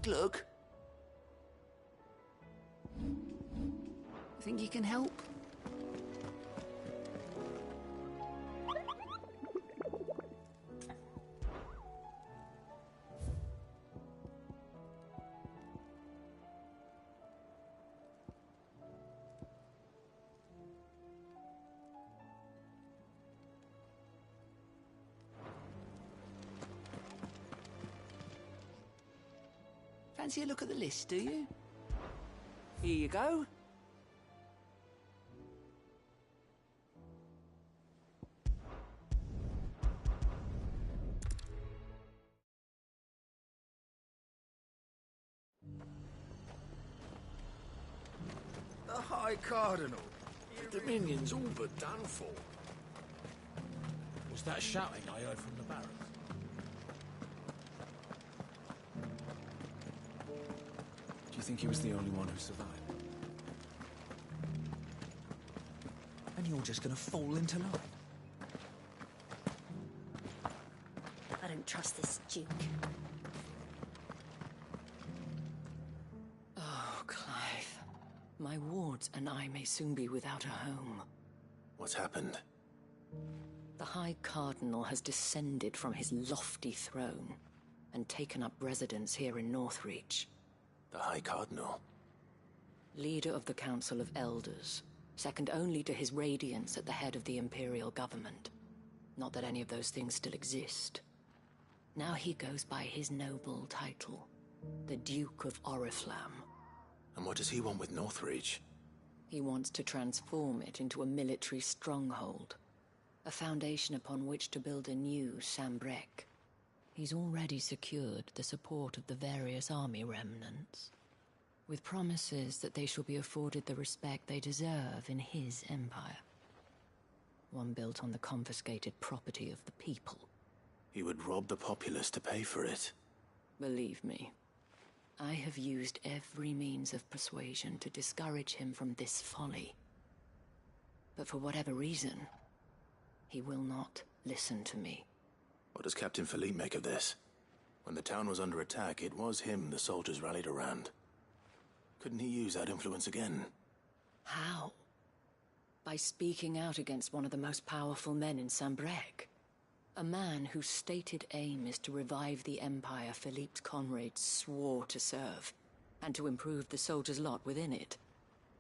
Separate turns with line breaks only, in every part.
big look? Think you can help? Fancy a look at the list, do you? Here you go.
The High Cardinal. The Dominion's all but done for.
Was that shouting I heard from the barracks?
Do you think he was the only one who survived? And you're just gonna fall into line?
I don't trust this Duke.
Oh, Clive. My wards and I may soon be without a home.
What's happened?
The High Cardinal has descended from his lofty throne and taken up residence here in Northreach.
The High Cardinal?
Leader of the Council of Elders, second only to his Radiance at the head of the Imperial government. Not that any of those things still exist. Now he goes by his noble title, the Duke of Oriflamme.
And what does he want with Northreach?
He wants to transform it into a military stronghold, a foundation upon which to build a new Sambrec. He's already secured the support of the various army remnants, with promises that they shall be afforded the respect they deserve in his empire. One built on the confiscated property of the people.
He would rob the populace to pay for it.
Believe me, I have used every means of persuasion to discourage him from this folly. But for whatever reason, he will not listen to me.
What does Captain Philippe make of this? When the town was under attack, it was him the soldiers rallied around. Couldn't he use that influence again?
How? By speaking out against one of the most powerful men in Sambrec. A man whose stated aim is to revive the empire Philippe's comrades swore to serve, and to improve the soldiers' lot within it.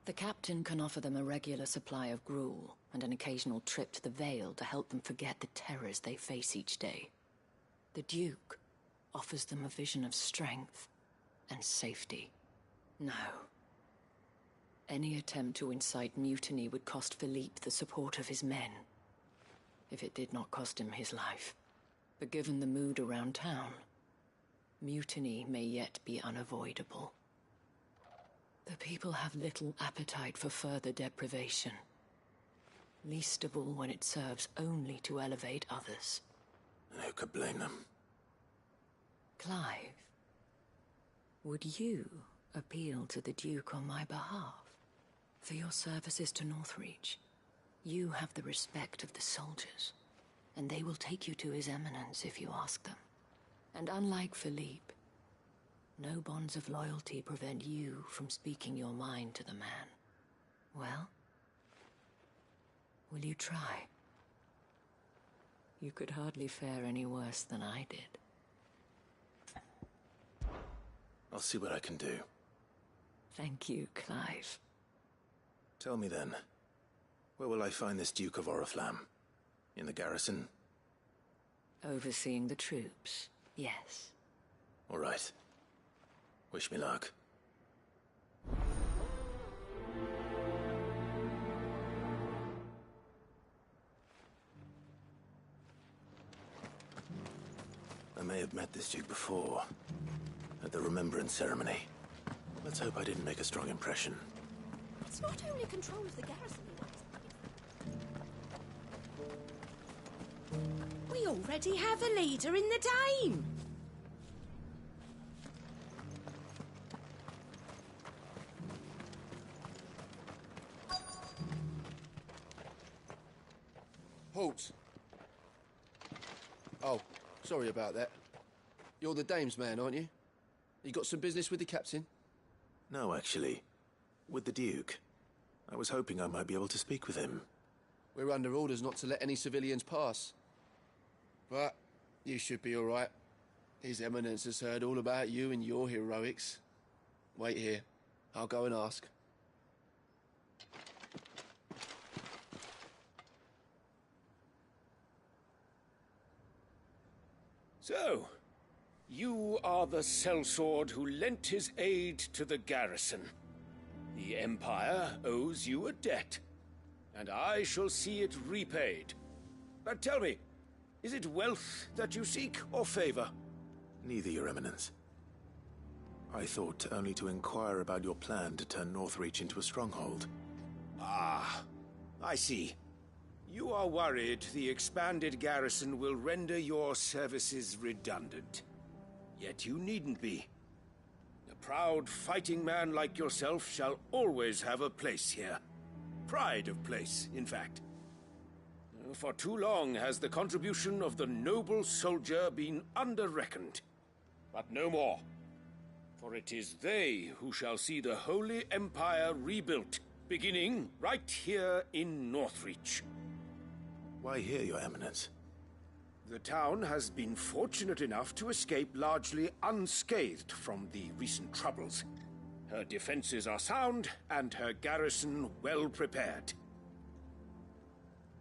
The captain can offer them a regular supply of gruel, and an occasional trip to the Vale to help them forget the terrors they face each day. The Duke offers them a vision of strength and safety. No. Any attempt to incite mutiny would cost Philippe the support of his men, if it did not cost him his life. But given the mood around town, mutiny may yet be unavoidable. The people have little appetite for further deprivation, least of all when it serves only to elevate others.
And who could blame them?
Clive, would you appeal to the Duke on my behalf? For your services to Northreach, you have the respect of the soldiers, and they will take you to His Eminence if you ask them. And unlike Philippe, no bonds of loyalty prevent you from speaking your mind to the man. Well, will you try? You could hardly fare any worse than I did.
I'll see what I can do.
Thank you, Clive.
Tell me then, where will I find this Duke of Oriflamme? In the garrison?
Overseeing the troops, yes.
All right. Wish me luck. I may have met this Duke before, at the Remembrance Ceremony. Let's hope I didn't make a strong impression.
It's not only control of the garrison he wants. We already have a leader in the Dame.
Halt! Oh, sorry about that. You're the Dame's man, aren't you? You got some business with the captain?
No, actually. With the Duke. I was hoping I might be able to speak with him.
We're under orders not to let any civilians pass. But you should be all right. His Eminence has heard all about you and your heroics. Wait here. I'll go and ask.
So, you are the sellsword who lent his aid to the garrison. The Empire owes you a debt, and I shall see it repaid. But tell me, is it wealth that you seek, or favor?
Neither, Your Eminence. I thought only to inquire about your plan to turn Northreach into a stronghold.
Ah, I see. You are worried the expanded garrison will render your services redundant. Yet you needn't be. A proud fighting man like yourself shall always have a place here. Pride of place, in fact. For too long has the contribution of the noble soldier been under-reckoned. But no more. For it is they who shall see the Holy Empire rebuilt, beginning right here in Northreach.
Why here, Your Eminence?
The town has been fortunate enough to escape largely unscathed from the recent troubles. Her defenses are sound, and her garrison well prepared.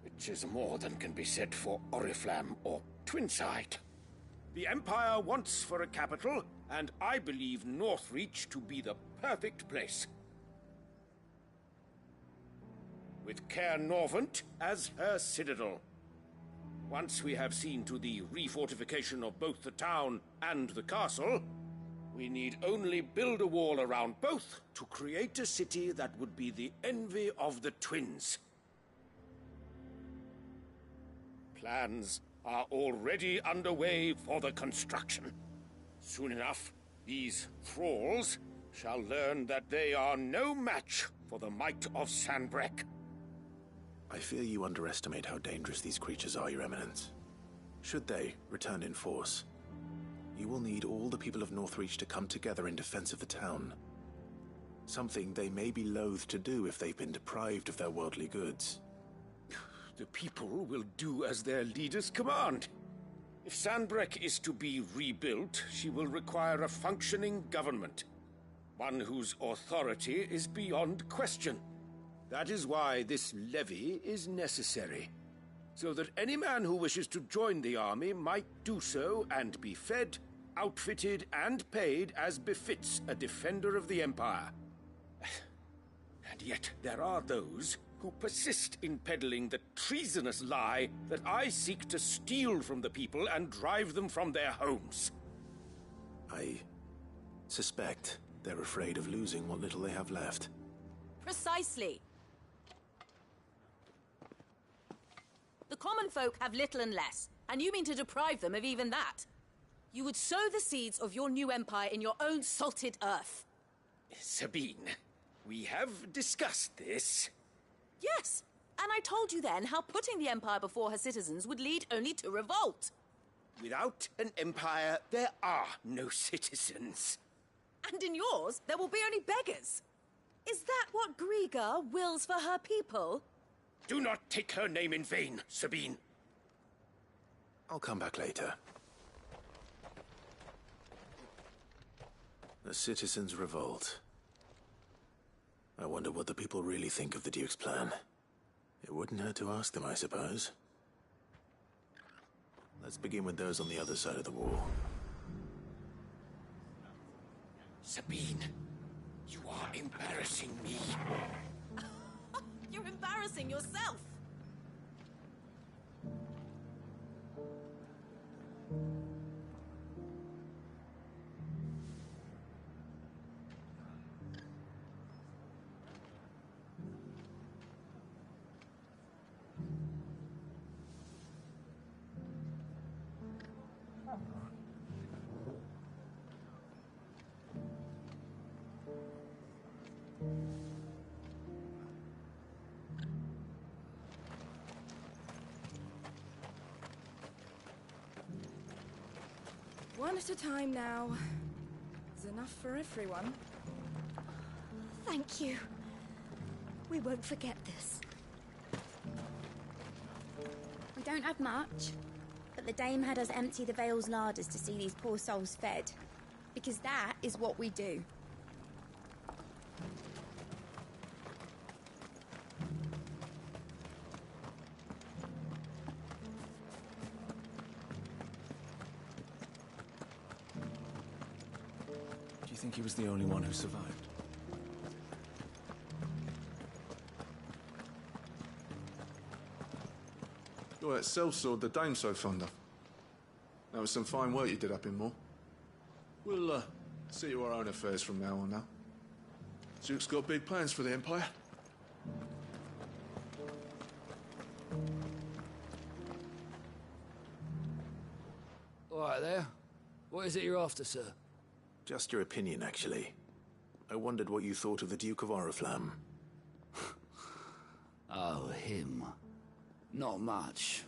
Which is more than can be said for Oriflamme or Twinside. The Empire wants for a capital, and I believe Northreach to be the perfect place. With Caer Norvent as her citadel. Once we have seen to the refortification of both the town and the castle, we need only build a wall around both to create a city that would be the envy of the twins. Plans are already underway for the construction. Soon enough, these thralls shall learn that they are no match for the might of Sanbreque.
I fear you underestimate how dangerous these creatures are, Your Eminence. Should they return in force, you will need all the people of Northreach to come together in defense of the town. Something they may be loath to do if they've been deprived of their worldly goods.
The people will do as their leaders command. If Sanbreque is to be rebuilt, she will require a functioning government. One whose authority is beyond question. That is why this levy is necessary. So that any man who wishes to join the army might do so and be fed, outfitted, and paid as befits a defender of the Empire. And yet there are those who persist in peddling the treasonous lie that I seek to steal from the people and drive them from their homes.
I suspect they're afraid of losing what little they have left.
Precisely. The common folk have little and less, and you mean to deprive them of even that. You would sow the seeds of your new empire in your own salted earth.
Sabine, we have discussed this.
Yes, and I told you then how putting the empire before her citizens would lead only to revolt.
Without an empire, there are no citizens.
And in yours, there will be only beggars. Is that what Griga wills for her people?
Do not take her name in vain, Sabine.
I'll come back later. The citizens revolt. I wonder what the people really think of the Duke's plan. It wouldn't hurt to ask them, I suppose. Let's begin with those on the other side of the wall.
Sabine, you are embarrassing me.
You're embarrassing yourself.
One at a time now. Zanai enough for everyone.
Thank you. We won't forget this.
We don't have much, but the dame had us empty the Vale's larders to see these poor souls fed. Because that is what we do.
Do you think he was the only one who survived?
You're that sellsword the dame's so fond of. That was some fine work you did up in Moor. We'll, see to our own affairs from now on now. Duke's got big plans for the Empire.
All right there. What is it you're after, sir?
Just your opinion, actually. I wondered what you thought of the Duke of Oriflamme.
Oh, him. Not much.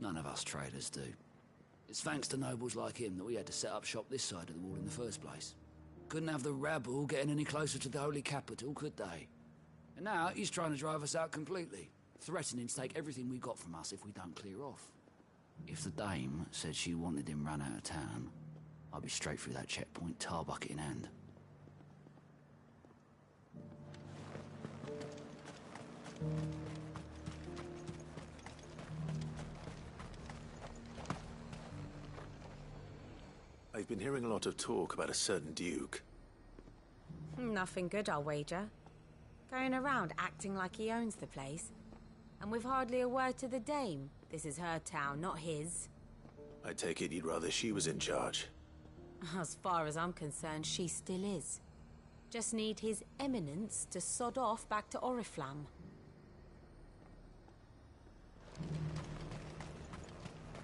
None of us traders do. It's thanks to nobles like him that we had to set up shop this side of the wall in the first place. Couldn't have the rabble getting any closer to the holy capital, could they? And now he's trying to drive us out completely, threatening to take everything we got from us if we don't clear off. If the dame said she wanted him run out of town, I'd be straight through that checkpoint, tar bucket in hand.
I've been hearing a lot of talk about a certain duke.
Nothing good, I'll wager. Going around acting like he owns the place. And with hardly a word to the dame. This is her town, not his.
I take it you'd rather she was in charge.
As far as I'm concerned, she still is. Just need his eminence to sod off back to Oriflamme.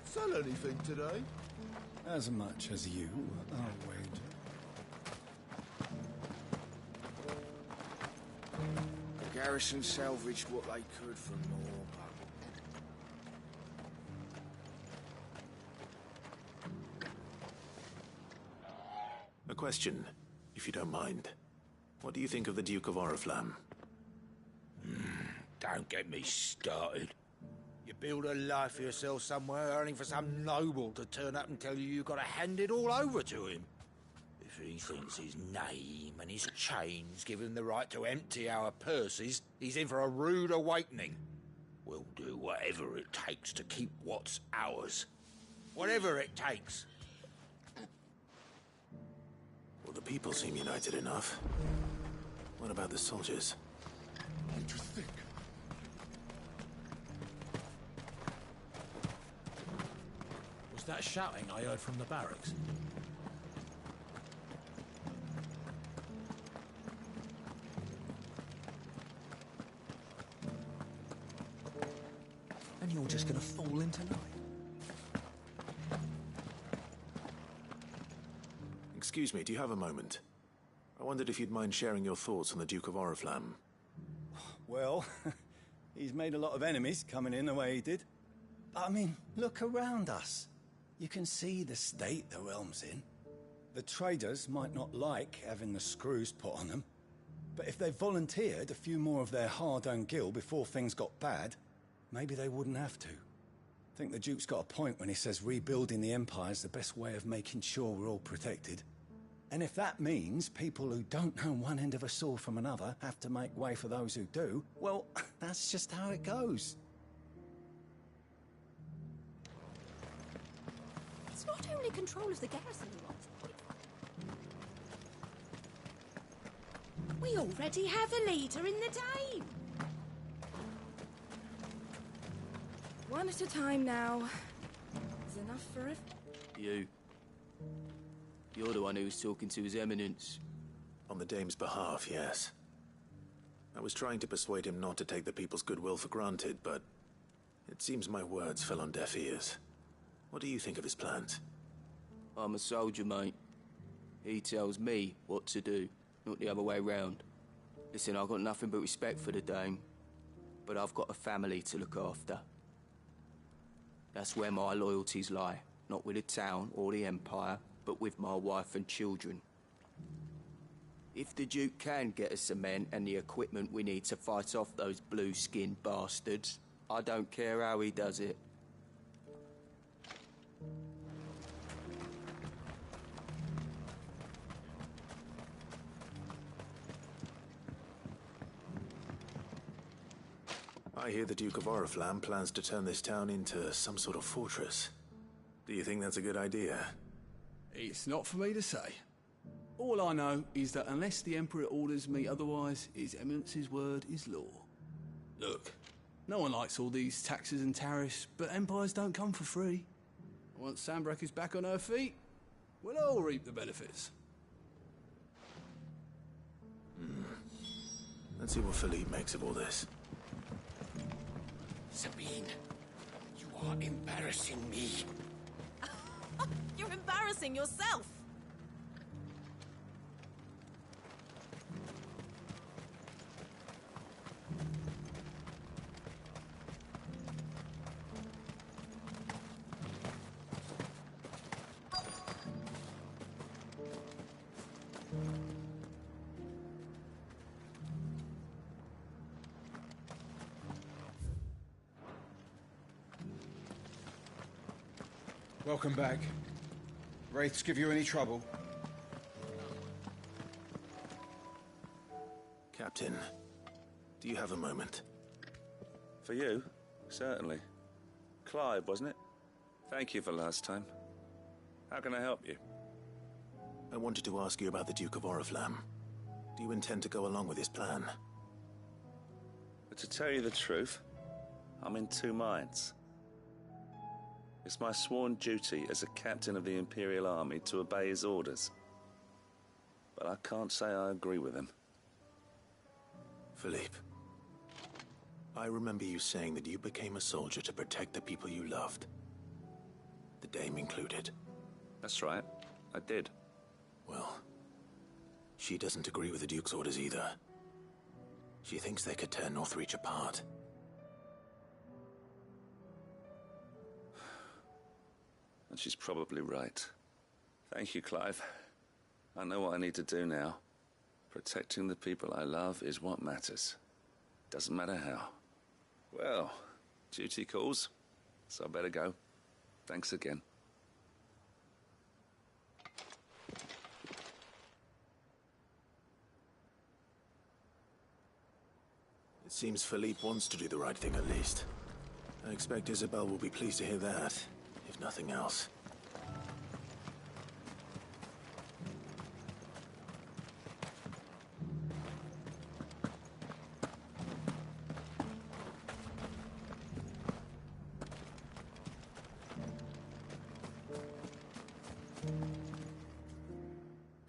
Sell anything today?
As much as you, I'll wager.
The garrison salvaged what they could from Moor,
A question, if you don't mind. What do you think of the Duke of Oriflamme?
Don't get me started. You build a life for yourself somewhere, earning for some noble to turn up and tell you you've got to hand it all over to him. If he thinks his name and his chains give him the right to empty our purses, he's in for a rude awakening. We'll do whatever it takes to keep what's ours. Whatever it takes.
Well, the people seem united enough. What about the soldiers?
What do you think?
Was that shouting I heard from the barracks?
And you're just gonna fall into line.
Excuse me, do you have a moment? I wondered if you'd mind sharing your thoughts on the Duke of Oriflamme.
Well, he's made a lot of enemies coming in the way he did. But I mean, look around us. You can see the state the realm's in. The traders might not like having the screws put on them, but if they volunteered a few more of their hard-earned gil before things got bad, maybe they wouldn't have to. I think the Duke's got a point when he says rebuilding the Empire's the best way of making sure we're all protected. And if that means people who don't know one end of a sword from another have to make way for those who do, well, that's just how it goes.
It's not only control of the garrison we want. We already have a leader in the dame.
One at a time now. Is enough for
You. You're the one who was talking to His Eminence.
On the dame's behalf, yes. I was trying to persuade him not to take the people's goodwill for granted, but it seems my words fell on deaf ears. What do you think of his plans?
I'm a soldier, mate. He tells me what to do, not the other way round. Listen, I've got nothing but respect for the dame, but I've got a family to look after. That's where my loyalties lie, not with the town or the Empire, but with my wife and children.
If the Duke can get us cement and the equipment we need to fight off those blue-skinned bastards, I don't care how he does it.
I hear the Duke of Oriflamme plans to turn this town into some sort of fortress. Do you think that's a good idea?
It's not for me to say. All I know is that unless the Emperor orders me otherwise, His Eminence's word is law. Look, no one likes all these taxes and tariffs, but empires don't come for free. Once Sanbreque is back on her feet, we'll all reap the benefits.
Let's see what Philippe makes of all this.
Sabine, you are embarrassing me.
You're embarrassing yourself.
Welcome back. Wraiths give you any trouble?
Captain, do you have a moment?
For you? Certainly. Clive, wasn't it? Thank you for last time. How can I help you?
I wanted to ask you about the Duke of Oriflamme. Do you intend to go along with his plan?
But to tell you the truth, I'm in two minds. It's my sworn duty as a captain of the Imperial Army to obey his orders. But I can't say I agree with him.
Philippe, I remember you saying that you became a soldier to protect the people you loved. The Dame included.
That's right, I did.
Well, she doesn't agree with the Duke's orders either. She thinks they could tear Northreach apart.
And she's probably right. Thank you, Clive. I know what I need to do now. Protecting the people I love is what matters. Doesn't matter how. Well, duty calls, so I better go. Thanks again.
It seems Philippe wants to do the right thing at least. I expect Isabel will be pleased to hear that, if nothing else.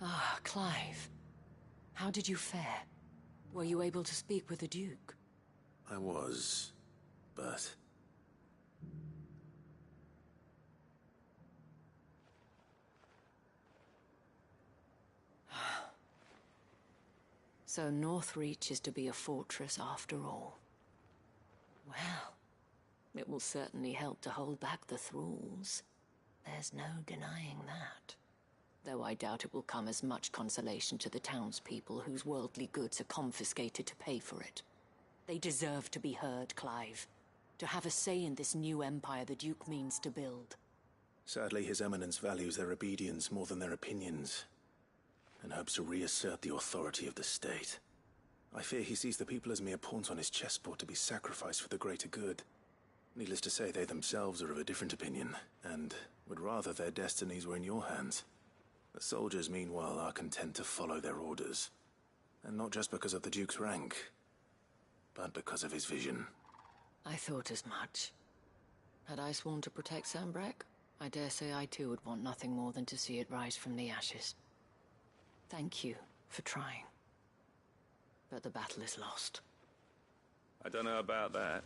Ah, Clive. How did you fare? Were you able to speak with the Duke?
I was, but...
So Northreach is to be a fortress after all. Well, it will certainly help to hold back the thralls. There's no denying that. Though I doubt it will come as much consolation to the townspeople whose worldly goods are confiscated to pay for it. They deserve to be heard, Clive. To have a say in this new empire the Duke means to build.
Sadly, His Eminence values their obedience more than their opinions, and hopes to reassert the authority of the state. I fear he sees the people as mere pawns on his chessboard to be sacrificed for the greater good. Needless to say, they themselves are of a different opinion, and would rather their destinies were in your hands. The soldiers, meanwhile, are content to follow their orders. And not just because of the Duke's rank, but because of his vision.
I thought as much. Had I sworn to protect Sanbreque, I dare say I too would want nothing more than to see it rise from the ashes. Thank you for trying. But the battle is lost.
I don't know about that.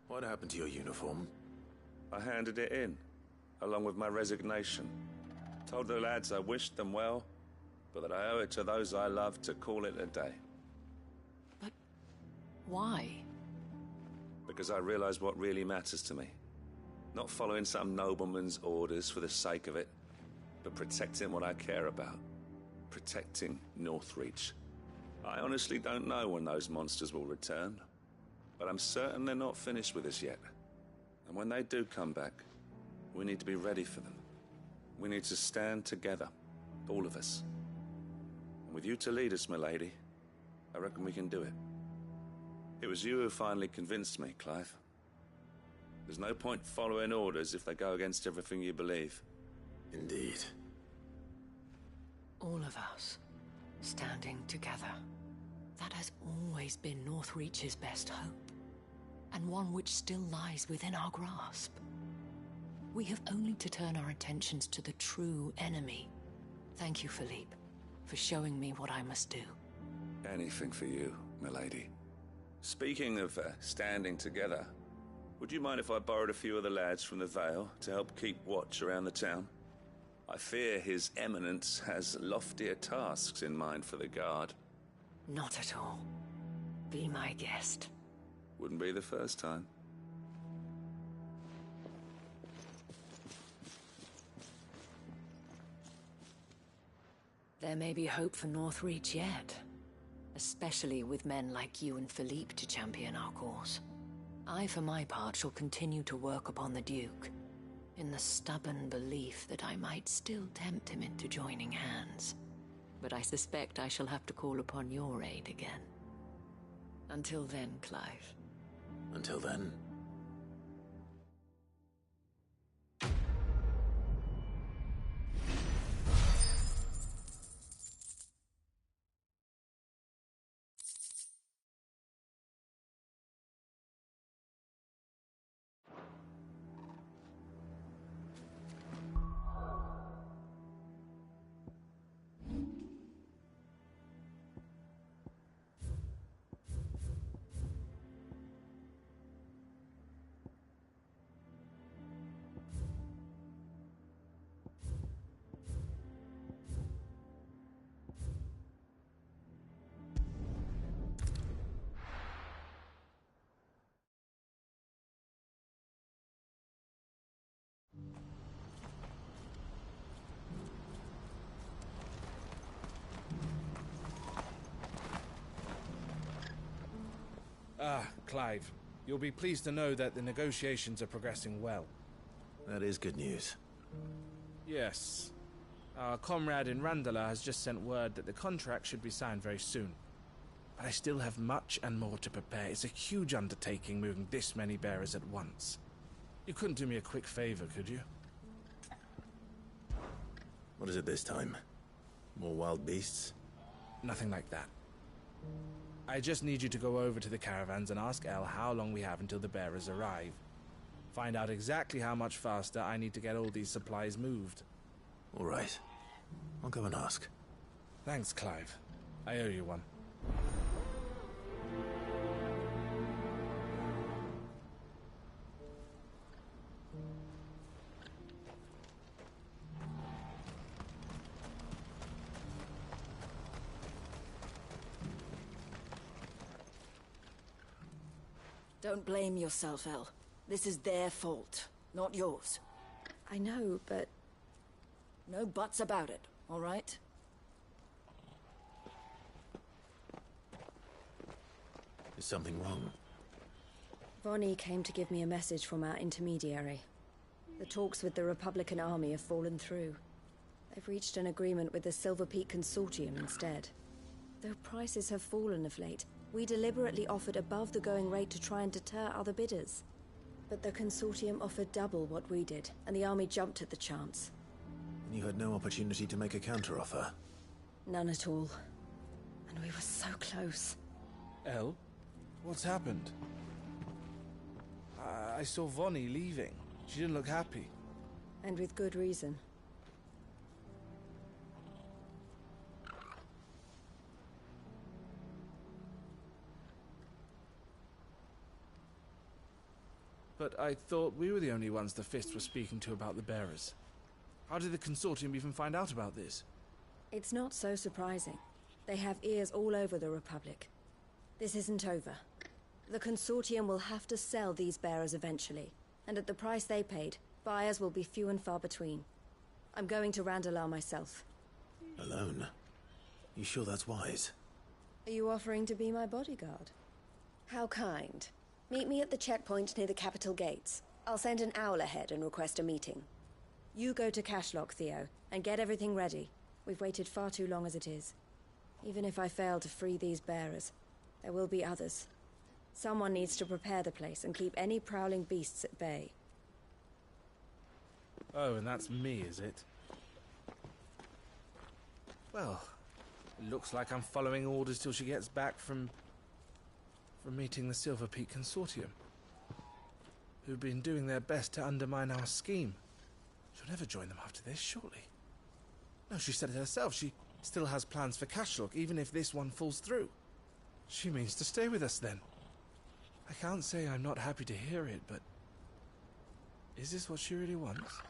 What happened to your uniform?
I handed it in, along with my resignation. Told the lads I wished them well, but that I owe it to those I love to call it a day.
But why?
Because I realize what really matters to me. Not following some nobleman's orders for the sake of it. but protecting what I care about. Protecting Northreach. I honestly don't know when those monsters will return, but I'm certain they're not finished with us yet. And when they do come back, we need to be ready for them. We need to stand together, all of us. And with you to lead us, milady, I reckon we can do it. It was you who finally convinced me, Clive. There's no point following orders if they go against everything you believe.
Indeed.
All of us, standing together. That has always been Northreach's best hope, and one which still lies within our grasp. We have only to turn our attentions to the true enemy. Thank you, Philippe, for showing me what I must do.
Anything for you, milady. Speaking of standing together, would you mind if I borrowed a few of the lads from the Vale to help keep watch around the town? I fear His Eminence has loftier tasks in mind for the guard.
Not at all. Be my guest.
Wouldn't be the first time.
There may be hope for Northreach yet. Especially with men like you and Philippe to champion our cause. I, for my part, shall continue to work upon the Duke, in the stubborn belief that I might still tempt him into joining hands. But I suspect I shall have to call upon your aid again. Until then, Clive.
Until then.
Ah, Clive. You'll be pleased to know that the negotiations are progressing well.
That is good news.
Yes. Our comrade in Randala has just sent word that the contract should be signed very soon. But I still have much and more to prepare. It's a huge undertaking moving this many bearers at once. You couldn't do me a quick favor, could you?
What is it this time? More wild beasts?
Nothing like that. I just need you to go over to the caravans and ask El how long we have until the bearers arrive. Find out exactly how much faster I need to get all these supplies moved.
All right. I'll go and ask.
Thanks, Clive. I owe you one.
Don't blame yourself, El. This is their fault, not yours.
I know, but...
No buts about it, all right?
Is something wrong?
Vonnie came to give me a message from our intermediary. The talks with the Republican army have fallen through. They've reached an agreement with the Silver Peak Consortium instead. Though prices have fallen of late, we deliberately offered above the going rate to try and deter other bidders. But the Consortium offered double what we did, and the army jumped at the chance.
And you had no opportunity to make a counteroffer?
None at all. And we were so close.
El? What's happened? I saw Vonnie leaving. She didn't look happy.
And with good reason.
But I thought we were the only ones the Fists were speaking to about the bearers. How did the Consortium even find out about this?
It's not so surprising. They have ears all over the Republic. This isn't over. The Consortium will have to sell these bearers eventually, and at the price they paid, buyers will be few and far between. I'm going to Randalar myself.
Alone? You sure that's wise?
Are you offering to be my bodyguard? How kind. Meet me at the checkpoint near the capital gates. I'll send an owl ahead and request a meeting. You go to Cashlock, Theo, and get everything ready. We've waited far too long as it is. Even if I fail to free these bearers, there will be others. Someone needs to prepare the place and keep any prowling beasts at bay.
Oh, and that's me, is it? Well, it looks like I'm following orders till she gets back from meeting the Silver Peak Consortium, who've been doing their best to undermine our scheme. She'll never join them after this, surely. No, she said it herself. She still has plans for Cashlock, even if this one falls through. She means to stay with us, then. I can't say I'm not happy to hear it, but... is this what she really wants?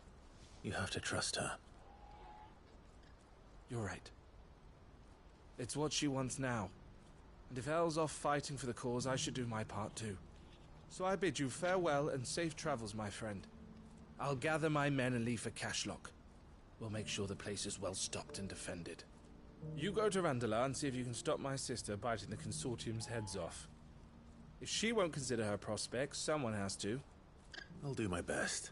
You have to trust her.
You're right. It's what she wants now. And if Elle's off fighting for the cause, I should do my part too. So I bid you farewell and safe travels, my friend. I'll gather my men and leave for Cashlock. We'll make sure the place is well stocked and defended. You go to Randalar and see if you can stop my sister biting the Consortium's heads off. If she won't consider her prospects, someone has to.
I'll do my best.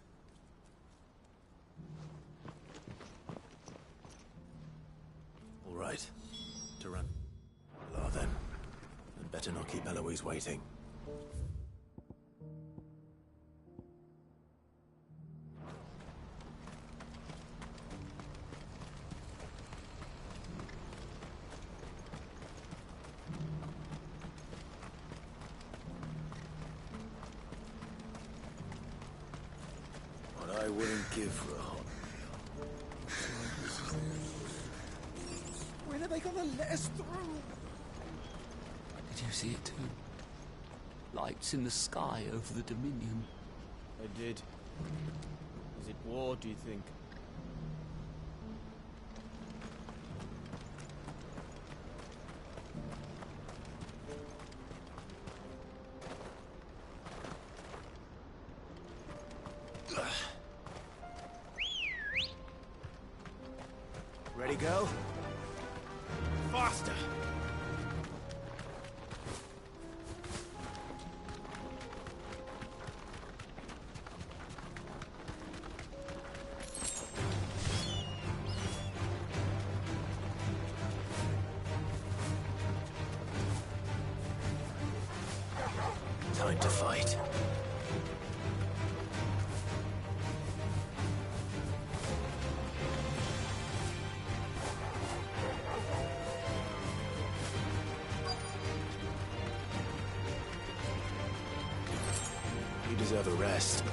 All right. To Randalar then. And better not keep Eloise waiting. I wouldn't give for a hot meal.
When are they gonna let us through?
Did you see it too? Lights in the sky over the Dominion.
I did. Is it war, do you think?
Ready, go?
Faster!
Time to fight. You deserve a rest.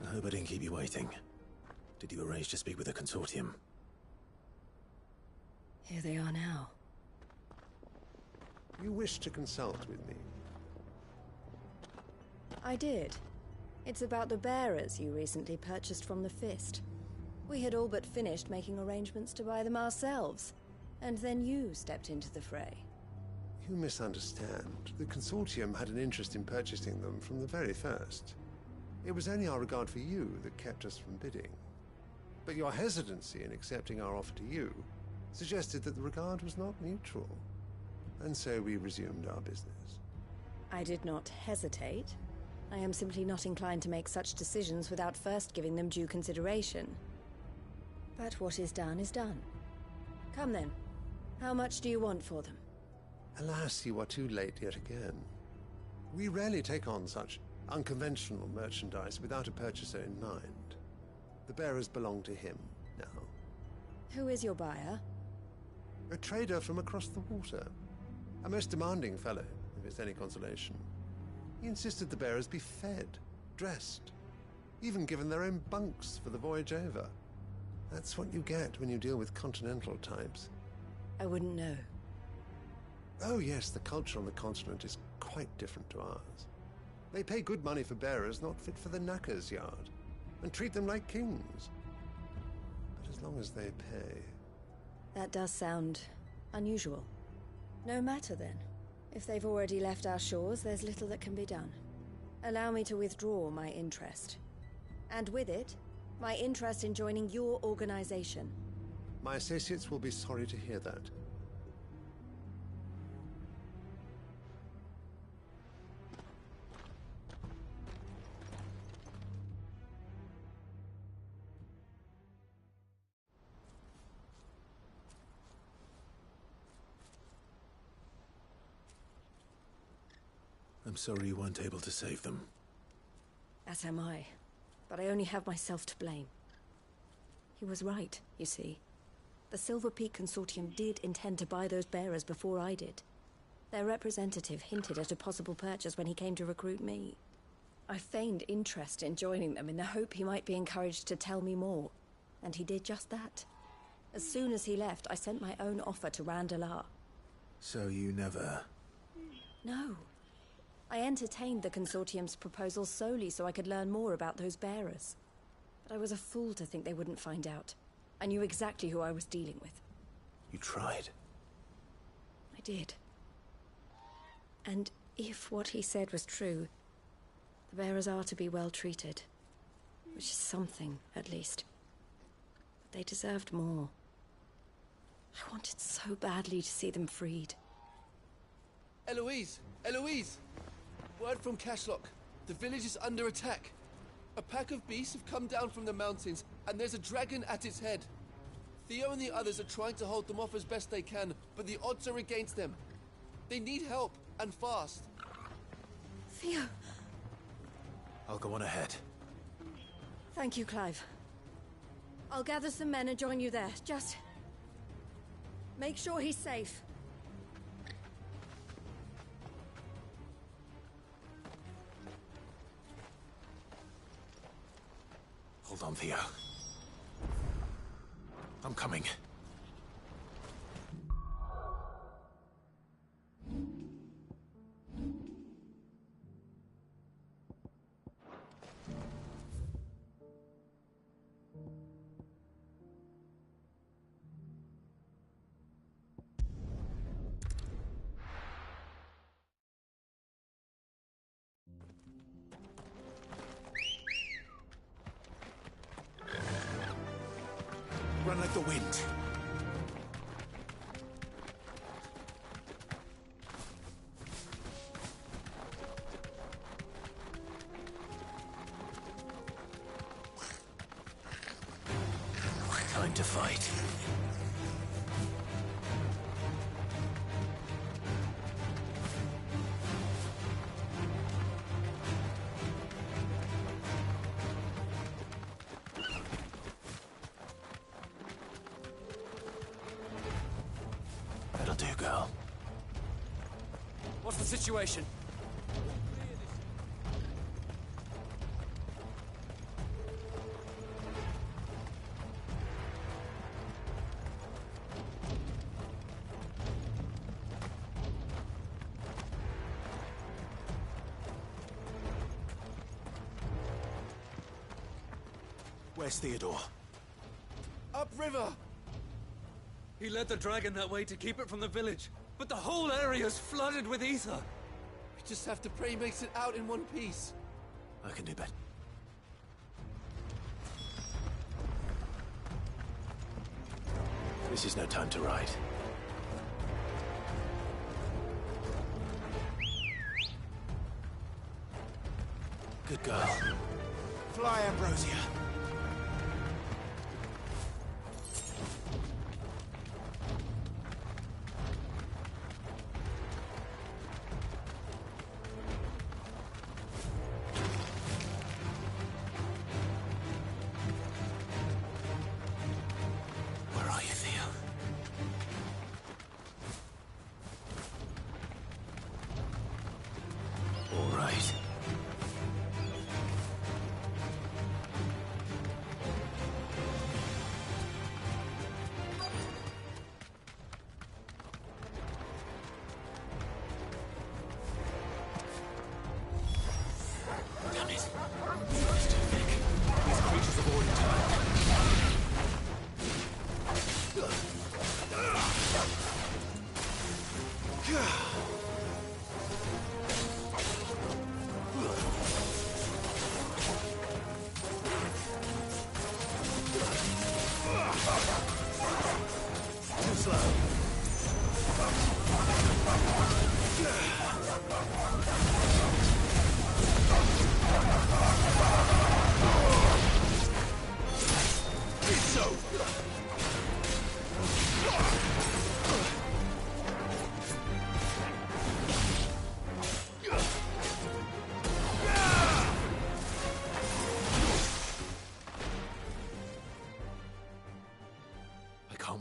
I hope I didn't keep you waiting. Did you arrange to speak with the Consortium?
Here they are now.
You wish to consult with me?
I did. It's about the bearers you recently purchased from the Fist. We had all but finished making arrangements to buy them ourselves, and then you stepped into the fray.
You misunderstand. The Consortium had an interest in purchasing them from the very first. It was only our regard for you that kept us from bidding. But your hesitancy in accepting our offer to you suggested that the regard was not mutual. And so we resumed our business.
I did not hesitate. I am simply not inclined to make such decisions without first giving them due consideration. But what is done is done. Come then. How much do you want for them?
Alas, you are too late yet again. We rarely take on such unconventional merchandise without a purchaser in mind. The bearers belong to him now.
Who is your buyer?
A trader from across the water. A most demanding fellow, if it's any consolation. He insisted the bearers be fed, dressed, even given their own bunks for the voyage over. That's what you get when you deal with continental types.
I wouldn't know.
Oh yes, the culture on the continent is quite different to ours. They pay good money for bearers not fit for the knacker's yard, and treat them like kings. But as long as they pay...
That does sound unusual. No matter then. If they've already left our shores, there's little that can be done. Allow me to withdraw my interest. And with it, my interest in joining your organization.
My associates will be sorry to hear that.
I'm sorry you weren't able to save them.
As am I. But I only have myself to blame. He was right, you see. The Silver Peak Consortium did intend to buy those bearers before I did. Their representative hinted at a possible purchase when he came to recruit me. I feigned interest in joining them in the hope he might be encouraged to tell me more. And he did just that. As soon as he left, I sent my own offer to Randalar.
So you never...
No. I entertained the Consortium's proposal solely so I could learn more about those bearers. But I was a fool to think they wouldn't find out. I knew exactly who I was dealing with.
You tried.
I did. And if what he said was true, the bearers are to be well treated. Which is something, at least. But they deserved more. I wanted so badly to see them freed.
Eloise! Eloise! Word from Cashlock. The village is under attack. A pack of beasts have come down from the mountains, and there's a dragon at its head. Theo and the others are trying to hold them off as best they can, but the odds are against them. They need help, and fast.
Theo!
I'll go on ahead.
Thank you, Clive. I'll gather some men and join you there. Just... make sure he's safe.
Hold on, Theo. I'm coming. Run like the wind. Time to fight. That'll do, girl.
What's the situation?
Where's Theodore?
Upriver!
He led the dragon that way to keep it from the village, but the whole area's flooded with ether.
We just have to pray he makes it out in one piece.
I can do better. This is no time to ride. Good girl. Fly, Ambrosia. Where are you, Theo? All right.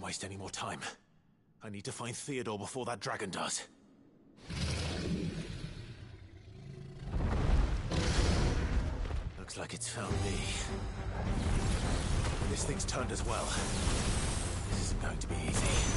waste any more time. I need to find Theodore before that dragon does. Looks like it's found me. This thing's turned as well. This isn't going to be easy.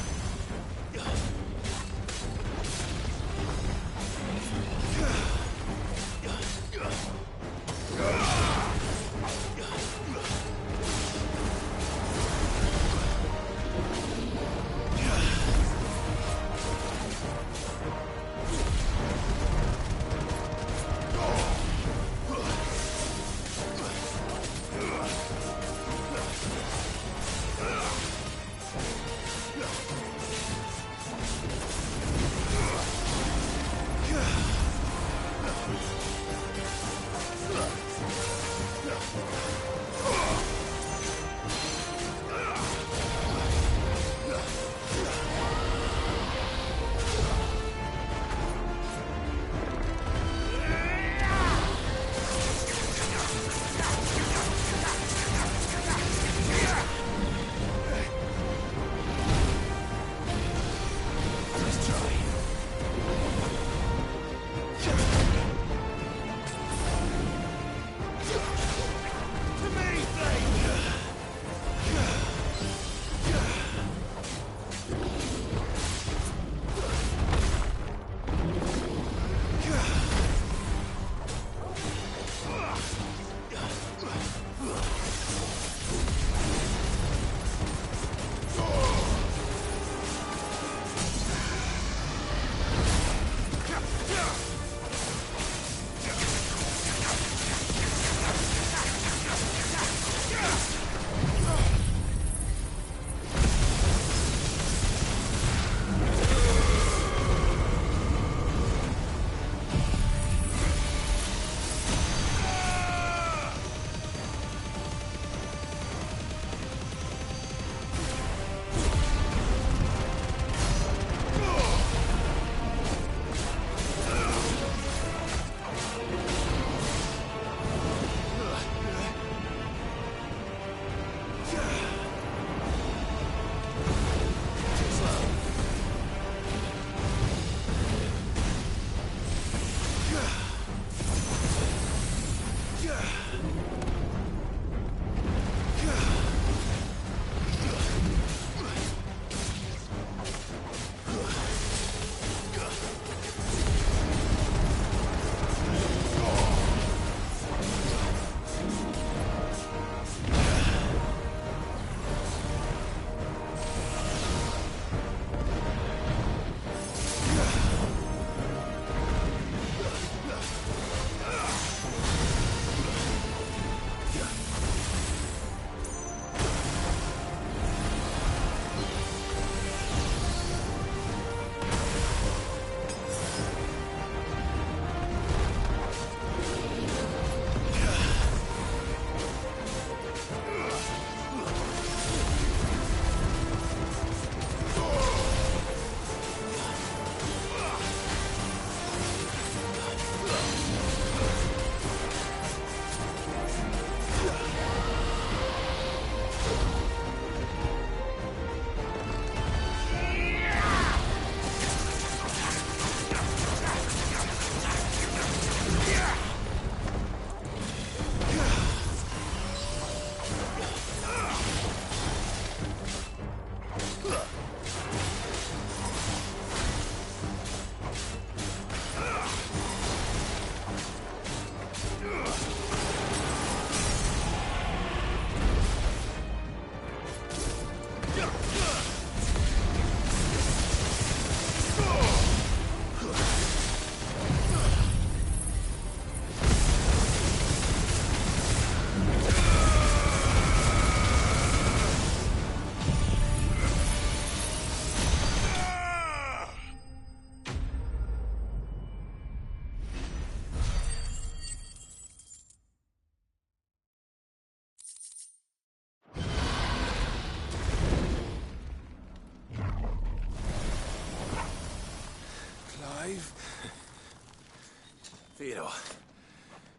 Theodore,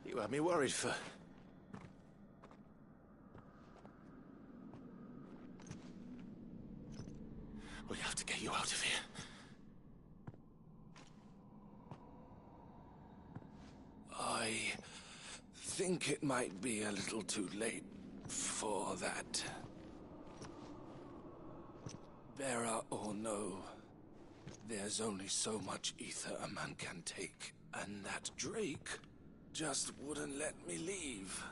you had me worried for... We have to get you out of here.
I think it might be a little too late for that. Bearer or no, there's only so much ether a man can take, and that Drake just wouldn't let me leave.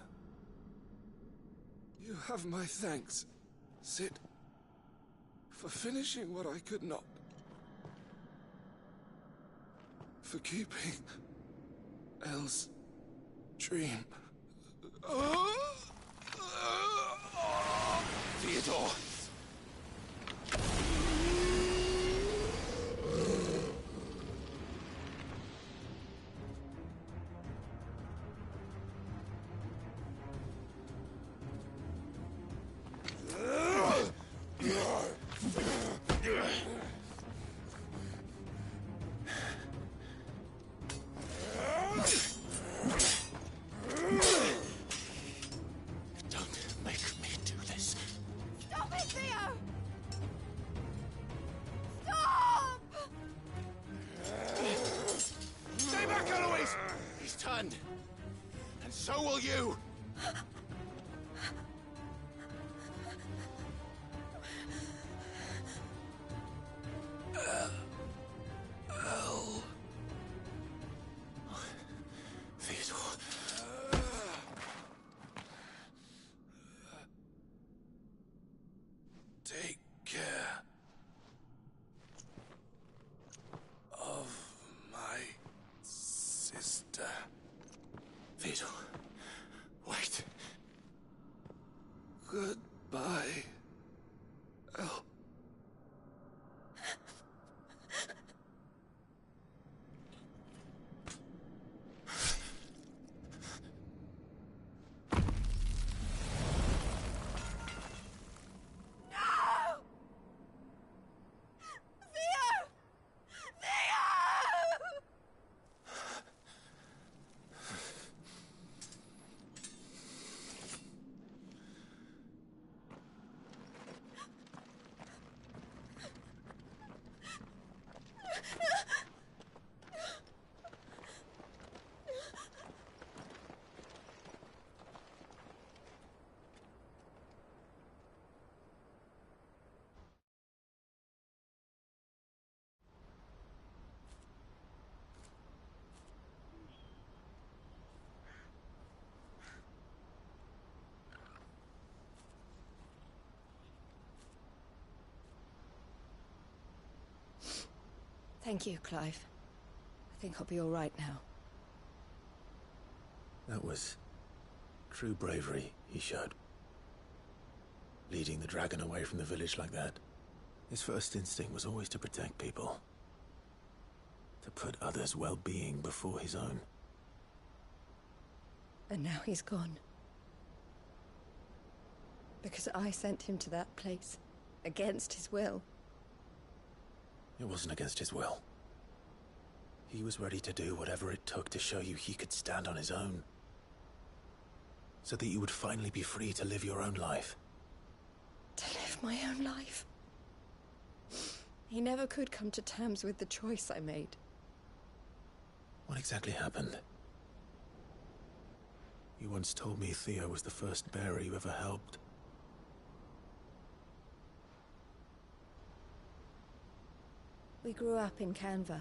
You have my thanks, Sid, for finishing what I could not. For keeping Elle's dream.
Theodore!
So will you!
Theodore.
Take care of my sister.
Theodore. Wait.
Goodbye, Elle.
Thank you, Clive. I think I'll be all right now.
That was true bravery he showed. Leading the dragon away from the village like that. His first instinct was always to protect people. To put others' well-being before his own.
And now he's gone. Because I sent him to that place, against his will.
It wasn't against his will. He was ready to do whatever it took to show you he could stand on his own. So that you would finally be free to live your own life.
To live my own life? He never could come to terms with the choice I made.
What exactly happened? You once told me Theo was the first bearer you ever helped.
We grew up in Canva.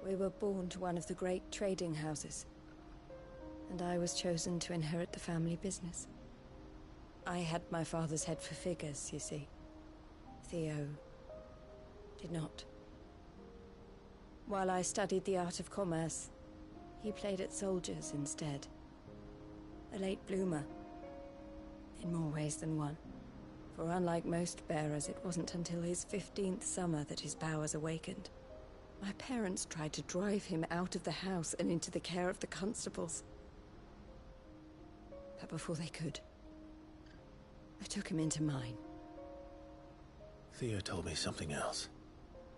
We were born to one of the great trading houses. And I was chosen to inherit the family business. I had my father's head for figures, you see. Theo did not. While I studied the art of commerce, he played at soldiers instead. A late bloomer. In more ways than one. For unlike most bearers, it wasn't until his 15th summer that his powers awakened. My parents tried to drive him out of the house and into the care of the constables. But before they could, I took him into mine.
Theo told me something else.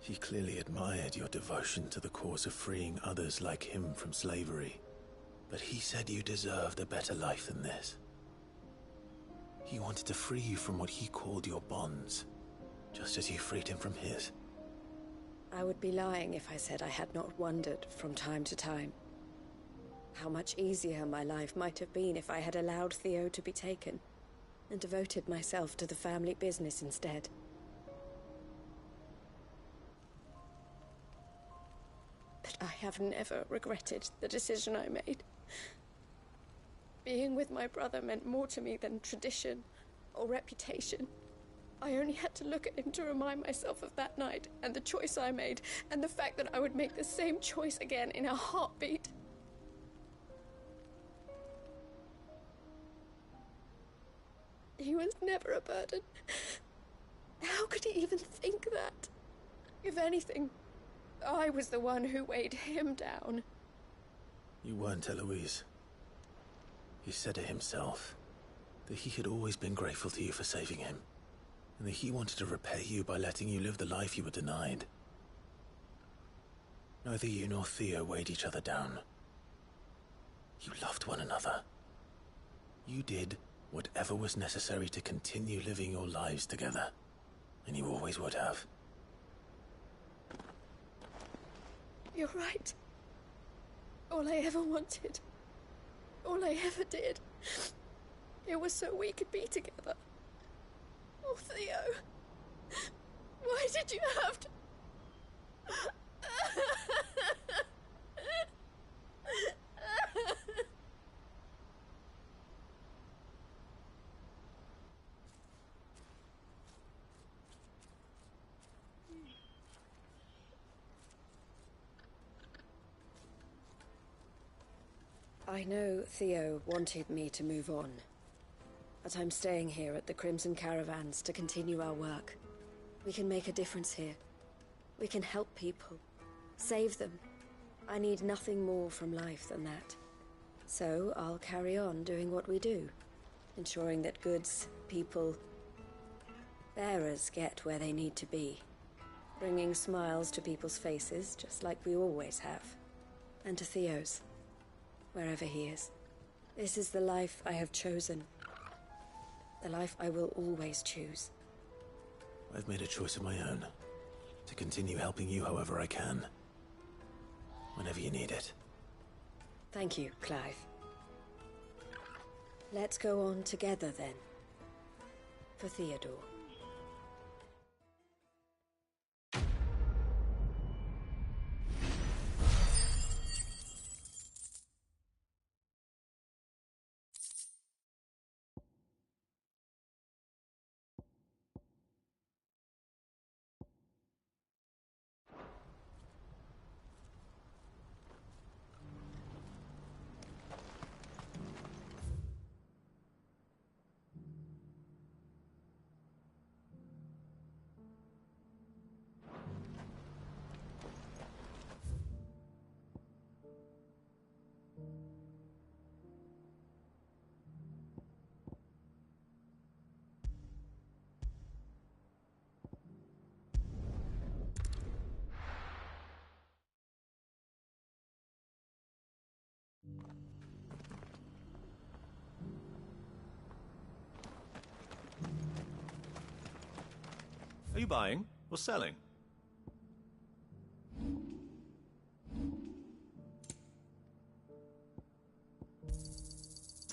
He clearly admired your devotion to the cause of freeing others like him from slavery. But he said you deserved a better life than this. He wanted to free you from what he called your bonds. just as you freed him from his.
I would be lying if I said I had not wondered from time to time how much easier my life might have been if I had allowed Theo to be taken and devoted myself to the family business instead. But I have never regretted the decision I made. Being with my brother meant more to me than tradition or reputation. I only had to look at him to remind myself of that night and the choice I made, and the fact that I would make the same choice again in a heartbeat. He was never a burden. How could he even think that? If anything, I was the one who weighed him down.
You weren't, Eloise. He said it himself, that he had always been grateful to you for saving him, and that he wanted to repay you by letting you live the life you were denied. Neither you nor Theo weighed each other down. You loved one another. You did whatever was necessary to continue living your lives together, and you always would have.
You're right. All I ever wanted, all I ever did, it was so we could be together. Oh, Theo, why did you have to... I know Theo wanted me to move on, but I'm staying here at the Crimson Caravans to continue our work. We can make a difference here. We can help people, save them. I need nothing more from life than that. So I'll carry on doing what we do, ensuring that goods, people, bearers get where they need to be, bringing smiles to people's faces, just like we always have, and to Theo's, wherever he is. This is the life I have chosen, the life I will always choose.
I've made a choice of my own, to continue helping you however I can, whenever you need it.
Thank you, Clive. Let's go on together, then. For Theodore.
Are you buying or selling?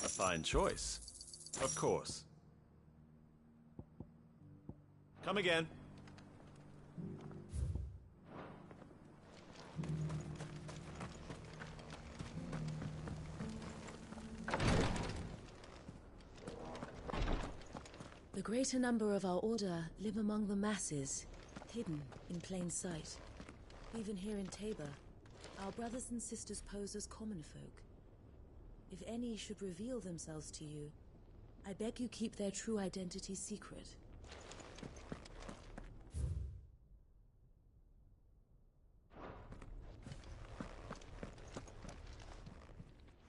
A fine choice. Of course. Come again.
The greater number of our order live among the masses, hidden in plain sight. Even here in Tabor, our brothers and sisters pose as common folk. If any should reveal themselves to you, I beg you keep their true identity secret.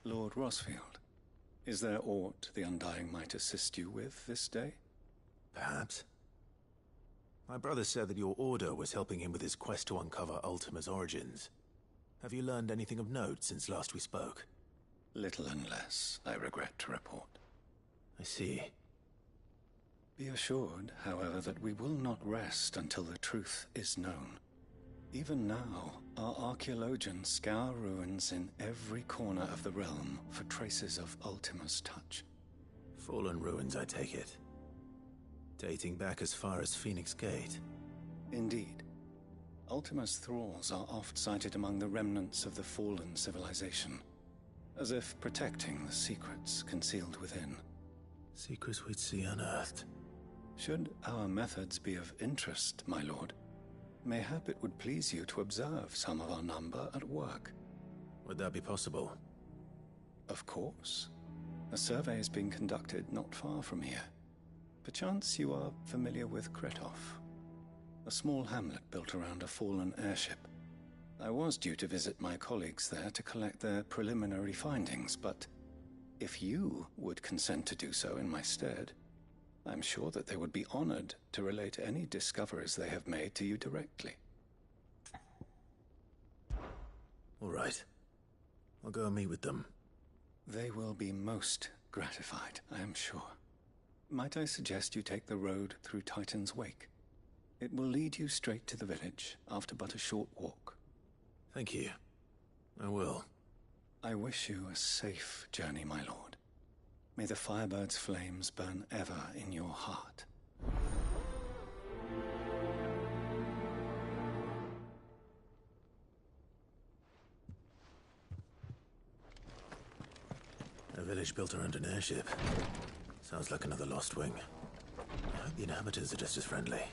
Lord Rosfield, is there aught the Undying might assist you with this day?
Perhaps. My brother said that your order was helping him with his quest to uncover Ultima's origins. Have you learned anything of note since last we spoke?
Little and less, I regret to report.
I see.
Be assured, however, that we will not rest until the truth is known. Even now, our archaeologians scour ruins in every corner of the realm for traces of Ultima's touch.
Fallen ruins, I take it. Dating back as far as Phoenix Gate.
Indeed. Ultima's thralls are oft sighted among the remnants of the fallen civilization, as if protecting the secrets concealed within.
Secrets we'd see unearthed.
Should our methods be of interest, my lord, mayhap it would please you to observe some of our number at work.
Would that be possible?
Of course. A survey is being conducted not far from here. Perchance you are familiar with Kretov, a small hamlet built around a fallen airship. I was due to visit my colleagues there to collect their preliminary findings, but if you would consent to do so in my stead, I'm sure that they would be honored to relate any discoveries they have made to you directly.
All right. I'll go and meet with them.
They will be most gratified, I am sure. Might I suggest you take the road through Titan's Wake? It will lead you straight to the village after but a short walk.
Thank you. I will.
I wish you a safe journey, my lord. May the Firebird's flames burn ever in your heart.
A village built around an airship. Sounds like another Lost Wing. I hope the inhabitants are just as friendly.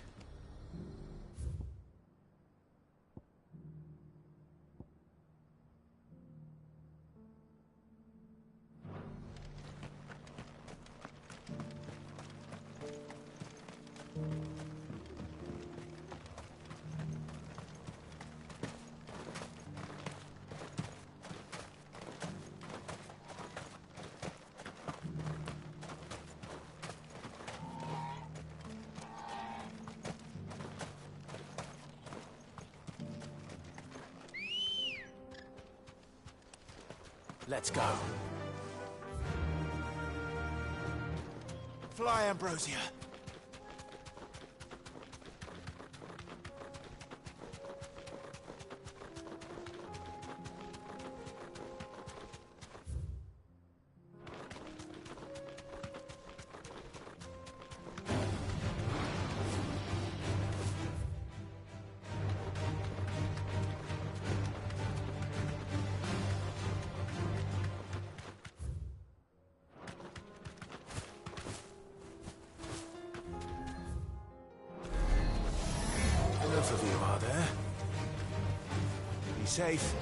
Let's go. Fly, Ambrosia. Enough of you, are there? Be safe.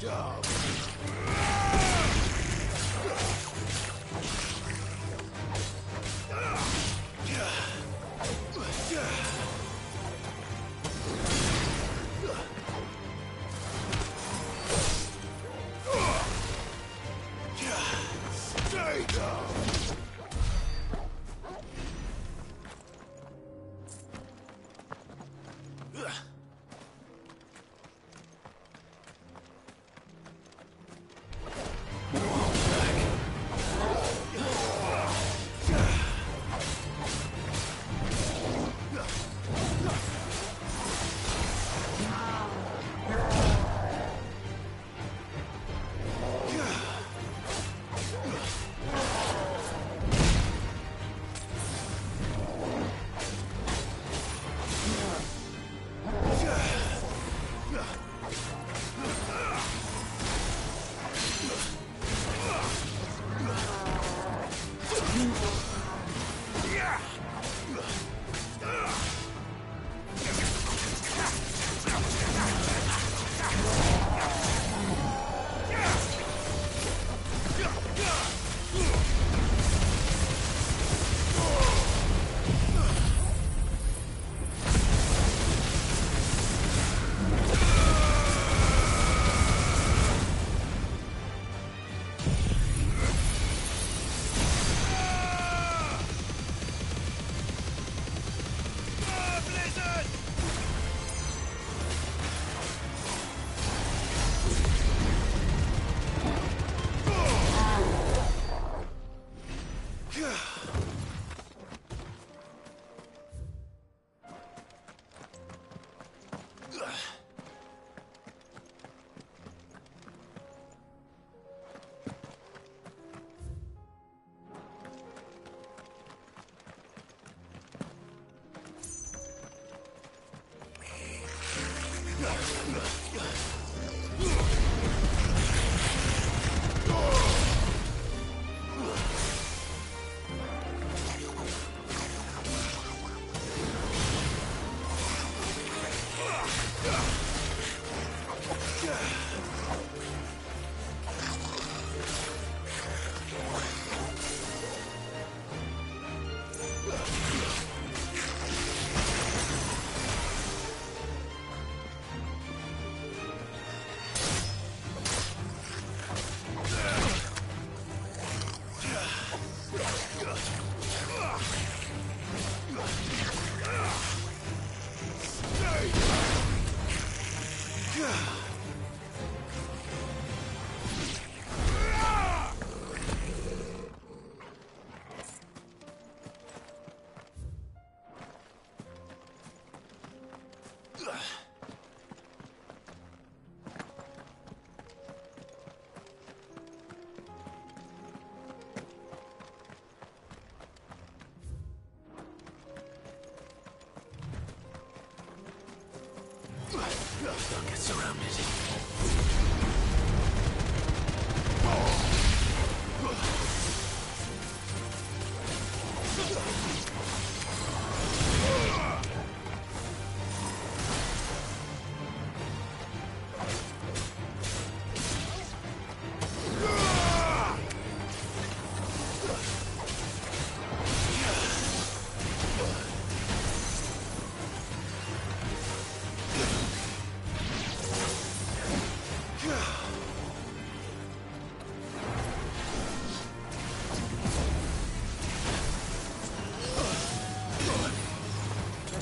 Don't get surrounded.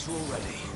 We're all ready.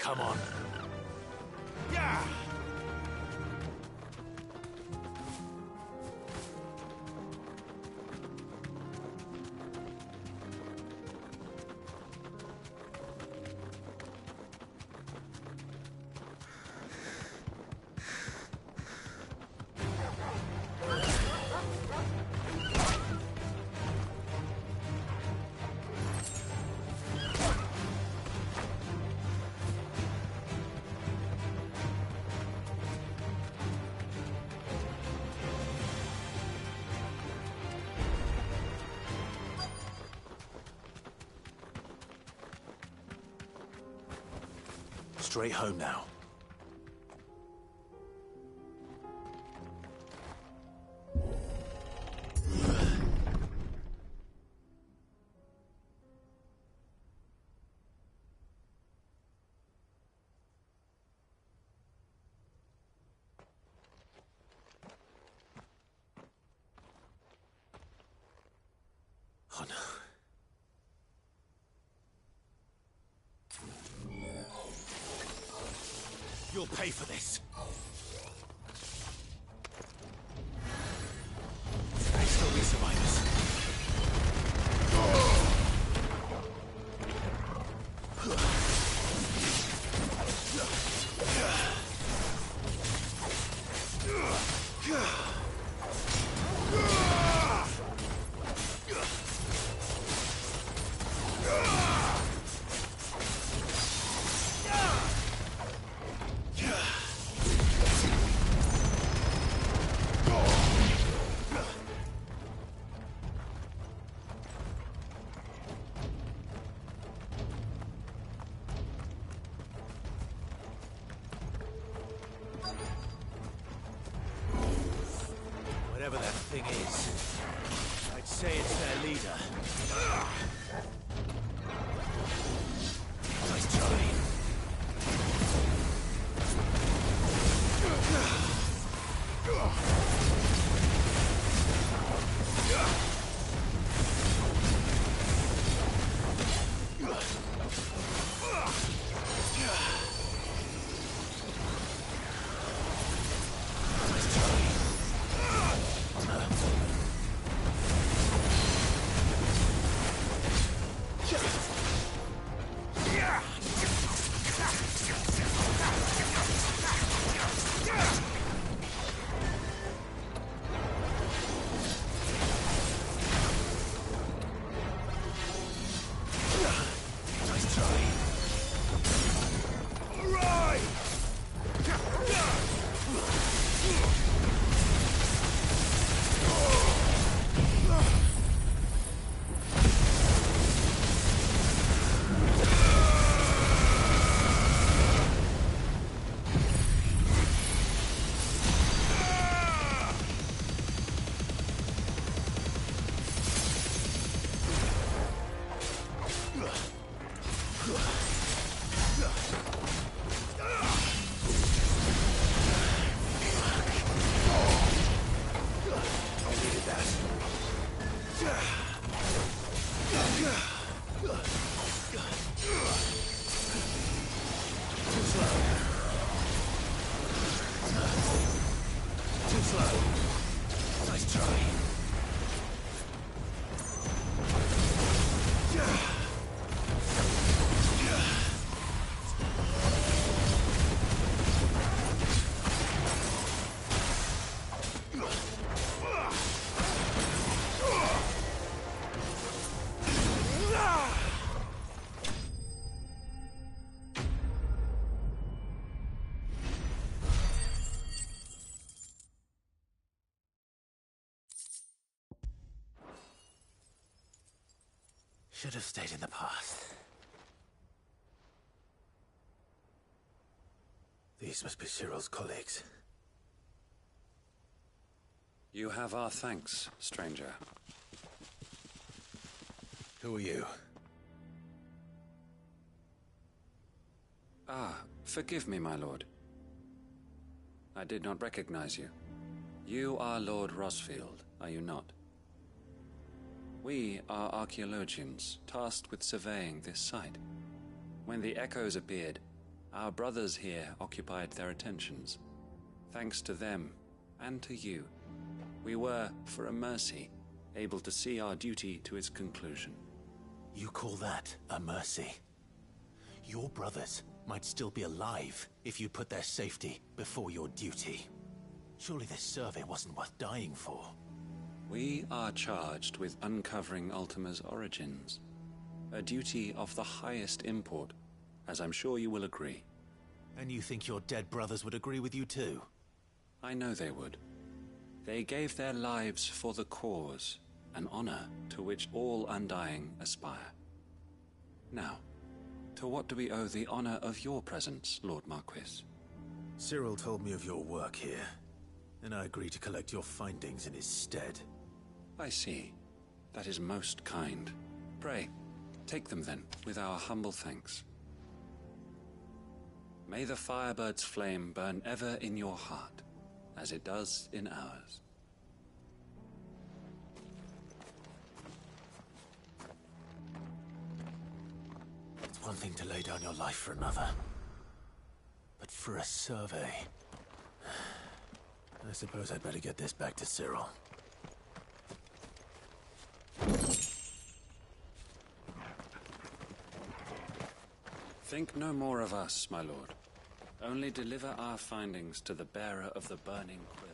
Come on. Yeah!
Straight home now. Oh no.
You'll pay for this. They still be survivors. Whatever that thing is, I'd say it's their leader. Nice try. Should have stayed in the past. These must be Cyril's colleagues.
You have our thanks, stranger.
Who are you?
Ah, forgive me, my lord. I did not recognize you. You are Lord Rosfield, are you not? We are archaeologians tasked with surveying this site. When the echoes appeared, Our brothers here occupied their attentions. Thanks to them, and to you, we were, for a mercy, able to see our duty to its conclusion.
You call that a mercy? Your brothers might still be alive if you put their safety before your duty. Surely this survey wasn't worth dying for.
We are charged with uncovering Ultima's origins. A duty of the highest import, as I'm sure you will agree.
And you think your dead brothers would agree with you too?
I know they would. They gave their lives for the cause, an honor to which all Undying aspire. Now, to what do we owe the honor of your presence, Lord Marquis?
Cyril told me of your work here, and I agreed to collect your findings in his stead.
I see. That is most kind. Pray, take them then, with our humble thanks. May the Firebird's flame burn ever in your heart, as it does in ours.
It's one thing to lay down your life for another, but for a survey... I suppose I'd better get this back to Cyril.
Think no more of us, my lord. Only deliver our findings to the bearer of the burning quill.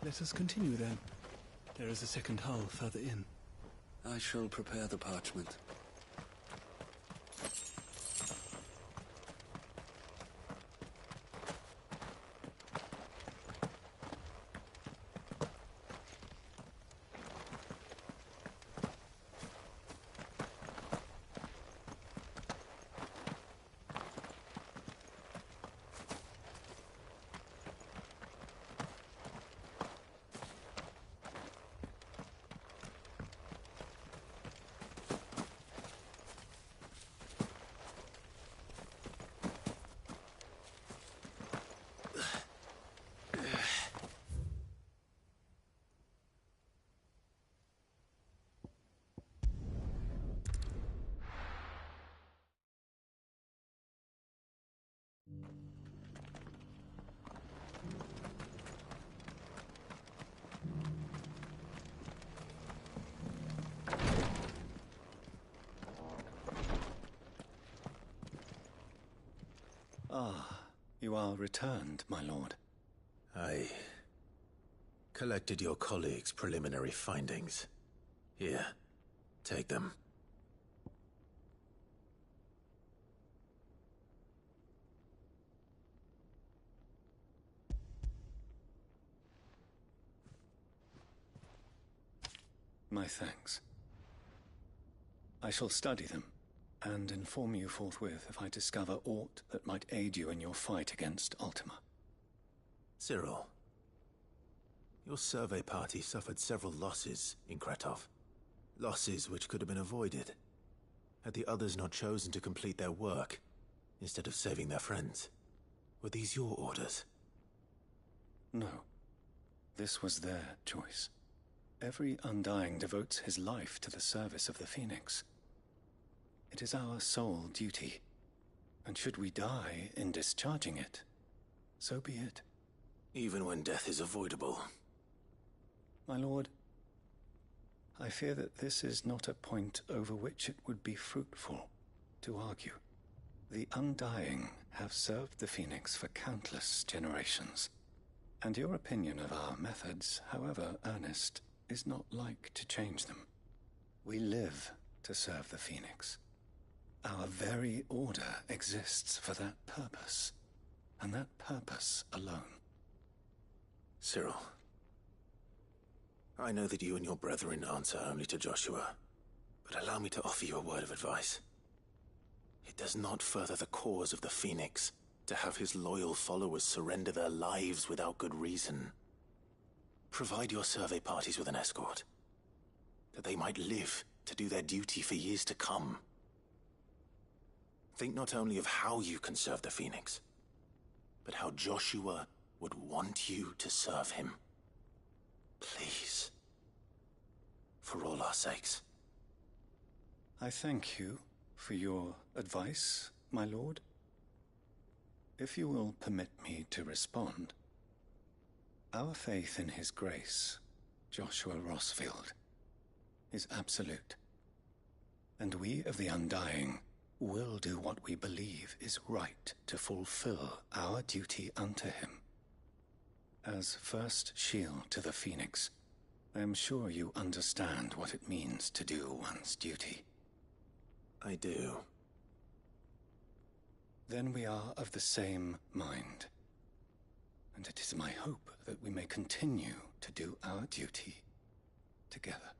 Let us continue then. There is a second hull further in.
I shall prepare the parchment.
Ah, you are returned, my lord.
I collected your colleagues' preliminary findings. Here, take them.
My thanks. I shall study them and inform you forthwith if I discover aught that might aid you in your fight against Ultima.
Cyril, your survey party suffered several losses in Kratov. Losses which could have been avoided. Had the others not chosen to complete their work, instead of saving their friends. Were these your orders?
No. This was their choice. Every Undying devotes his life to the service of the Phoenix. It is our sole duty, and should we die in discharging it, so be it.
Even when death is avoidable.
My lord, I fear that this is not a point over which it would be fruitful to argue. The Undying have served the Phoenix for countless generations, and your opinion of our methods, however earnest, is not like to change them. We live to serve the Phoenix. Our very order exists for that purpose, and that purpose alone.
Cyril, I know that you and your brethren answer only to Joshua, but allow me to offer you a word of advice. It does not further the cause of the Phoenix to have his loyal followers surrender their lives without good reason. Provide your survey parties with an escort, that they might live to do their duty for years to come. Think not only of how you can serve the Phoenix, but how Joshua would want you to serve him. Please. For all our sakes.
I thank you for your advice, my lord. If you will permit me to respond, our faith in his grace, Joshua Rossfield, is absolute. And we of the Undying will do what we believe is right to fulfill our duty unto him. As first shield to the Phoenix, I am sure you understand what it means to do one's duty.
I do.
Then we are of the same mind. And it is my hope that we may continue to do our duty together.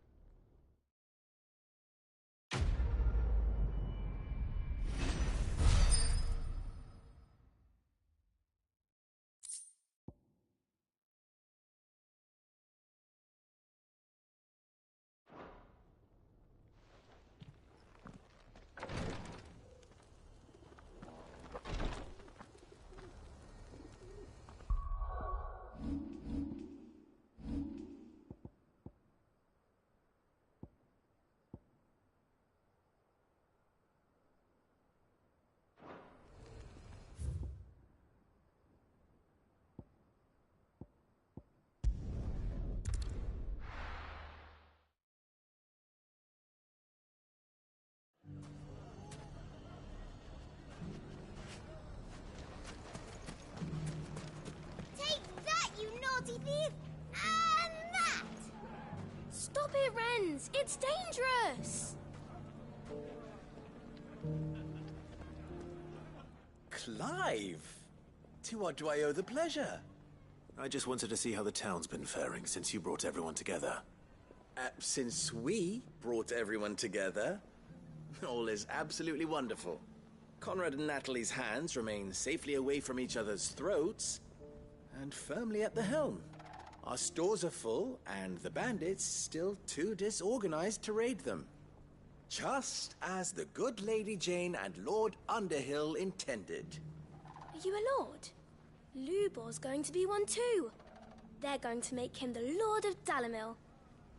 thief! And that! Stop it, Renz! It's dangerous!
Clive! To what do I owe the pleasure?
I just wanted to see how the town's been faring since you brought everyone together.
Since we brought everyone together, all is absolutely wonderful. Conrad and Natalie's hands remain safely away from each other's throats, and firmly at the helm. Our stores are full, and the bandits still too disorganized to raid them. Just as the good Lady Jane and Lord Underhill intended.
Are you a lord? Lubor's going to be one too. They're going to make him the Lord of Dalamil,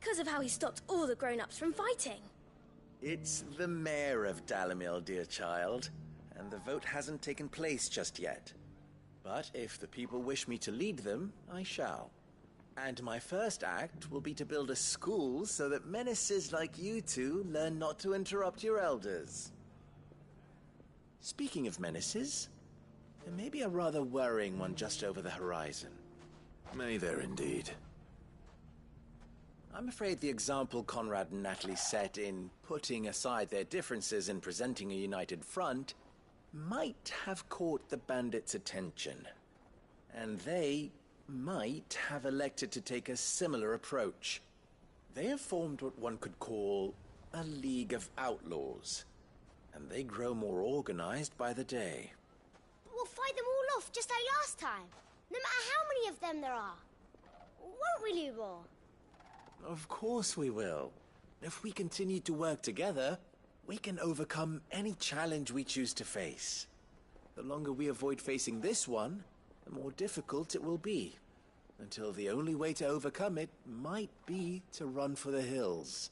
because of how he stopped all the grown-ups from fighting.
It's the mayor of Dalamil, dear child, and the vote hasn't taken place just yet. But if the people wish me to lead them, I shall. And my first act will be to build a school so that menaces like you two learn not to interrupt your elders. Speaking of menaces, there may be a rather worrying one just over the horizon.
May there indeed.
I'm afraid the example Conrad and Natalie set in putting aside their differences and presenting a united front might have caught the bandits' attention. And they might have elected to take a similar approach. They have formed what one could call a League of Outlaws, and they grow more organized by the day.
But we'll fight them all off just like last time, no matter how many of them there are. Won't we, Lubor?
Of course we will. If we continue to work together, we can overcome any challenge we choose to face. The longer we avoid facing this one, the more difficult it will be. Until the only way to overcome it might be to run for the hills.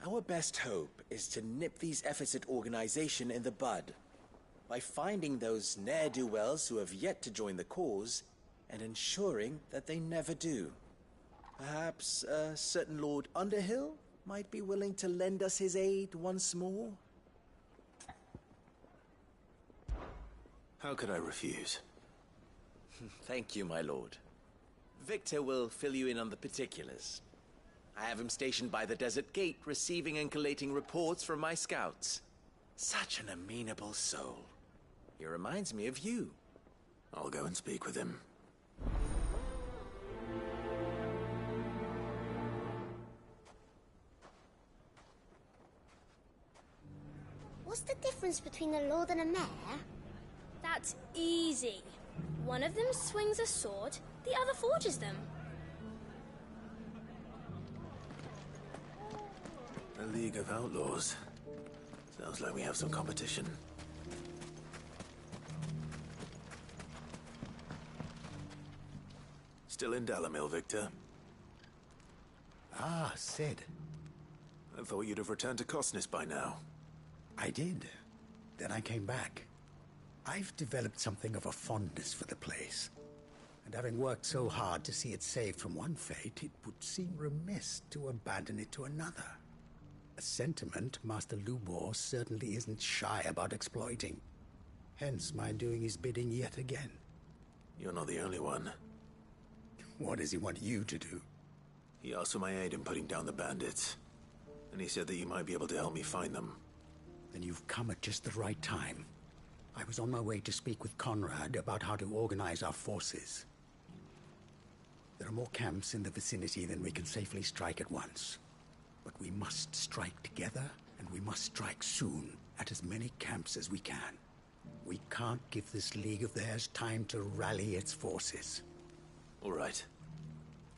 Our best hope is to nip these efforts at organization in the bud, by finding those ne'er-do-wells who have yet to join the cause, and ensuring that they never do. Perhaps a certain Lord Underhill might be willing to lend us his aid once more?
How could I refuse?
Thank you, my lord. Victor will fill you in on the particulars. I have him stationed by the Desert Gate, receiving and collating reports from my scouts. Such an amenable soul. He reminds me of you.
I'll go and speak with him.
What's the difference between a lord and a mayor? That's easy. One of them swings a sword, the other forges them.
A League of Outlaws. Sounds like we have some competition. Still in Dalamil, Victor?
Ah, Sid.
I thought you'd have returned to Cosnis by now.
I did. Then I came back. I've developed something of a fondness for the place. And having worked so hard to see it saved from one fate, it would seem remiss to abandon it to another. A sentiment Master Lubor certainly isn't shy about exploiting. Hence my doing his bidding yet again.
You're not the only one.
What does he want you to do?
He asked for my aid in putting down the bandits. And he said that you might be able to help me find them.
Then you've come at just the right time. I was on my way to speak with Conrad about how to organize our forces. There are more camps in the vicinity than we can safely strike at once. But we must strike together, and we must strike soon at as many camps as we can. We can't give this league of theirs time to rally its forces.
All right.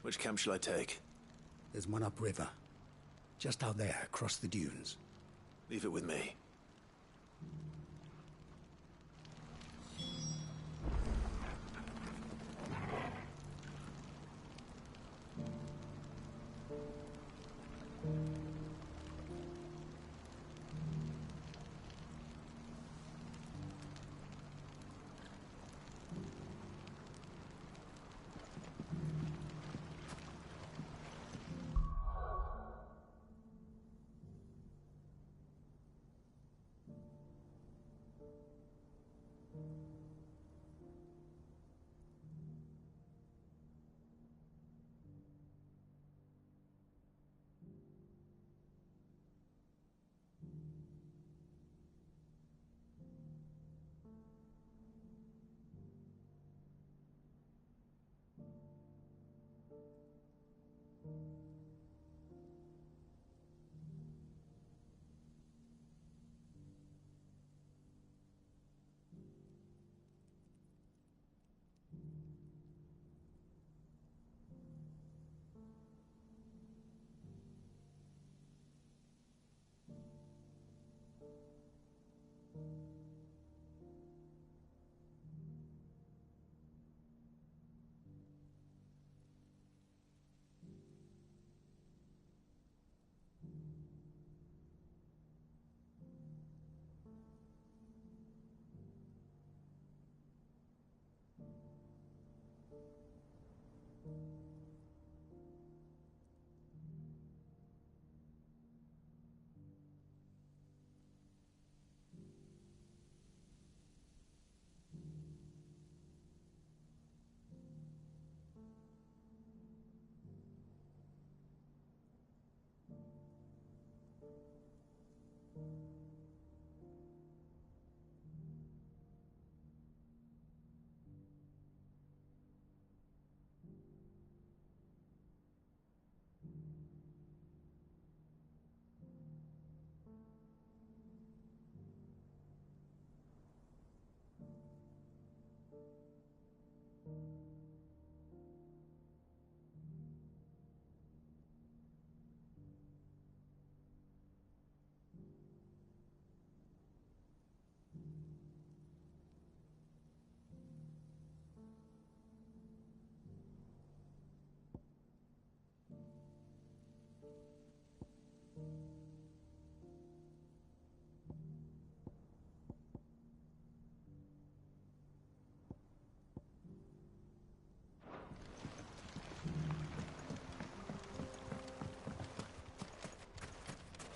Which camp shall I take?
There's one upriver. Just out there, across the dunes.
Leave it with me.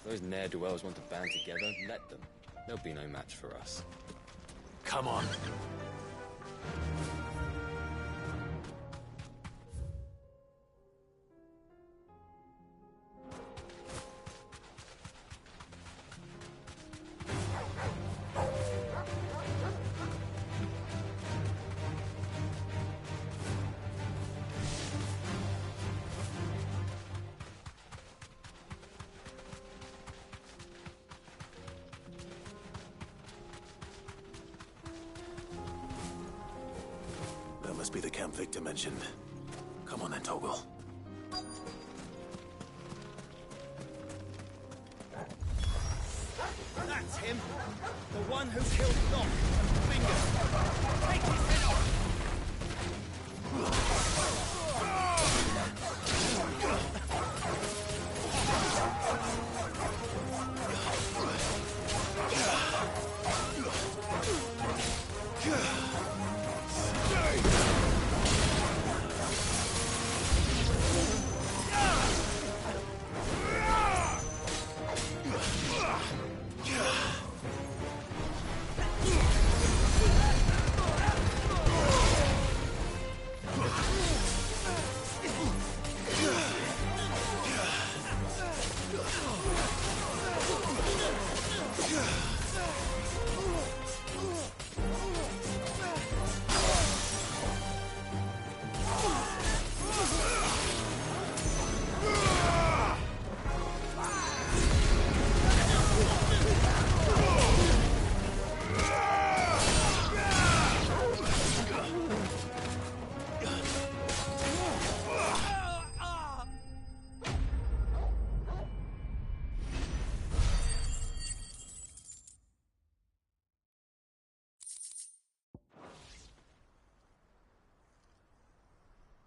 Those ne'er-do-wells want to band together, let them. They'll be no match for us.
Come on. That must be the camp Victor mentioned. Come on then, Toggle.
That's him! The one who killed Locke and Finger! Take his head off!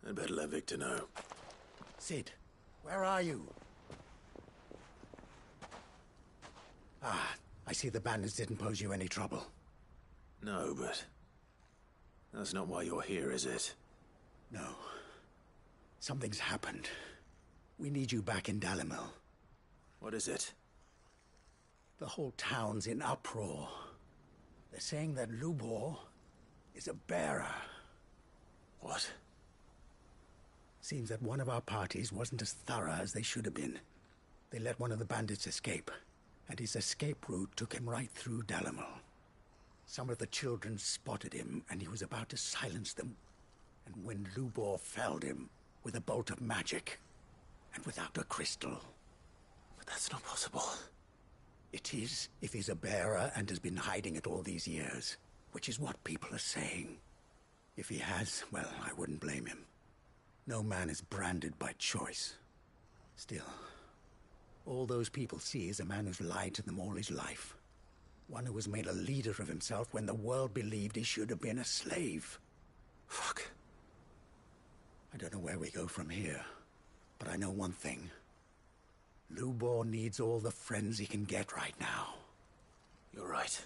I'd better let Victor know.
Sid, where are you? Ah, I see the bandits didn't pose you any trouble.
No, but that's not why you're here, is it?
No. Something's happened. We need you back in Dalimil.
What is it?
The whole town's in uproar. They're saying that Lubor is a bearer.
What?
Seems that one of our parties wasn't as thorough as they should have been. They let one of the bandits escape, and his escape route took him right through Dalimil. Some of the children spotted him, and he was about to silence them. And when Lubor felled him with a bolt of magic, and without a crystal.
But that's not possible.
It is, if he's a bearer and has been hiding it all these years, which is what people are saying. If he has, well, I wouldn't blame him. No man is branded by choice. Still, all those people see is a man who's lied to them all his life. One who was made a leader of himself when the world believed he should have been a slave.
Fuck.
I don't know where we go from here, but I know one thing. Lubor needs all the friends he can get right now.
You're right.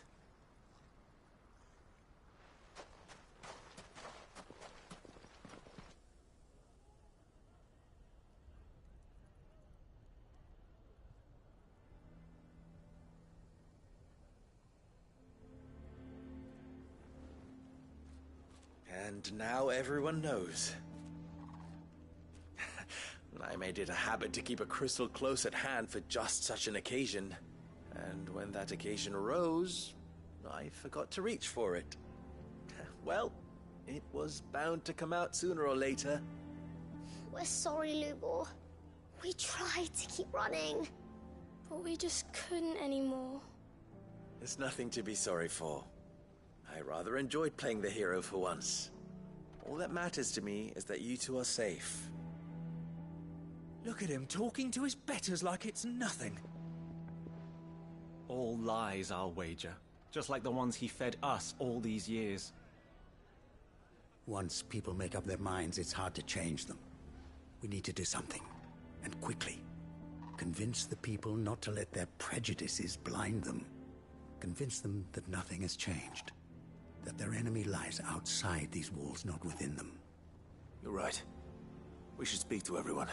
And now everyone knows. I made it a habit to keep a crystal close at hand for just such an occasion. And when that occasion arose, I forgot to reach for it. Well, it was bound to come out sooner or later.
We're sorry, Lubor. We tried to keep running, but we just couldn't anymore.
There's nothing to be sorry for. I rather enjoyed playing the hero for once. All that matters to me is that you two are safe.
Look at him talking to his betters like it's nothing.
All lies, I'll wager. Just like the ones he fed us all these years.
Once people make up their minds, it's hard to change them. We need to do something, and quickly. Convince the people not to let their prejudices blind them. Convince them that nothing has changed. That their enemy lies outside these walls, not within them.
You're right. We should speak to everyone.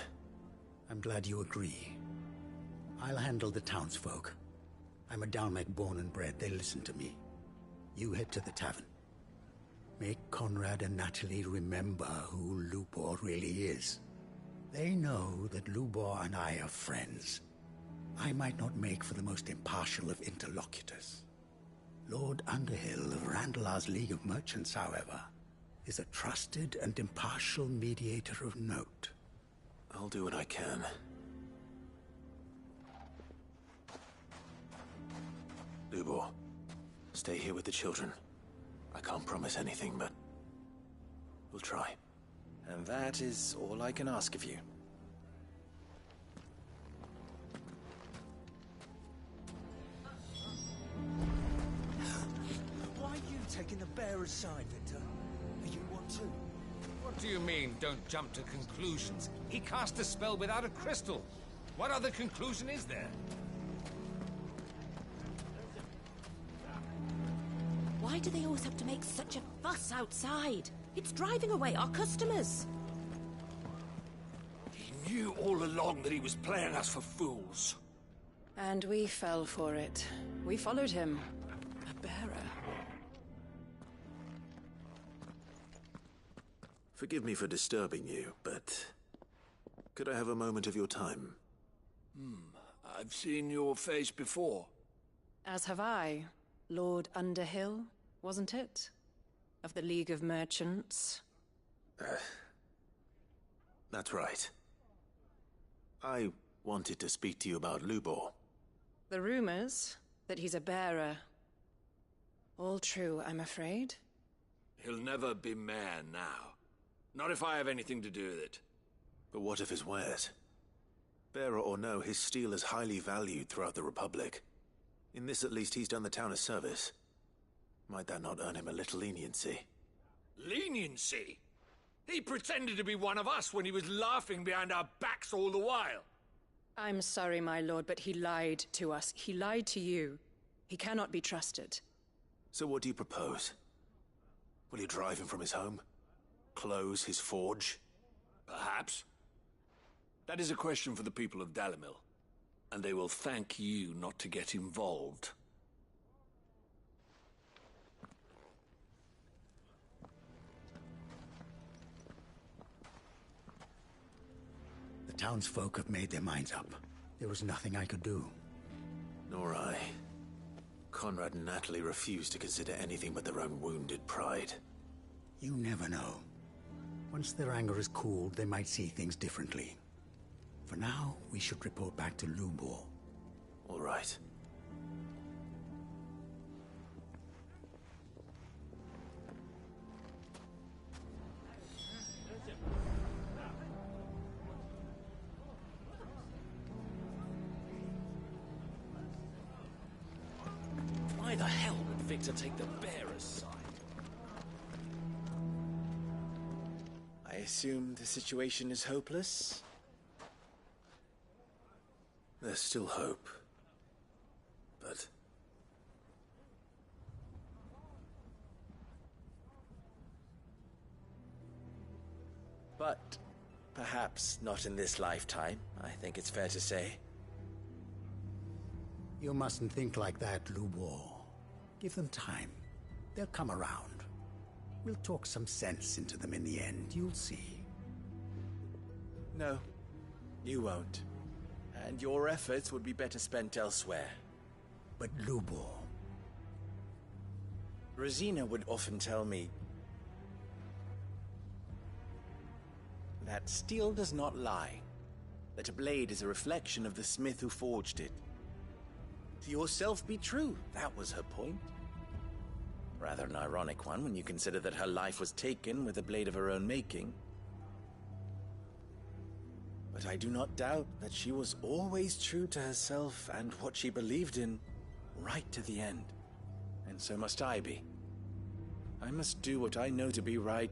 I'm glad you agree. I'll handle the townsfolk. I'm a Dalmec born and bred. They listen to me. You head to the tavern. Make Conrad and Natalie remember who Lubor really is. They know that Lubor and I are friends. I might not make for the most impartial of interlocutors. Lord Underhill of Randalar's League of Merchants, however, is a trusted and impartial mediator of note.
I'll do what I can. Lubor, stay here with the children. I can't promise anything, but we'll try.
And that is all I can ask of you.
Why are you taking the bearer's side, Victor? Are you one too?
What do you mean, don't jump to conclusions? He cast a spell without a crystal. What other conclusion is there?
Why do they always have to make such a fuss outside? It's driving away our customers.
He knew all along that he was playing us for fools.
And we fell for it. We followed him. A bearer.
Forgive me for disturbing you, but could I have a moment of your time?
I've seen your face before.
As have I. Lord Underhill, wasn't it? Of the League of Merchants.
That's right. I wanted to speak to you about Lubor.
The rumors that he's a bearer. All true, I'm afraid.
He'll never be mayor now. Not if I have anything to do with it.
But what of his wares? Bearer or no, his steel is highly valued throughout the Republic. In this, at least, he's done the town a service. Might that not earn him a little leniency?
Leniency? He pretended to be one of us when he was laughing behind our backs all the while.
I'm sorry, my lord, but he lied to us. He lied to you. He cannot be trusted.
So what do you propose? Will you drive him from his home? Close his forge?
Perhaps. That is a question for the people of Dalimil. And they will thank you not to get involved.
The townsfolk have made their minds up. There was nothing I could do.
Nor I. Conrad and Natalie refused to consider anything but their own wounded pride.
You never know. Once their anger is cooled, they might see things differently. For now, we should report back to Lubor.
All right.
Why the hell would Victor take the bearer's side?
I assume the situation is hopeless?
There's still hope.
But perhaps not in this lifetime, I think it's fair to say.
You mustn't think like that, Lubor. Give them time. They'll come around. We'll talk some sense into them in the end, you'll see.
No, you won't. And your efforts would be better spent elsewhere.
But Lubor...
Rosina would often tell me that steel does not lie, that a blade is a reflection of the smith who forged it. To yourself be true, that was her point. Rather an ironic one when you consider that her life was taken with a blade of her own making. But I do not doubt that she was always true to herself and what she believed in, right to the end. And so must I be. I must do what I know to be right,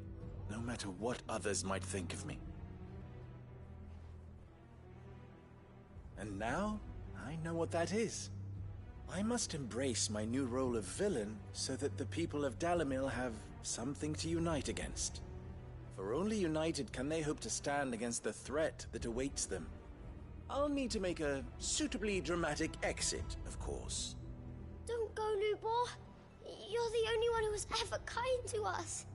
no matter what others might think of me. And now, I know what that is. I must embrace my new role of villain so that the people of Dalimil have something to unite against. For only united can they hope to stand against the threat that awaits them. I'll need to make a suitably dramatic exit, of course.
Don't go, Lubor. You're the only one who was ever kind to us.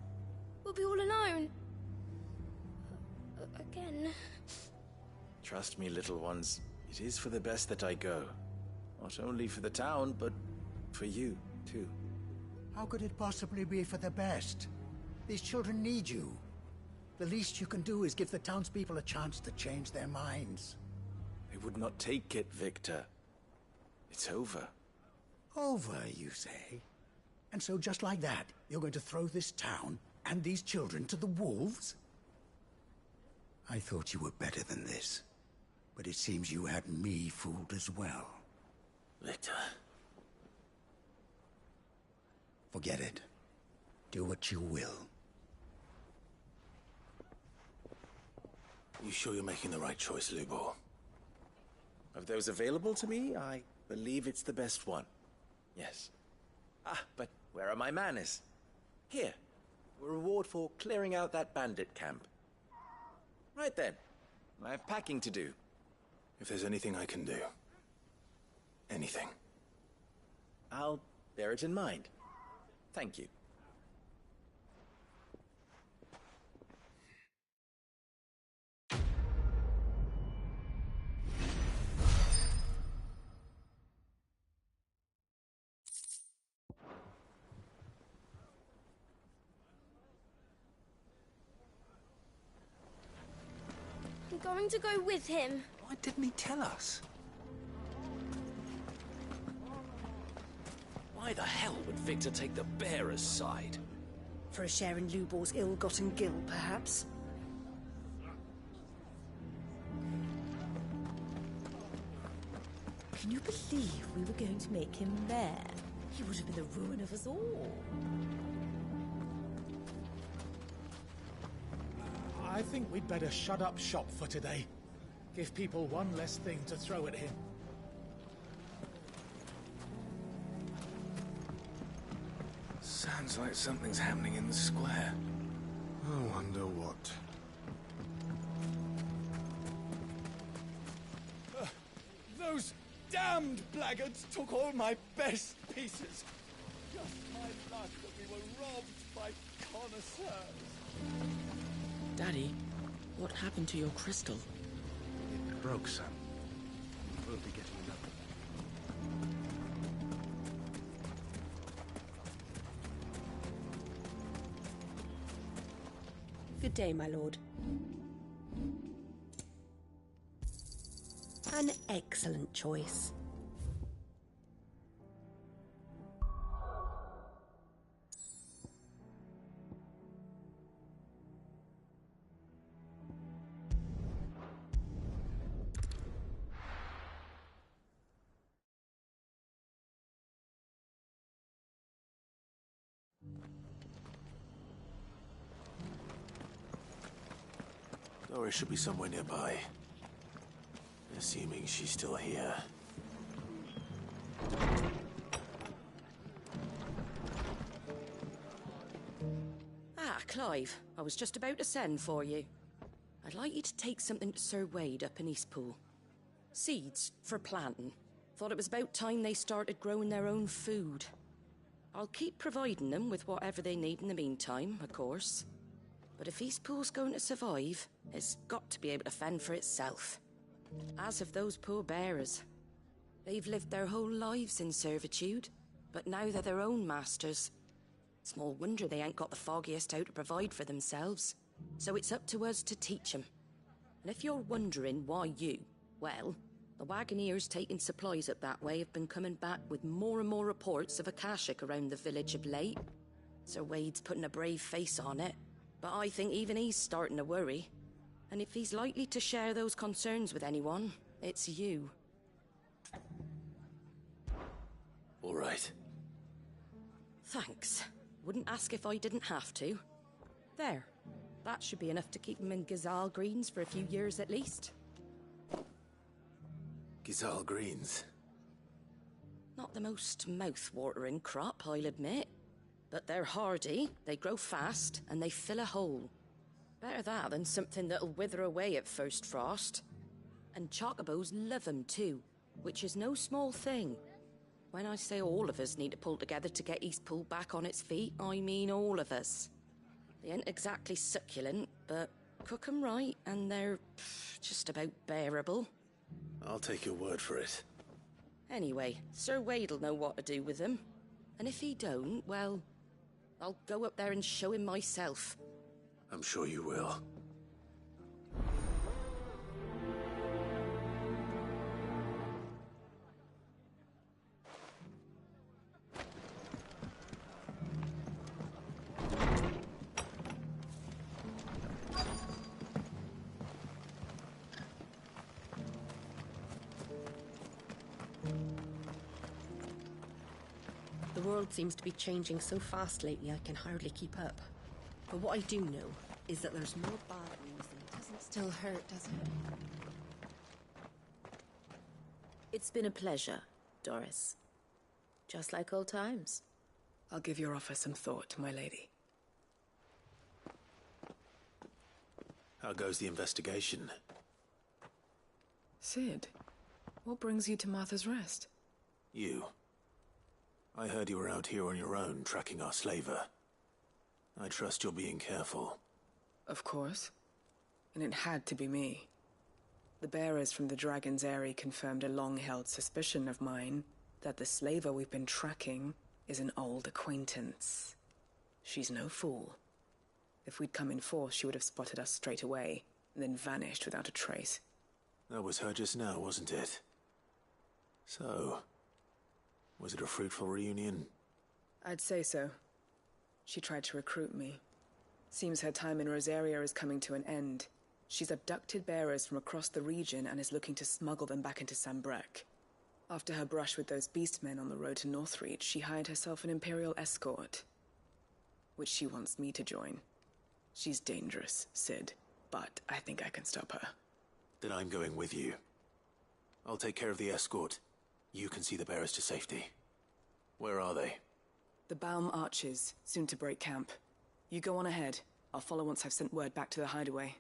We'll be all alone. Again.
Trust me, little ones. It is for the best that I go. Not only for the town, but for you, too.
How could it possibly be for the best? These children need you. The least you can do is give the townspeople a chance to change their minds.
I would not take it, Victor. It's over.
Over, you say? And so just like that, you're going to throw this town and these children to the wolves? I thought you were better than this. But it seems you had me fooled as well.
Victor.
Forget it. Do what you will.
You sure you're making the right choice, Lubor?
Of those available to me, I believe it's the best one. Yes. But where are my manners? Here. A reward for clearing out that bandit camp. Right then. I have packing to do.
If there's anything I can do. Anything.
I'll bear it in mind. Thank you.
I'm going to go with him.
Why didn't he tell us?
Why the hell would Victor take the bearer's side?
For a share in Lubor's ill-gotten gil, perhaps?
Can you believe we were going to make him mayor? He would have been the ruin of us all.
I think we'd better shut up shop for today. Give people one less thing to throw at him.
Sounds like something's happening in the square.
I wonder what.
Those damned blackguards took all my best pieces. Just my luck that we were robbed by connoisseurs.
Daddy, what happened to your crystal?
It broke some. We'll be getting another.
Good day, my lord. An excellent choice.
Doris should be somewhere nearby. Assuming she's still here.
Ah, Clive. I was just about to send for you. I'd like you to take something to Sir Wade up in Eastpool. Seeds for planting. Thought it was about time they started growing their own food. I'll keep providing them with whatever they need in the meantime, of course. But if Eastpool's going to survive, it's got to be able to fend for itself. As of those poor bearers. They've lived their whole lives in servitude, but now they're their own masters. Small wonder they ain't got the foggiest how to provide for themselves. So it's up to us to teach them. And if you're wondering why you, well, the Wagoneers taking supplies up that way have been coming back with more and more reports of Akashic around the village of late. Sir Wade's putting a brave face on it, but I think even he's starting to worry. And if he's likely to share those concerns with anyone, it's you.
All right.
Thanks. Wouldn't ask if I didn't have to. There. That should be enough to keep him in Gazal Greens for a few years at least.
Gazal Greens?
Not the most mouth-watering crop, I'll admit. But they're hardy, they grow fast, and they fill a hole. Better that than something that'll wither away at first frost. And chocobos love 'em too, which is no small thing. When I say all of us need to pull together to get Eastpool back on its feet, I mean all of us. They ain't exactly succulent, but cook 'em right and they're just about bearable.
I'll take your word for it.
Anyway, Sir Wade'll know what to do with them. And if he don't, well, I'll go up there and show him myself.
I'm sure you will.
The world seems to be changing so fast lately I can hardly keep up. But what I do know is that there's more bad news than it doesn't still hurt, does it?
It's been a pleasure, Doris. Just like old times.
I'll give your offer some thought, my lady.
How goes the investigation?
Sid, what brings you to Martha's Rest?
You. I heard you were out here on your own, tracking our slaver. I trust you're being careful.
Of course. And it had to be me. The bearers from the Dragon's Eyrie confirmed a long-held suspicion of mine that the slaver we've been tracking is an old acquaintance. She's no fool. If we'd come in force, she would have spotted us straight away, and then vanished without a trace.
That was her just now, wasn't it? So, was it a fruitful reunion?
I'd say so. She tried to recruit me. Seems her time in Rosaria is coming to an end. She's abducted bearers from across the region and is looking to smuggle them back into Sambrek. After her brush with those beastmen on the road to Northreach, she hired herself an Imperial escort, which she wants me to join. She's dangerous, Sid, but I think I can stop her.
Then I'm going with you. I'll take care of the escort. You can see the bearers to safety. Where are they?
The Baum Archers, soon to break camp. You go on ahead. I'll follow once I've sent word back to the hideaway.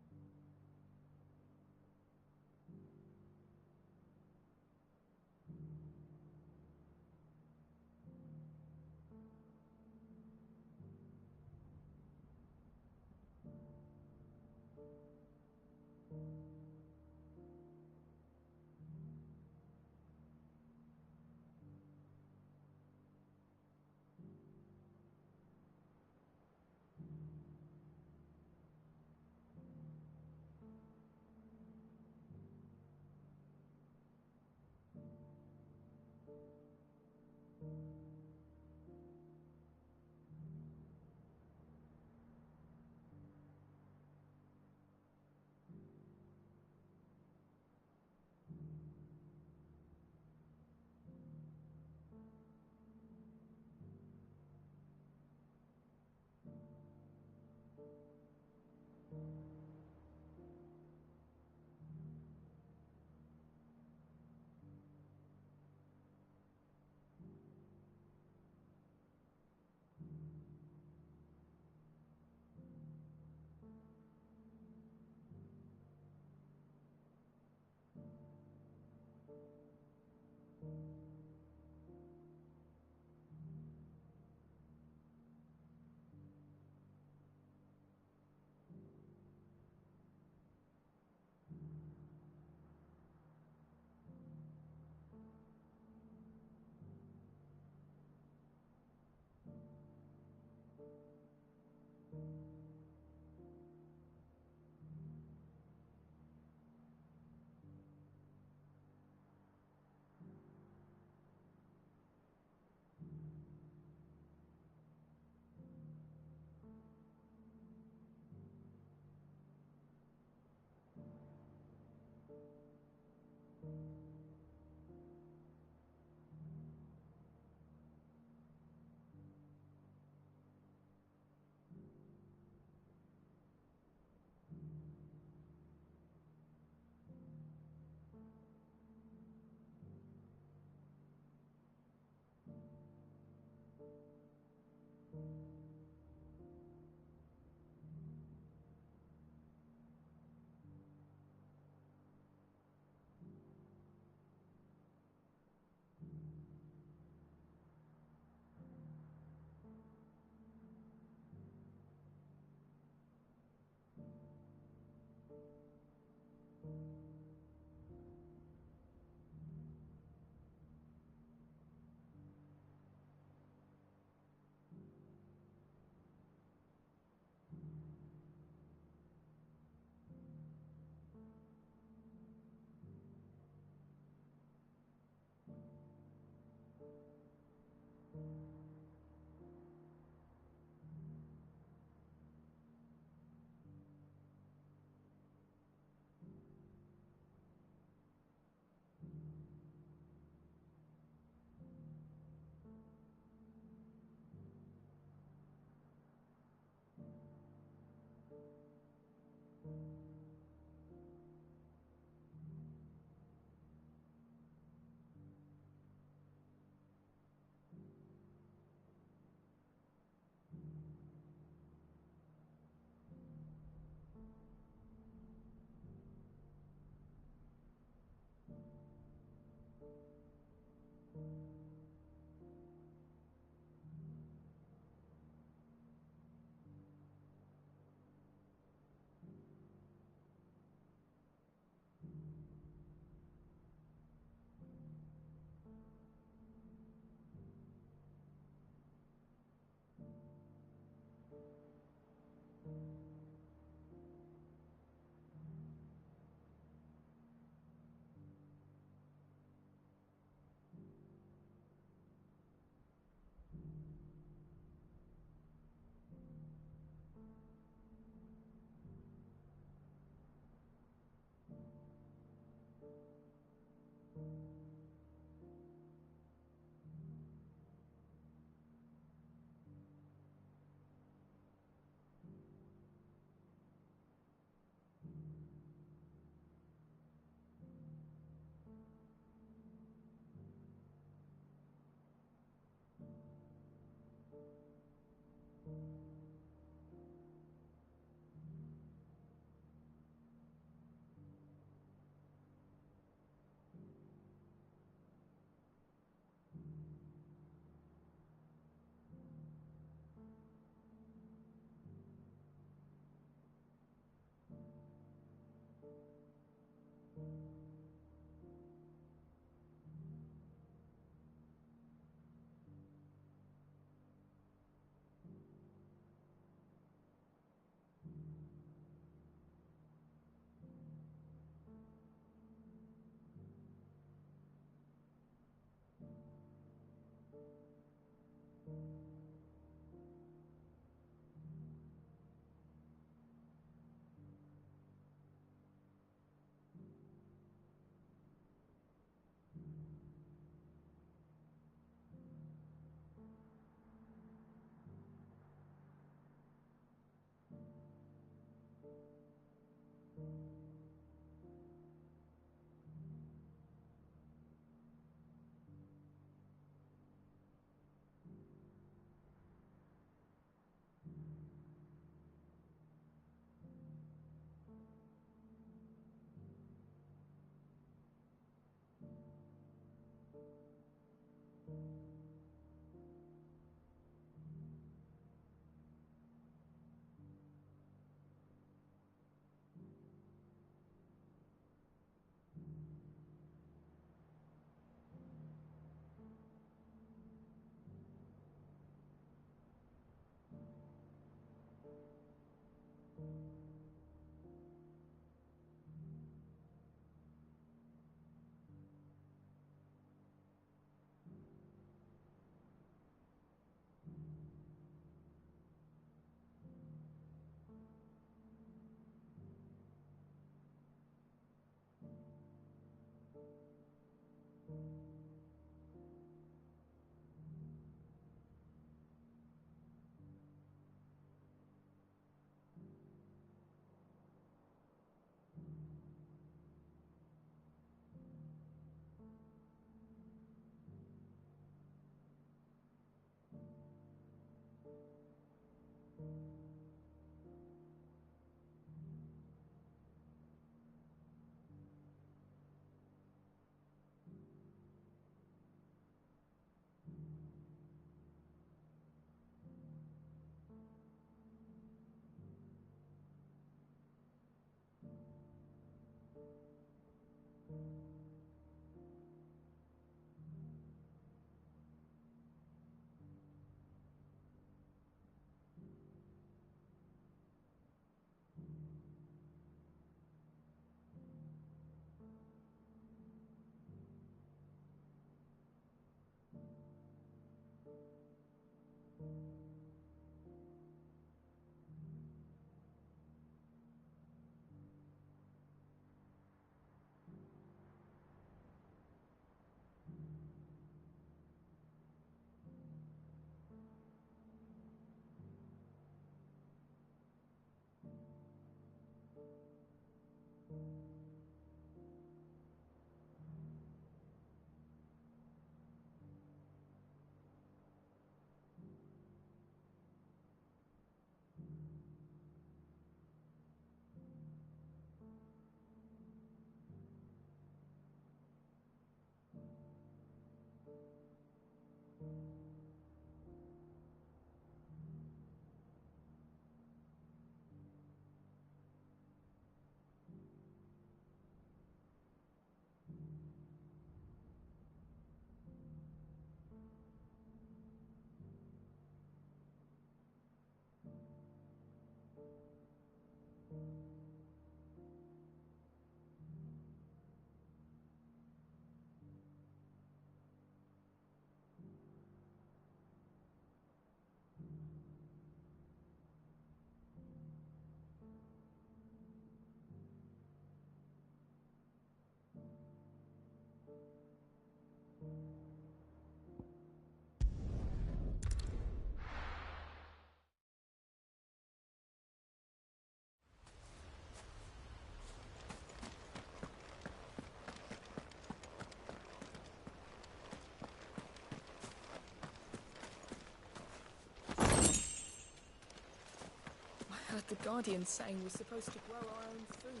But the Guardian's saying we're supposed to grow our own food.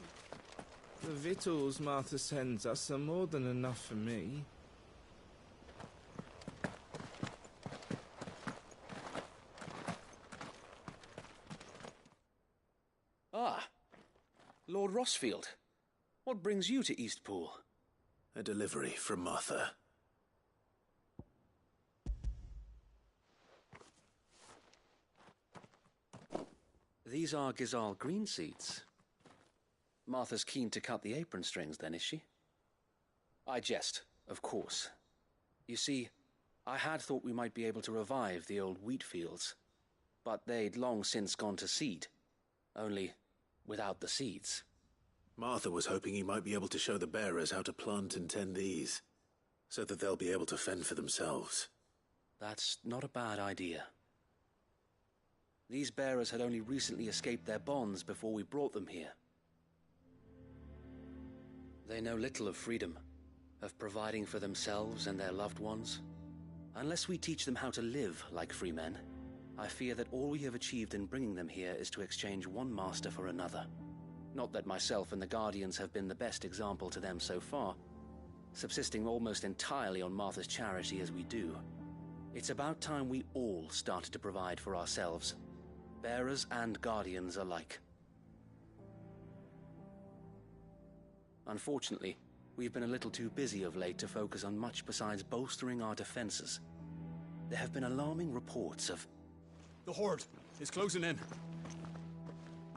The victuals Martha sends us are more than enough for me.
Ah, Lord Rossfield. What brings you to Eastpool?
A delivery from Martha.
These are Gizal green seeds. Martha's keen to cut the apron strings, then, is she? I jest, of course. You see, I had thought we might be able to revive the old wheat fields, but they'd long since gone to seed, only without the seeds.
Martha was hoping you might be able to show the bearers how to plant and tend these, so that they'll be able to fend for themselves.
That's not a bad idea. These bearers had only recently escaped their bonds before we brought them here. They know little of freedom, of providing for themselves and their loved ones. Unless we teach them how to live like free men, I fear that all we have achieved in bringing them here is to exchange one master for another. Not that myself and the Guardians have been the best example to them so far, subsisting almost entirely on Martha's charity as we do. It's about time we all started to provide for ourselves, bearers and Guardians alike. Unfortunately, we've been a little too busy of late to focus on much besides bolstering our defenses. There have been alarming reports of...
The Horde is closing in.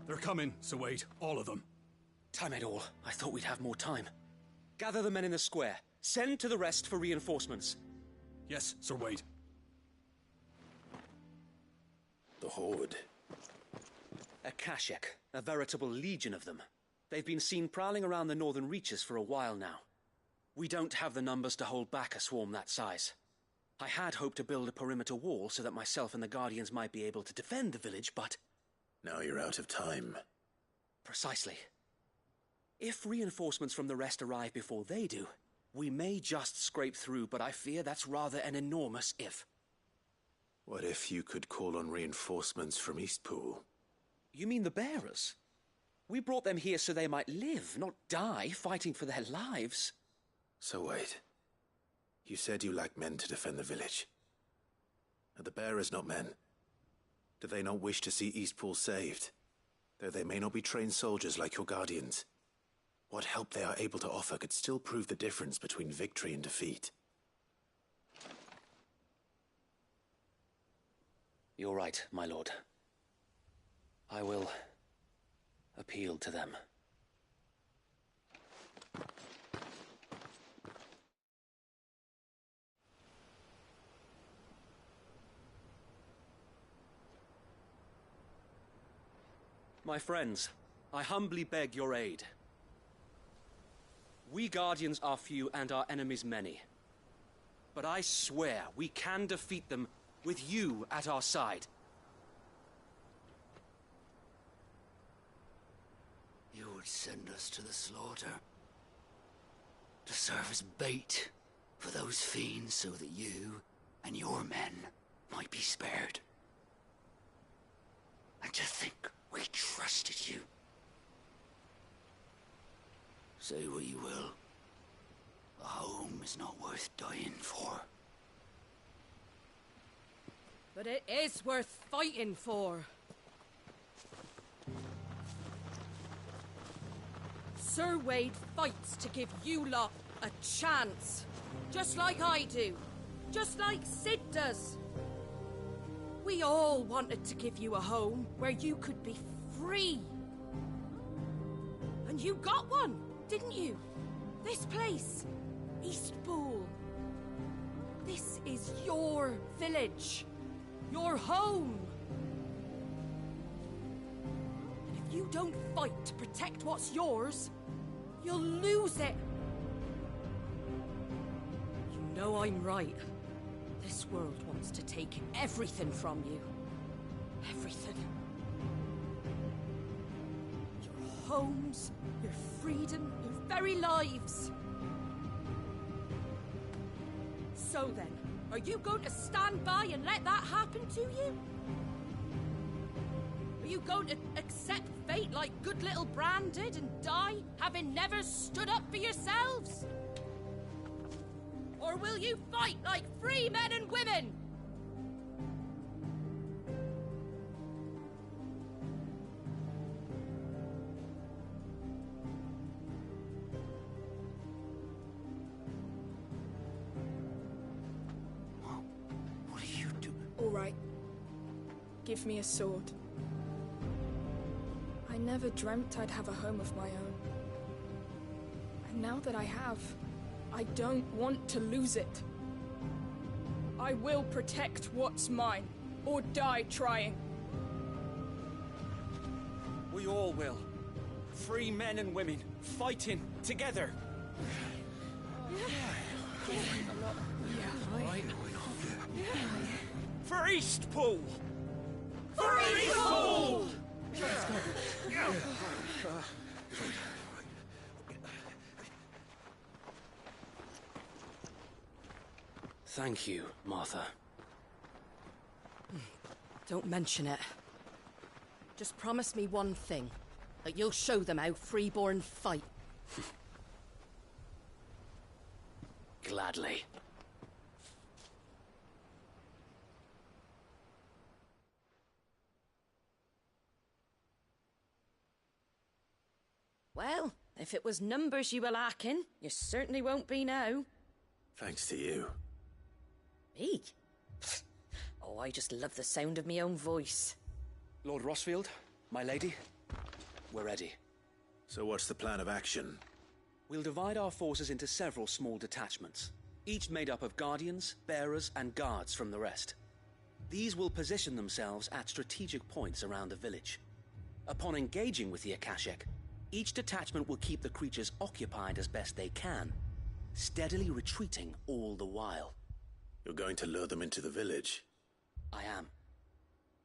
They're coming, so wait, all of them.
Time it all. I thought we'd have more time. Gather the men in the square. Send to the rest for reinforcements.
Yes, Sir Wade.
The Horde.
A Kashek, a veritable legion of them. They've been seen prowling around the northern reaches for a while now. We don't have the numbers to hold back a swarm that size. I had hoped to build a perimeter wall so that myself and the Guardians might be able to defend the village, but...
Now you're out of time.
Precisely. If reinforcements from the rest arrive before they do, we may just scrape through, but I fear that's rather an enormous if.
What if you could call on reinforcements from Eastpool?
You mean the bearers? We brought them here so they might live, not die, fighting for their lives.
So wait. You said you lack men to defend the village. Are the bearers not men? Do they not wish to see Eastpool saved? Though they may not be trained soldiers like your Guardians, what help they are able to offer could still prove the difference between victory and defeat.
You're right, my lord. I will appeal to them. My friends, I humbly beg your aid. We Guardians are few and our enemies many. But I swear we can defeat them with you at our side.
You would send us to the slaughter, to serve as bait for those fiends so that you and your men might be spared. And to think we trusted you. Say what you will, a home is not worth dying for.
But it is worth fighting for. Sir Wade fights to give you lot a chance. Just like I do. Just like Sid does. We all wanted to give you a home where you could be free. And you got one, didn't you? This place, Eastpool. This is your village. Your home. And if you don't fight to protect what's yours, you'll lose it. You know I'm right. This world wants to take everything from you. Everything. Your homes, your freedom, your very lives. So then, are you going to stand by and let that happen to you? Are you going to accept fate like good little Bran did and die, having never stood up for yourselves? Or will you fight like free men and women?
What are you doing?
All right. Give me a sword. I never dreamt I'd have a home of my own. And now that I have, I don't want to lose it. I will protect what's mine, or die trying.
We all will. Free men and women, fighting together. For Eastpool! For Eastpool!
Thank you, Martha.
Don't mention it. Just promise me one thing. That you'll show them how freeborn fight.
Gladly.
Well, if it was numbers you were lacking, you certainly won't be now.
Thanks to you.
Me? Oh, I just love the sound of my own voice.
Lord Rossfield, my lady, we're ready.
So what's the plan of action?
We'll divide our forces into several small detachments, each made up of guardians, bearers, and guards from the rest. These will position themselves at strategic points around the village. Upon engaging with the Akashic, each detachment will keep the creatures occupied as best they can, steadily retreating all the while.
You're going to lure them into the village?
I am.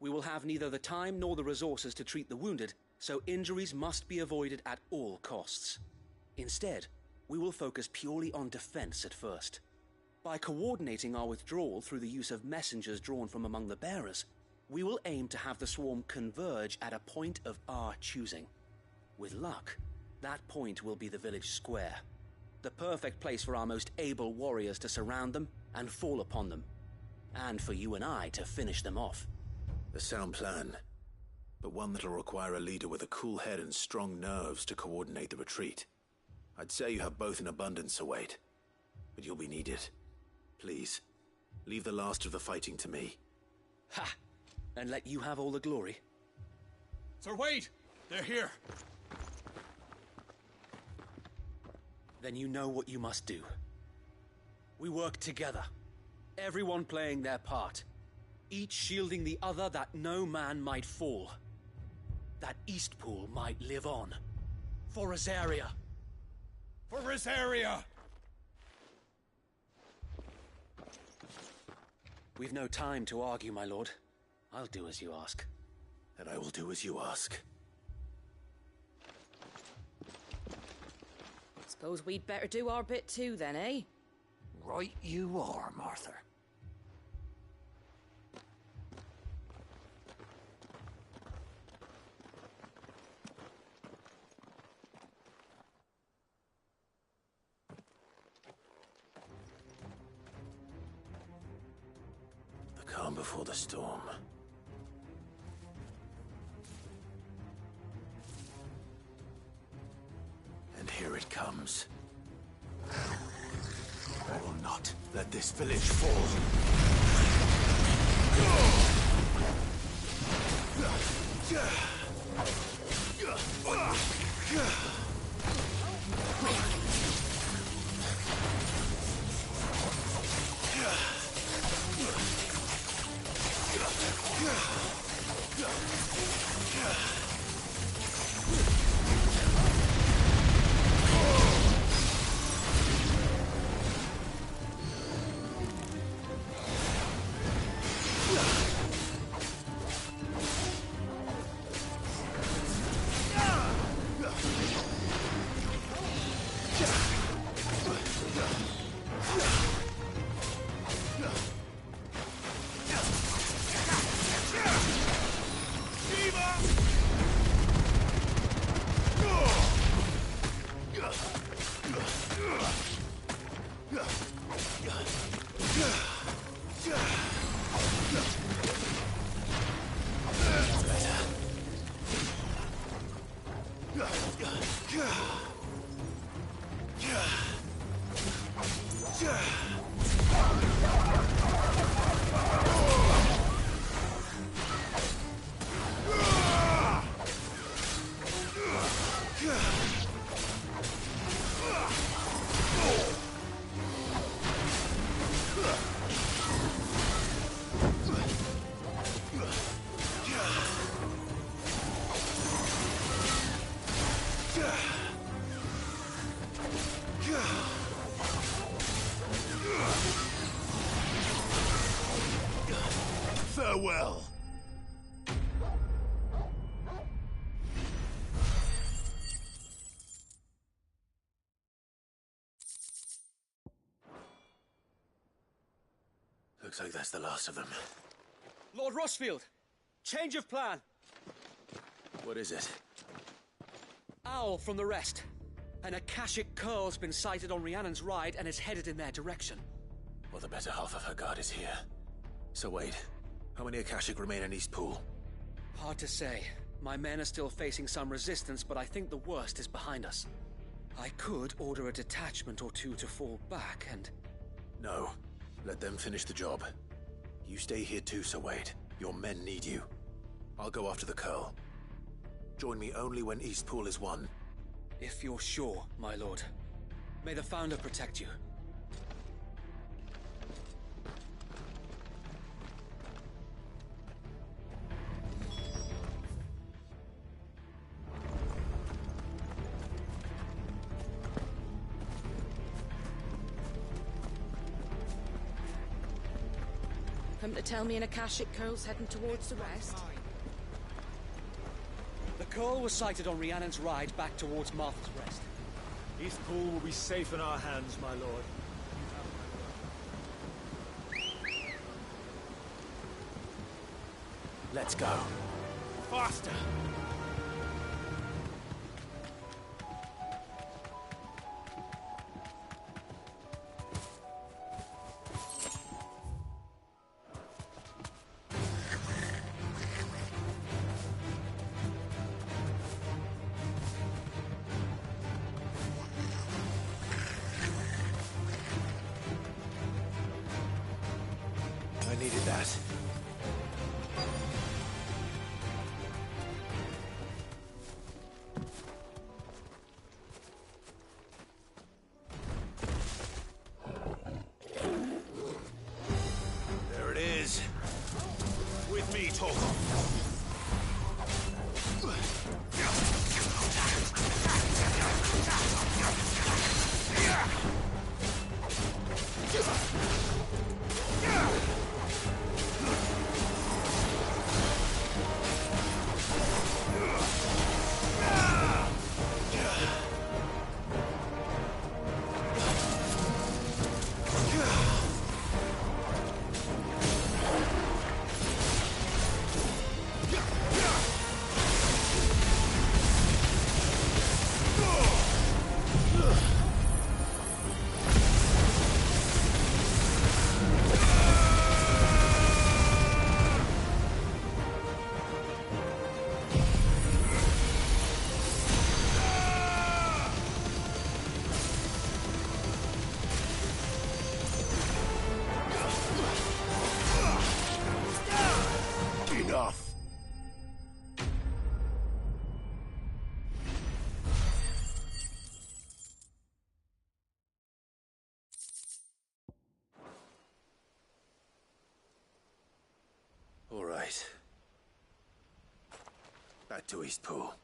We will have neither the time nor the resources to treat the wounded, so injuries must be avoided at all costs. Instead, we will focus purely on defense at first. By coordinating our withdrawal through the use of messengers drawn from among the bearers, we will aim to have the swarm converge at a point of our choosing. With luck, that point will be the village square, the perfect place for our most able warriors to surround them and fall upon them, and for you and I to finish them off.
A sound plan, but one that'll require a leader with a cool head and strong nerves to coordinate the retreat. I'd say you have both in abundance, Sir Wade, but you'll be needed. Please, leave the last of the fighting to me.
Ha! And let you have all the glory.
Sir Wade! They're here!
Then you know what you must do. We work together, everyone playing their part, each shielding the other that no man might fall, that Eastpool might live on. For Rosaria!
For Rosaria!
We've no time to argue, my lord. I'll do as you ask.
And I will do as you ask.
Suppose we'd better do our bit too then, eh?
Right you are, Martha.
The calm before the storm. And here it comes. I will not let this village fall. Farewell. Looks like that's the last of them.
Lord Rossfield! Change of plan!
What is it?
Owl from the rest. An Akashic curl's been sighted on Rhiannon's ride and is headed in their direction.
Well, the better half of her guard is here. So wait, how many Akashic remain in East Pool?
Hard to say. My men are still facing some resistance, but I think the worst is behind us. I could order a detachment or two to fall back and...
No. Let them finish the job. You stay here too, Sir Wade. Your men need you. I'll go after the Curl. Join me only when East Pool is won.
If you're sure, my lord. May the Founder protect you.
Come to tell me an Akashic curl's heading towards the rest?
The curl was sighted on Rhiannon's ride back towards Martha's Rest.
East Pool will be safe in our hands, my lord.
Let's go.
Faster!
I needed that. There it is. With me, Torgal. Enough! All right. Back to East Pool.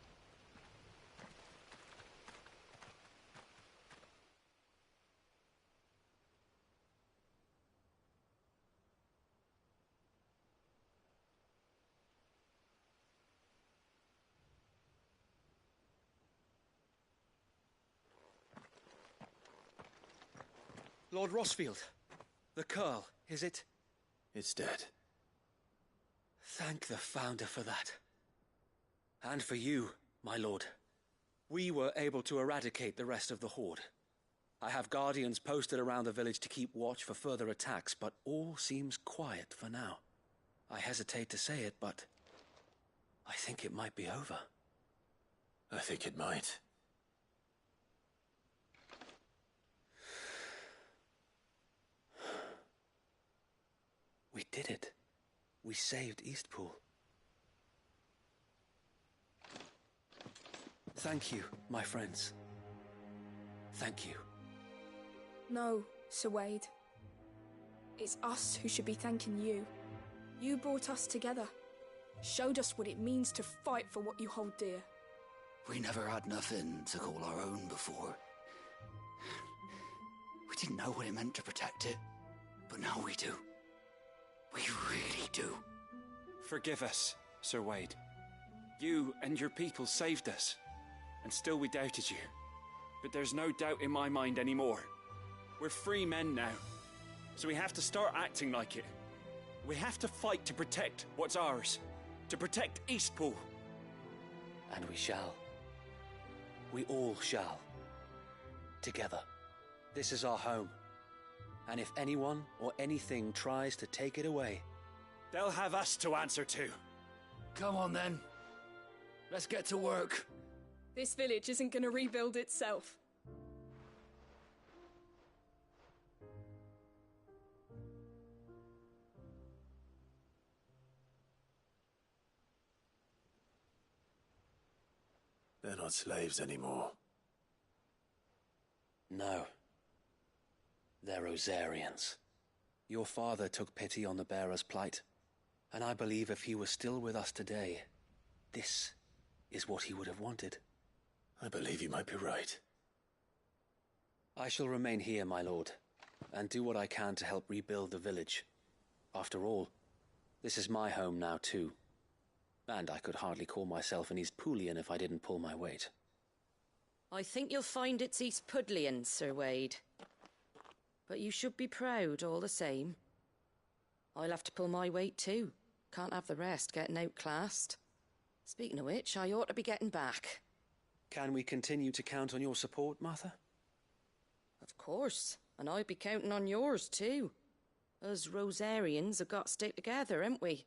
Lord Rossfield, the curl, is it?
It's dead.
Thank the Founder for that. And for you, my lord. We were able to eradicate the rest of the Horde. I have guardians posted around the village to keep watch for further attacks, but all seems quiet for now. I hesitate to say it, but I think it might be over.
I think it might.
We did it. We saved Eastpool. Thank you, my friends. Thank you.
No, Sir Wade. It's us who should be thanking you. You brought us together. Showed us what it means to fight for what you hold dear.
We never had nothing to call our own before. We didn't know what it meant to protect it, but now we do. We really do.
Forgive us, Sir Wade. You and your people saved us, and still we doubted you. But there's no doubt in my mind anymore. We're free men now, so we have to start acting like it. We have to fight to protect what's ours, to protect Eastpool.
And we shall. We all shall. Together. This is our home. And if anyone or anything tries to take it away,
they'll have us to answer to.
Come on then. Let's get to work.
This village isn't gonna rebuild itself.
They're not slaves anymore.
no. They're Rosarians. Your father took pity on the bearer's plight, and I believe if he was still with us today, this is what he would have wanted.
I believe you might be right.
I shall remain here, my lord, and do what I can to help rebuild the village. After all, this is my home now too, and I could hardly call myself an Eastpoolian if I didn't pull my weight.
I think you'll find it's Eastpudlian, Sir Wade. But you should be proud all the same. I'll have to pull my weight too. Can't have the rest getting outclassed. Speaking of which, I ought to be getting back.
Can we continue to count on your support, Martha?
Of course, and I'll be counting on yours too. Us Rosarians have got to stick together, haven't we?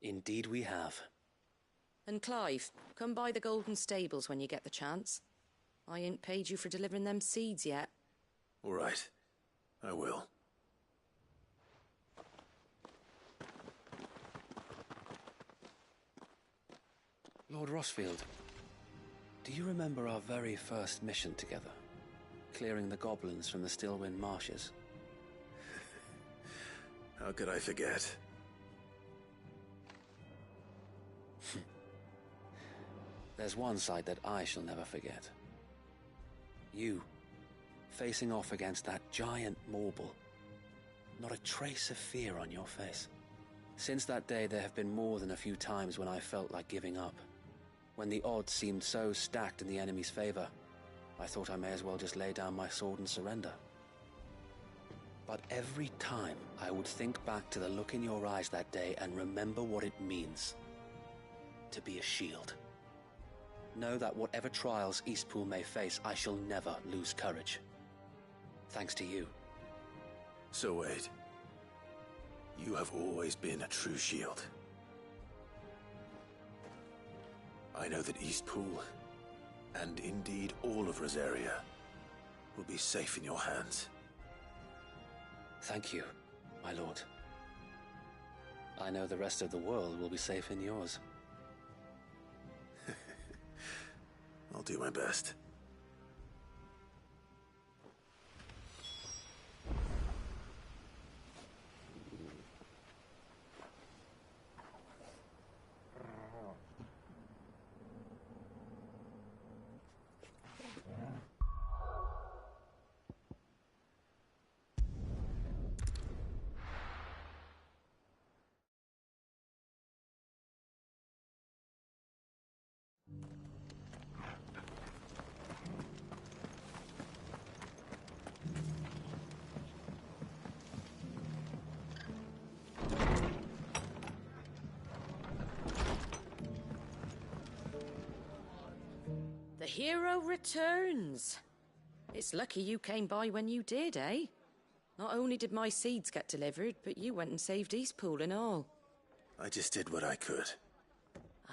Indeed we have.
And Clive, come by the Golden Stables when you get the chance. I ain't paid you for delivering them seeds yet.
All right. I will.
Lord Rossfield, do you remember our very first mission together? Clearing the goblins from the Stillwind marshes?
How could I forget?
There's one sight that I shall never forget. You, facing off against that giant Morble. Not a trace of fear on your face. Since that day, there have been more than a few times when I felt like giving up. When the odds seemed so stacked in the enemy's favor, I thought I may as well just lay down my sword and surrender. But every time I would think back to the look in your eyes that day and remember what it means to be a shield. Know that whatever trials Eastpool may face, I shall never lose courage. Thanks to you.
So Wade, you have always been a true shield. I know that Eastpool, and indeed all of Rosaria, will be safe in your hands.
Thank you, my lord. I know the rest of the world will be safe in yours.
I'll do my best.
The hero returns. It's lucky you came by when you did, eh? Not only did my seeds get delivered, but you went and saved Eastpool and all.
I just did what I could.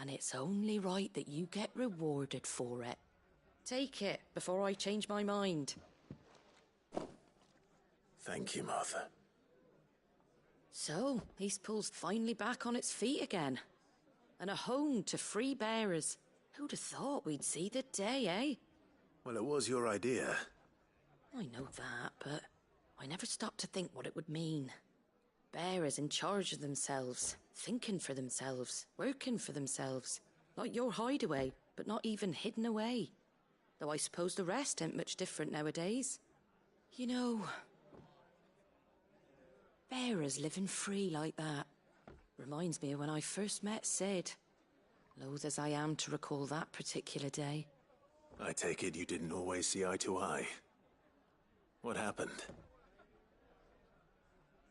And it's only right that you get rewarded for it. Take it before I change my mind.
Thank you, Martha.
So, Eastpool's finally back on its feet again. And a home to free bearers. Who'd have thought we'd see the day, eh?
Well, it was your idea.
I know that, but I never stopped to think what it would mean. Bearers in charge of themselves, thinking for themselves, working for themselves. Like your hideaway, but not even hidden away. Though I suppose the rest ain't much different nowadays. You know, bearers living free like that reminds me of when I first met Sid. Loath as I am to recall that particular day.
I take it you didn't always see eye to eye. What happened?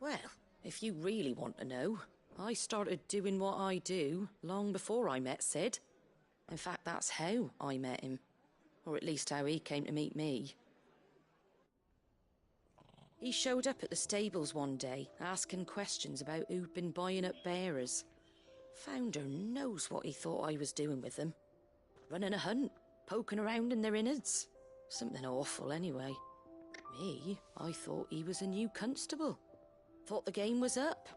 Well, if you really want to know, I started doing what I do long before I met Sid. In fact, that's how I met him. Or at least how he came to meet me. He showed up at the stables one day, asking questions about who'd been buying up bearers. Founder knows what he thought I was doing with them. Running a hunt, poking around in their innards. Something awful, anyway. Me, I thought he was a new constable. Thought the game was up.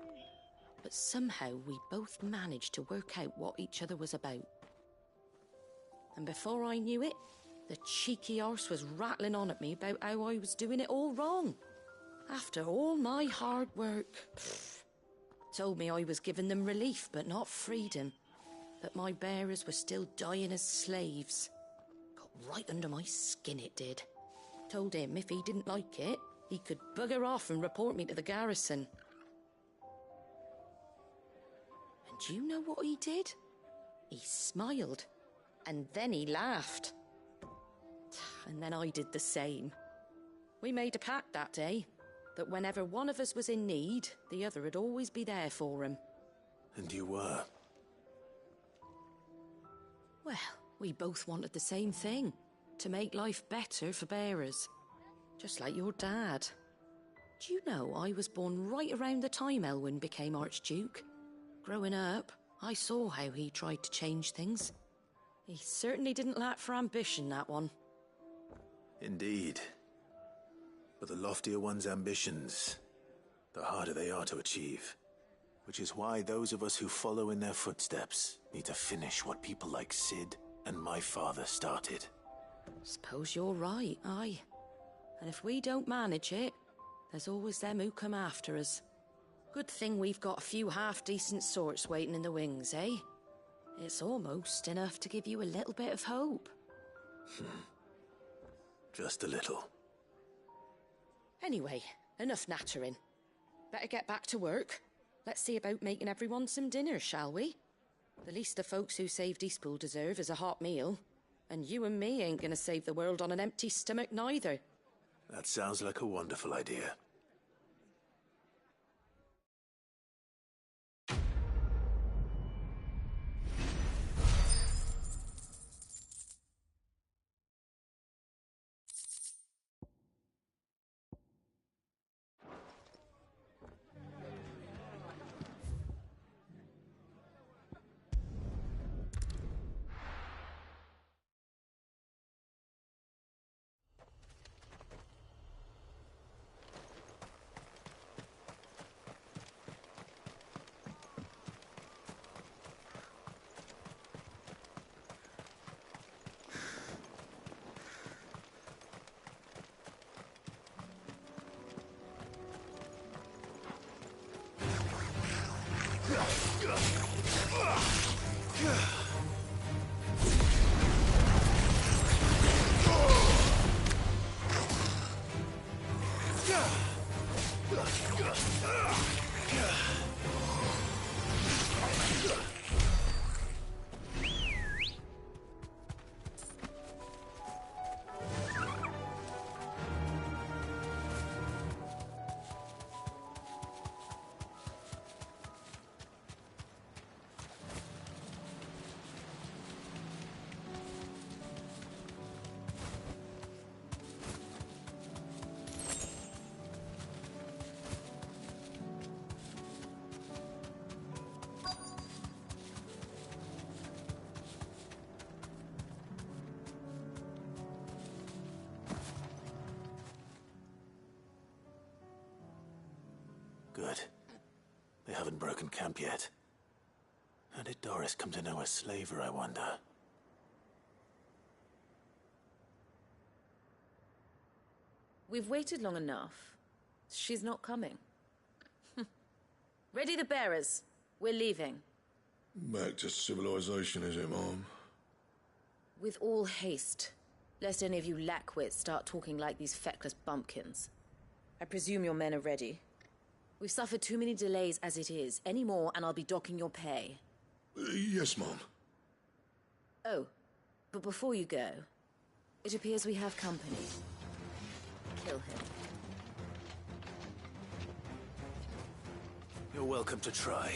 But somehow we both managed to work out what each other was about. And before I knew it, the cheeky arse was rattling on at me about how I was doing it all wrong. After all my hard work. Told me I was giving them relief, but not freedom. That my bearers were still dying as slaves. Got right under my skin, it did. Told him if he didn't like it, he could bugger off and report me to the garrison. And do you know what he did? He smiled. And then he laughed. And then I did the same. We made a pact that day, that whenever one of us was in need, the other would always be there for him.
And you were?
Well, we both wanted the same thing. To make life better for bearers. Just like your dad. Do you know I was born right around the time Elwyn became Archduke? Growing up, I saw how he tried to change things. He certainly didn't lack for ambition, that one.
Indeed. But the loftier one's ambitions, the harder they are to achieve. Which is why those of us who follow in their footsteps need to finish what people like Sid and my father started.
Suppose you're right, aye. And if we don't manage it, there's always them who come after us. Good thing we've got a few half-decent sorts waiting in the wings, eh? It's almost enough to give you a little bit of hope.
Just a little.
Anyway, enough nattering. Better get back to work. Let's see about making everyone some dinner, shall we? The least the folks who saved Eastpool deserve is a hot meal. And you and me ain't gonna save the world on an empty stomach neither.
That sounds like a wonderful idea. Good. They haven't broken camp yet. How did Doris come to know a slaver, I wonder?
We've waited long enough. She's not coming. Ready the bearers. We're leaving.
Back to civilization, is it, Mom?
With all haste, lest any of you lackwits start talking like these feckless bumpkins. I presume your men are ready. We've suffered too many delays as it is. Any more, and I'll be docking your pay.
Yes, Mom.
Oh, but before you go, it appears we have company. Kill him.
You're welcome to try.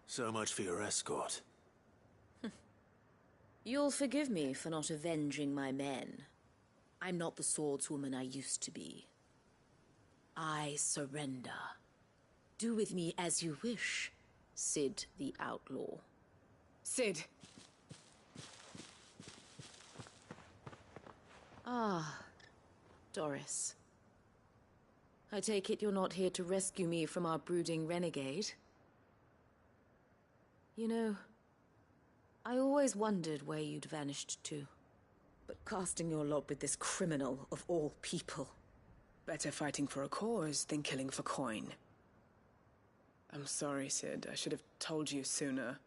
So much for your escort.
You'll forgive me for not avenging my men. I'm not the swordswoman I used to be. I surrender. Do with me as you wish, Sid the Outlaw.
Sid!
Ah, Doris. I take it you're not here to rescue me from our brooding renegade? You know, I always wondered where you'd vanished to. But casting your lot with this criminal of all people...
Better fighting for a cause than killing for coin. I'm sorry, Sid. I should have told you sooner.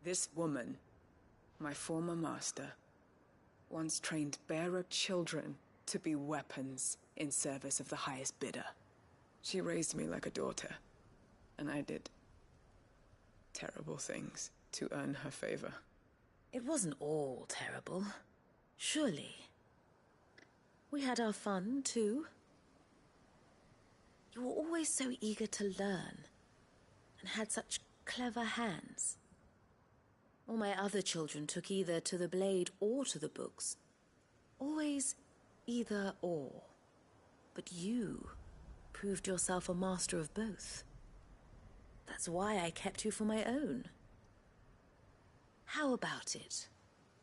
This woman, my former master, once trained bearer children to be weapons in service of the highest bidder. She raised me like a daughter. And I did terrible things to earn her favor.
It wasn't all terrible, surely. We had our fun, too. You were always so eager to learn, and had such clever hands. All my other children took either to the blade or to the books. Always either or. But you proved yourself a master of both. That's why I kept you for my own. How about it,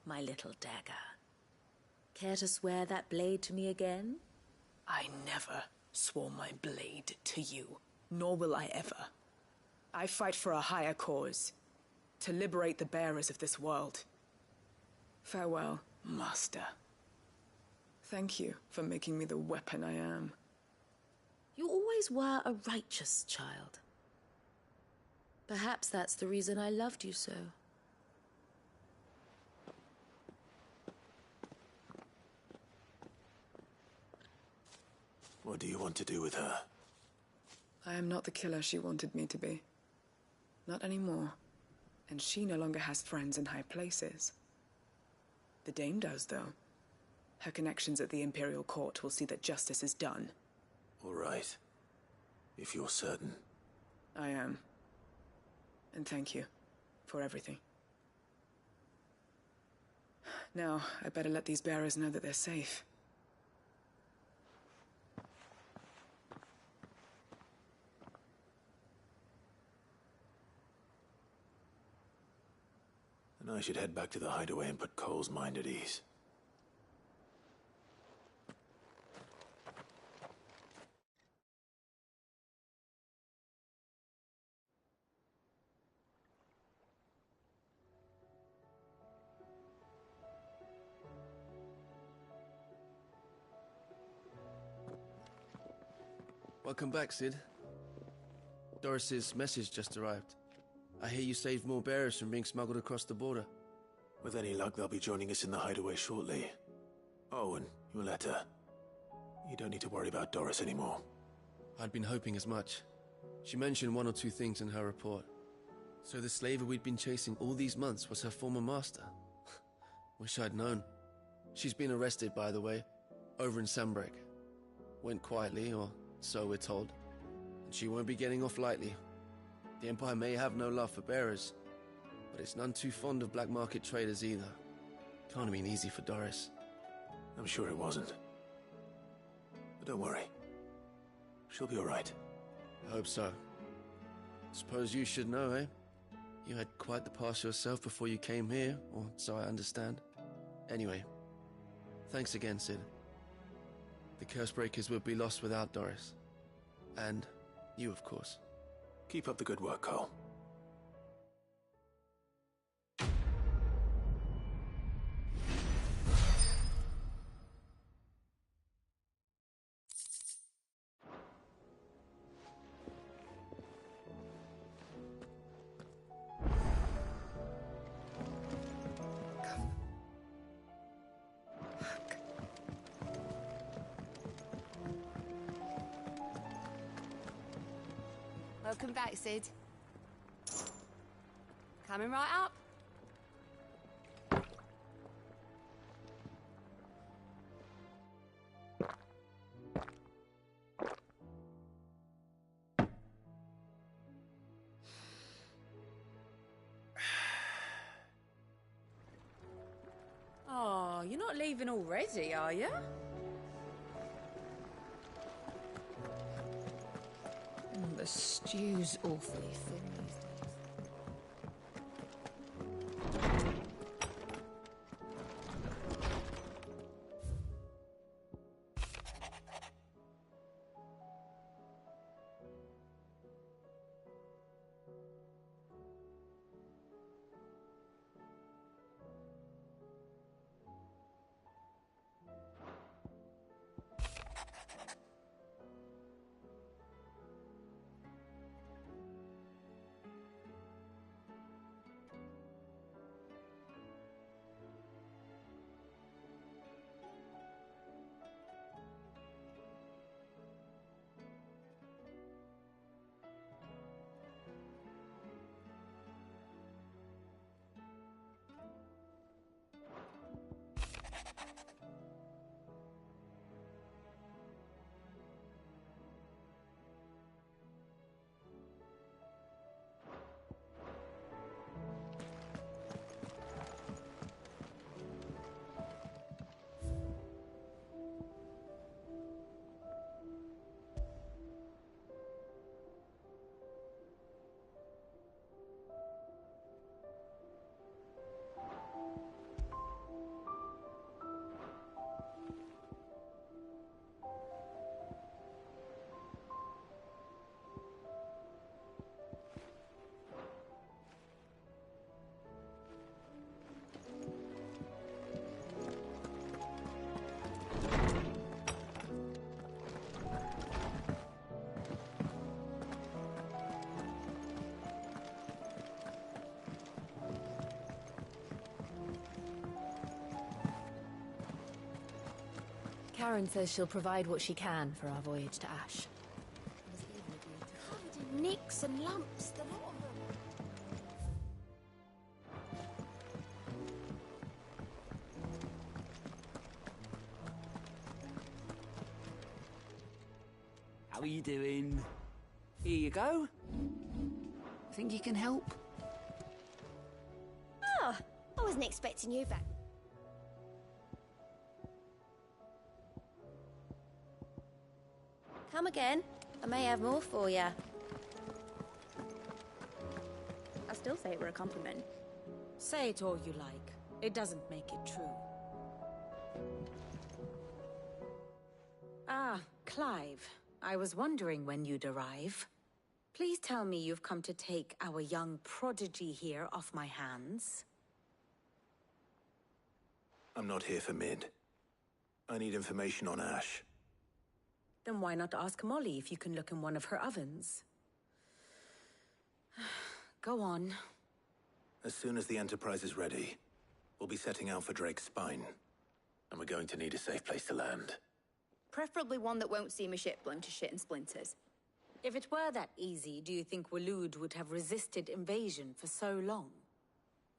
my little dagger? Care to swear that blade to me again?
I never swore my blade to you, nor will I ever. I fight for a higher cause, to liberate the bearers of this world. Farewell, Master. Thank you for making me the weapon I am.
You always were a righteous child. Perhaps that's the reason I loved you so.
What do you want to do with her?
I am not the killer she wanted me to be. Not anymore. And she no longer has friends in high places. The Dame does, though. Her connections at the Imperial Court will see that justice is done.
All right. If you're certain.
I am. And thank you for everything. Now, I better let these bearers know that they're safe.
And I should head back to the hideaway and put Cole's mind at ease.
Welcome back, Sid. Doris's message just arrived. I hear you saved more bearers from being smuggled across the border.
With any luck, they'll be joining us in the hideaway shortly. Oh, and your letter. You don't need to worry about Doris anymore.
I'd been hoping as much. She mentioned one or two things in her report. So the slaver we'd been chasing all these months was her former master. Wish I'd known. She's been arrested, by the way, over in Sambrek. Went quietly, or so we're told. And she won't be getting off lightly. The Empire may have no love for bearers, but it's none too fond of black market traders either. Can't have been easy for Doris.
I'm sure it wasn't. But don't worry. She'll be all right.
I hope so. Suppose you should know, eh? You had quite the past yourself before you came here, or so I understand. Anyway, thanks again, Sid. The Cursebreakers would be lost without Doris. And you, of course.
Keep up the good work, Cole.
Welcome back, Sid. Coming right up.
Oh, you're not leaving already, are you?
The stew's awfully thin these days.
Karen says she'll provide what she can for our voyage to Ash.
Covered in nicks and lumps, the lot of them.
How are you doing? Here you go. Think you can help?
Oh, I wasn't expecting you back. Come again. I may have more for you.
I still say it were a compliment.
Say it all you like. It doesn't make it true.
Ah, Clive. I was wondering when you'd arrive. Please tell me you've come to take our young prodigy here off my hands.
I'm not here for Mid. I need information on Ash.
Then why not ask Molly if you can look in one of her ovens? Go on.
As soon as the Enterprise is ready, we'll be setting out for Drake's Spine. And we're going to need a safe place to land.
Preferably one that won't see my ship blown to shit and splinters.
If it were that easy, do you think Waloed would have resisted invasion for so long?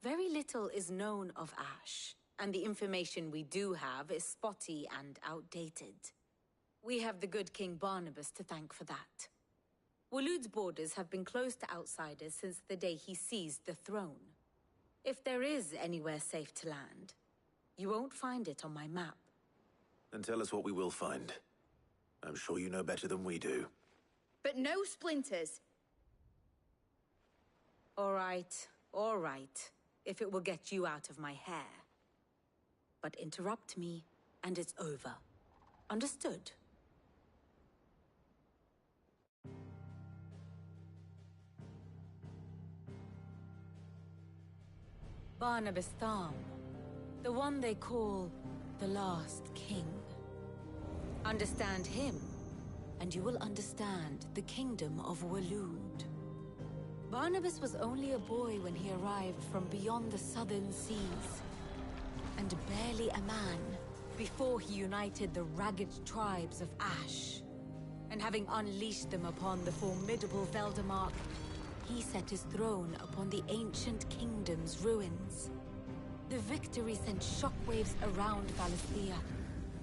Very little is known of Ash, and the information we do have is spotty and outdated. We have the good King Barnabas to thank for that. Waloed's borders have been closed to outsiders since the day he seized the throne. If there is anywhere safe to land, you won't find it on my map.
Then tell us what we will find. I'm sure you know better than we do.
But no splinters!
All right. If it will get you out of my hair. But interrupt me, and it's over. Understood? Barnabas Tham, the one they call the Last King. Understand him, and you will understand the kingdom of Waloed. Barnabas was only a boy when he arrived from beyond the southern seas, and barely a man before he united the ragged tribes of Ash. And having unleashed them upon the formidable Veldamark, he set his throne upon the ancient kingdom's ruins. The victory sent shockwaves around Valisthea,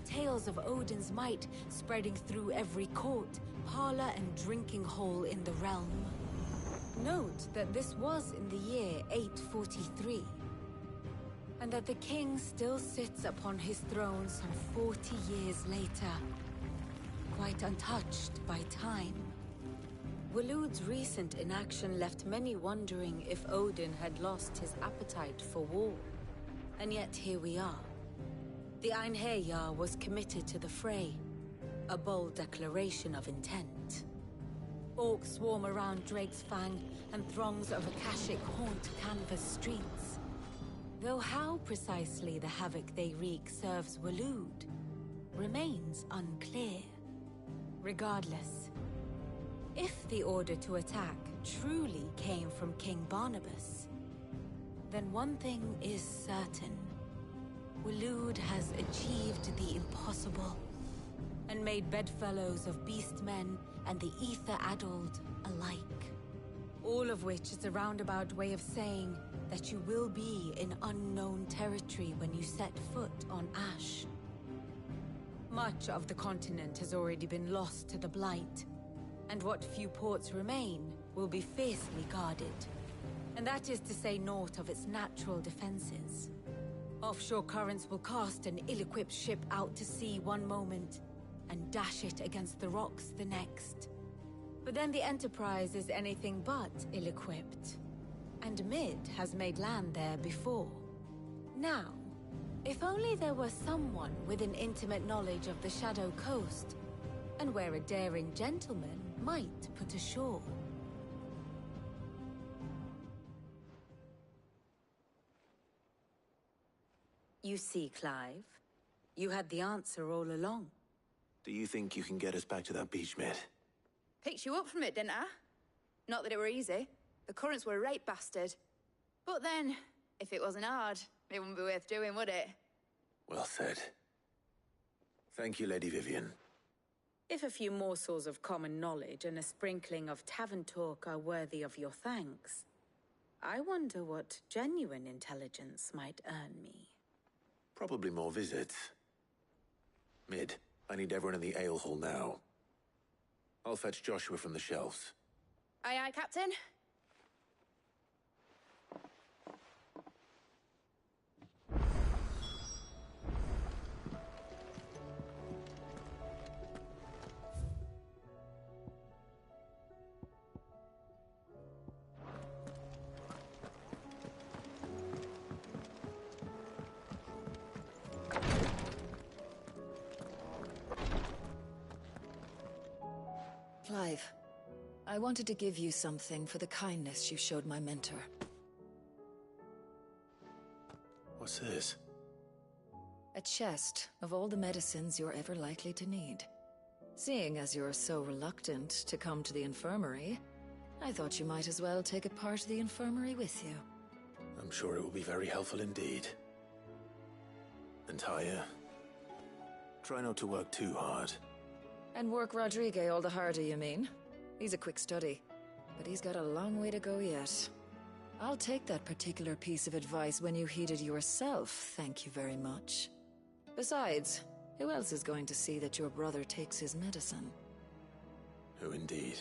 tales of Odin's might spreading through every court, parlor, and drinking hole in the realm. Note that this was in the year 843, and that the king still sits upon his throne some 40 years later, quite untouched by time. Waloed's recent inaction left many wondering if Odin had lost his appetite for war. And yet here we are. The Einherjar was committed to the fray, a bold declaration of intent. Orcs swarm around Drake's Fang, and throngs of Akashic haunt Canvas streets. Though how precisely the havoc they wreak serves Waloed remains unclear. Regardless, if the order to attack truly came from King Barnabas, then one thing is certain. Waloed has achieved the impossible, and made bedfellows of beastmen and the ether-addled alike. All of which is a roundabout way of saying that you will be in unknown territory when you set foot on Ash. Much of the continent has already been lost to the Blight, and what few ports remain will be fiercely guarded. And that is to say naught of its natural defenses. Offshore currents will cast an ill-equipped ship out to sea one moment, and dash it against the rocks the next. But then the Enterprise is anything but ill-equipped. And Mid has made land there before. Now, if only there were someone with an intimate knowledge of the Shadow Coast, and where a daring gentleman might put ashore. You see, Clive, you had the answer all along.
Do you think you can get us back to that beach, Mid?
Picked you up from it, didn't I? Not that it were easy. The currents were a right bastard. But then, if it wasn't hard, it wouldn't be worth doing, would it?
Well said. Thank you, Lady Vivian.
If a few morsels of common knowledge and a sprinkling of tavern talk are worthy of your thanks, I wonder what genuine intelligence might earn me.
Probably more visits. Mid, I need everyone in the ale hall now. I'll fetch Joshua from the shelves.
Aye, aye, Captain.
Clive, I wanted to give you something for the kindness you showed my mentor.
What's this?
A chest of all the medicines you're ever likely to need. Seeing as you're so reluctant to come to the infirmary, I thought you might as well take a part of the infirmary with you.
I'm sure it will be very helpful indeed. And Taya, try not to work too hard.
And work Rodrigue all the harder, you mean? He's a quick study, but he's got a long way to go yet. I'll take that particular piece of advice when you heed it yourself, thank you very much. Besides, who else is going to see that your brother takes his medicine?
Who indeed?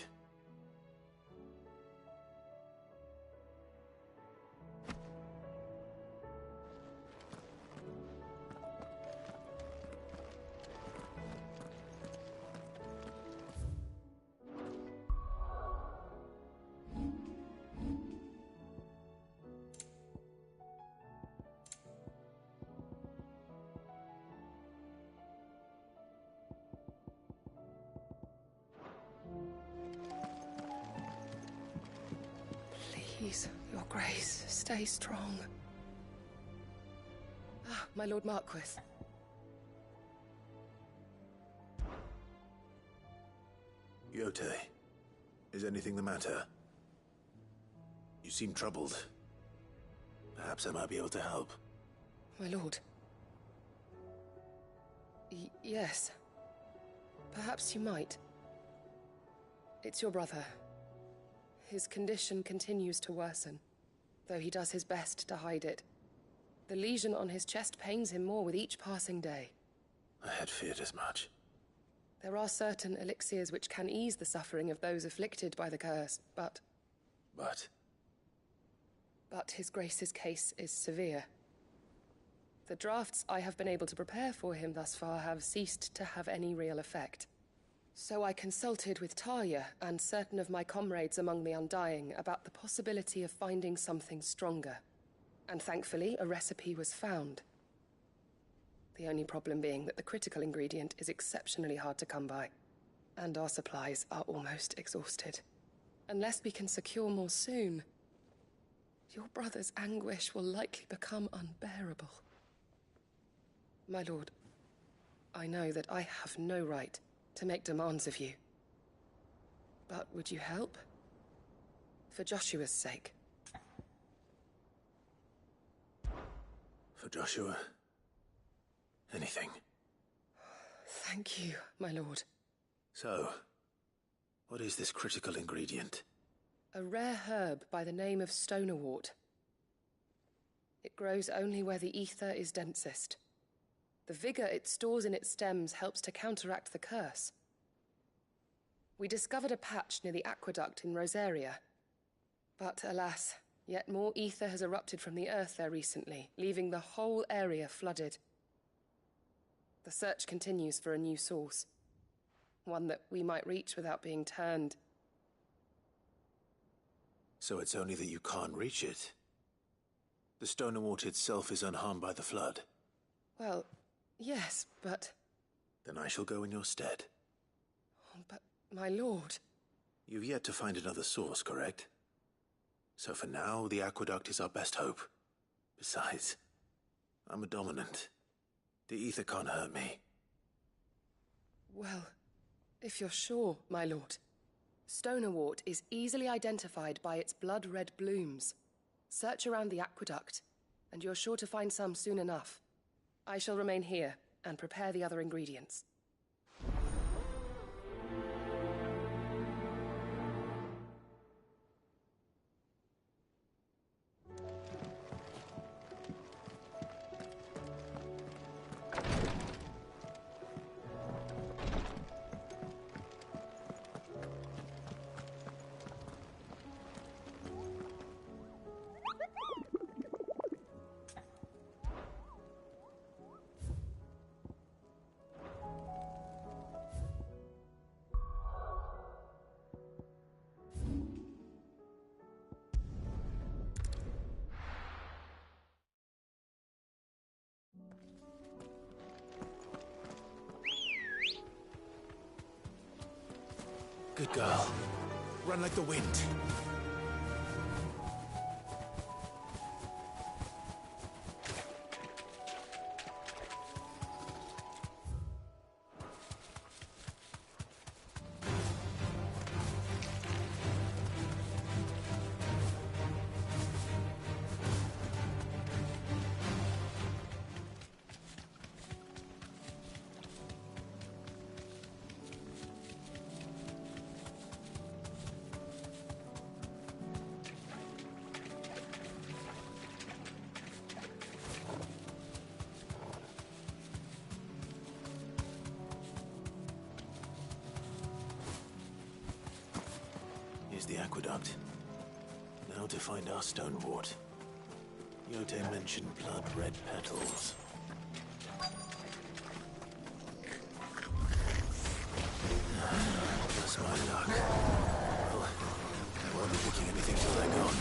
Please, your grace, stay strong. Ah, my Lord Marquis.
Yote, is anything the matter? You seem troubled. Perhaps I might be able to help.
My lord. Yes. Perhaps you might. It's your brother. His condition continues to worsen, though he does his best to hide it. The lesion on his chest pains him more with each passing day.
I had feared as much.
There are certain elixirs which can ease the suffering of those afflicted by the curse, but... But his grace's case is severe. The drafts I have been able to prepare for him thus far have ceased to have any real effect. So I consulted with Talia and certain of my comrades among the Undying about the possibility of finding something stronger. And thankfully, a recipe was found. The only problem being that the critical ingredient is exceptionally hard to come by, and our supplies are almost exhausted. Unless we can secure more soon, your brother's anguish will likely become unbearable. My lord, I know that I have no right to make demands of you. But would you help? For Joshua's sake.
For Joshua? Anything.
Thank you, my lord.
So, what is this critical ingredient?
A rare herb by the name of stonerwort. It grows only where the ether is densest. The vigor it stores in its stems helps to counteract the curse. We discovered a patch near the aqueduct in Rosaria. But alas, yet more ether has erupted from the earth there recently, leaving the whole area flooded. The search continues for a new source. One that we might reach without being turned.
So it's only that you can't reach it? The stonerwort itself is unharmed by the flood?
Well, yes, but...
Then I shall go in your stead.
But, my lord...
You've yet to find another source, correct? So for now, the aqueduct is our best hope. Besides, I'm a dominant. The ether can't hurt me.
Well, if you're sure, my lord. Stonerwort is easily identified by its blood-red blooms. Search around the aqueduct, and you're sure to find some soon enough. I shall remain here and prepare the other ingredients.
Good girl. Run like the wind. fix the aqueduct. Now to find our stone wart. Yote mentioned blood-red petals. That's my luck. Well, I won't be picking anything till they're gone.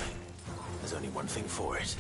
There's only one thing for it.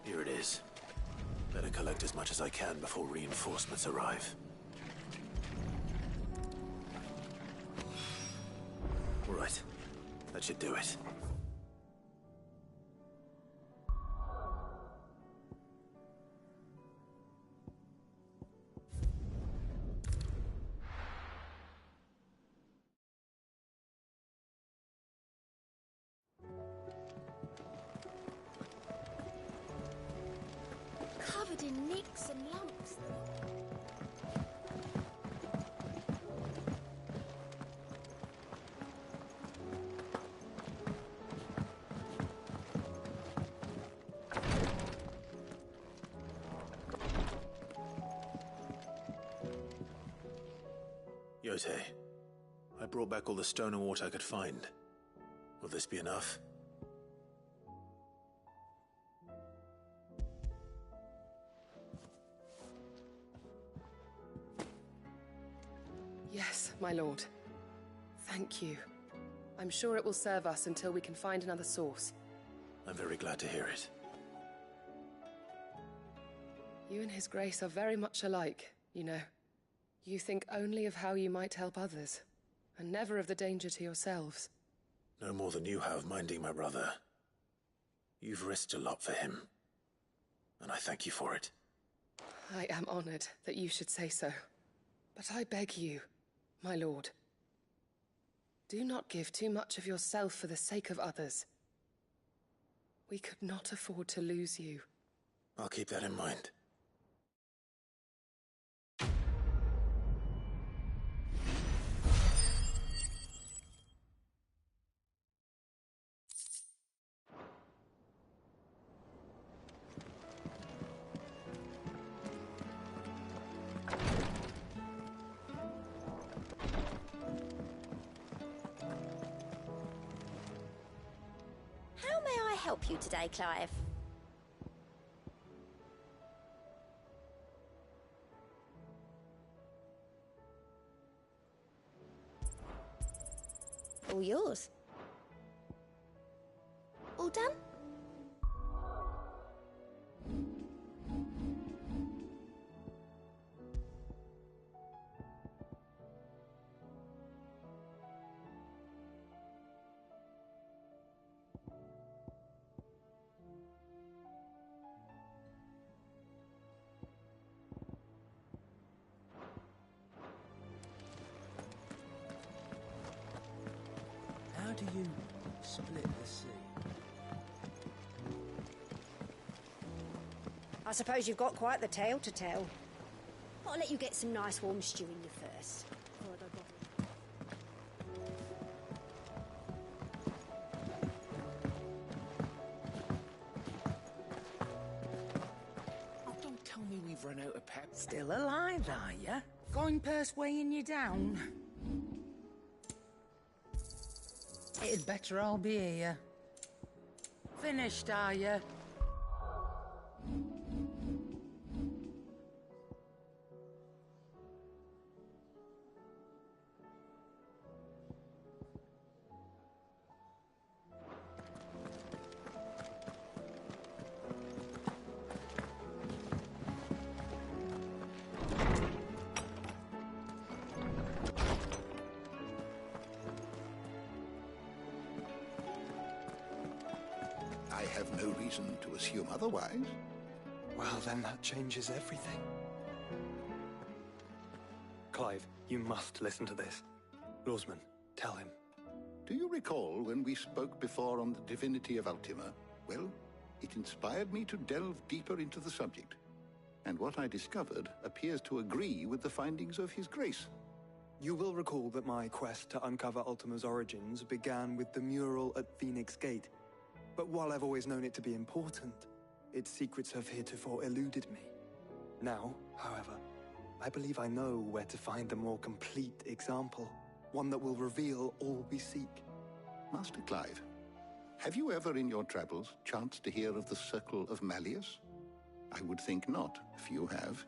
Here it is. Better collect as much as I can before reinforcements arrive. All right. That should do it.
Covered in nicks and lumps.
Yote, I brought back all the stone and water I could find. Will this be enough?
Yes, my lord. Thank you. I'm sure it will serve us until we can find another source.
I'm very glad to hear it.
You and His Grace are very much alike, you know. You think only of how you might help others, and never of the danger to yourselves.
No more than you have minding my brother. You've risked a lot for him, and I thank you for it.
I am honored that you should say so. But I beg you, my lord, do not give too much of yourself for the sake of others. We could not afford to lose you.
I'll keep that in mind.
How may I help you today, Clive? All yours. All done?
I suppose you've got quite the tale to tell. I'll let you get some nice warm stew in you first. Before I go bothering.
Oh, don't tell me we've run out of pep.
Still alive, are ya? Going purse weighing you down? It'd better all be here. Finished, are ya?
I have no reason to assume otherwise.
Well, then that changes everything. Clive, you must listen to this. Lawsman, tell him.
Do you recall when we spoke before on the divinity of Ultima? Well, it inspired me to delve deeper into the subject. And what I discovered appears to agree with the findings of His Grace.
You will recall that my quest to uncover Ultima's origins began with the mural at Phoenix Gate. But while I've always known it to be important, its secrets have heretofore eluded me. Now, however, I believe I know where to find the more complete example, one that will reveal all we seek.
Master Clive, have you ever in your travels chanced to hear of the Circle of Malleus? I would think not, few have.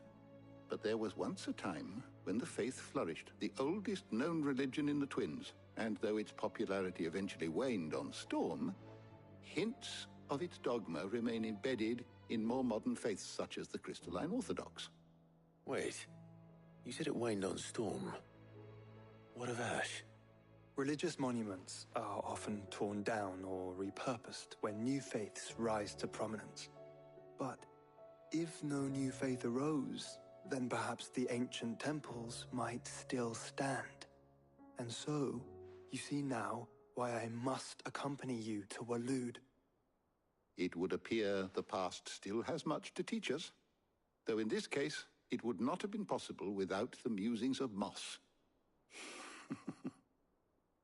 But there was once a time when the faith flourished, the oldest known religion in the Twins, and though its popularity eventually waned on Storm, hints of its dogma remain embedded in more modern faiths such as the Crystalline Orthodox.
Wait, you said it waned on Storm. What of Ash?
Religious monuments are often torn down or repurposed when new faiths rise to prominence. But if no new faith arose, then perhaps the ancient temples might still stand. And so, you see now why I must accompany you to Waloed.
It would appear the past still has much to teach us, though in this case, it would not have been possible without the musings of Moss.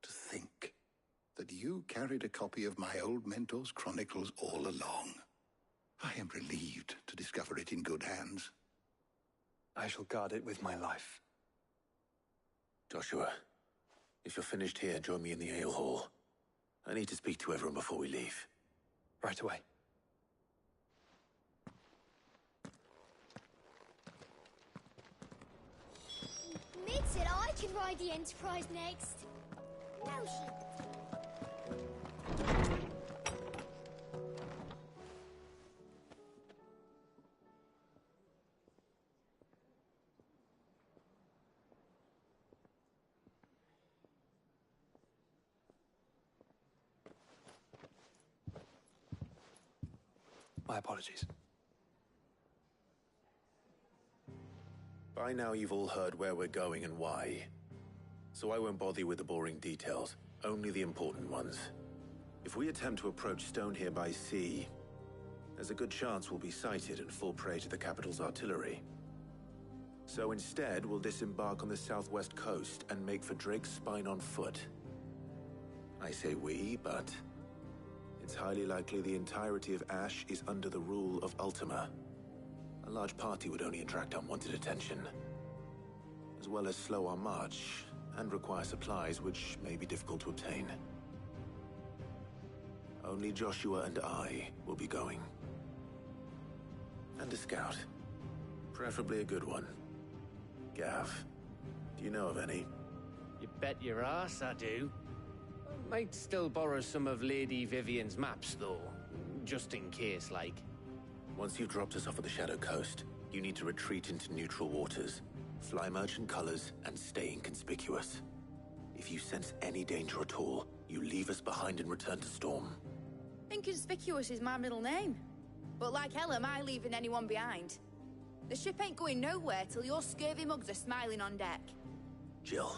To think that you carried a copy of my old mentor's chronicles all along. I am relieved to discover it in good hands.
I shall guard it with my life.
Joshua, if you're finished here, join me in the ale hall. I need to speak to everyone before we leave.
Right away.
Mid said I can ride the Enterprise next. No, she...
My apologies.
By now you've all heard where we're going and why. So I won't bother you with the boring details, only the important ones. If we attempt to approach Stone here by sea, there's a good chance we'll be sighted and fall prey to the capital's artillery. So instead, we'll disembark on the southwest coast and make for Drake's Spine on foot. I say we, but it's highly likely the entirety of Ash is under the rule of Ultima. A large party would only attract unwanted attention, as well as slow our march and require supplies which may be difficult to obtain. Only Joshua and I will be going. And a scout. Preferably a good one. Gav, do you know of any?
You bet your ass I do. Might still borrow some of Lady Vivian's maps, though. Just in case, like.
Once you've dropped us off at the Shadow Coast, you need to retreat into neutral waters, fly merchant colors, and stay inconspicuous. If you sense any danger at all, you leave us behind and return to Storm.
Inconspicuous is my middle name. But like hell am I leaving anyone behind. The ship ain't going nowhere till your scurvy mugs are smiling on deck.
Jill,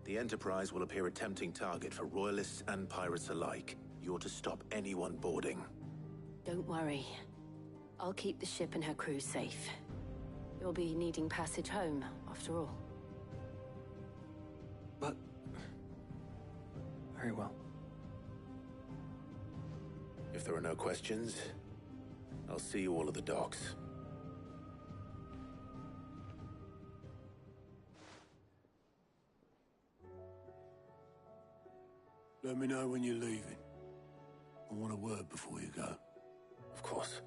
the Enterprise will appear a tempting target for royalists and pirates alike. You're to stop anyone boarding.
Don't worry.
I'll keep the ship and her crew safe. You'll be needing passage home, after all.
But... very well.
If there are no questions, I'll see you all at the docks.
Let me know when you're leaving. I want a word before you go.
Of course.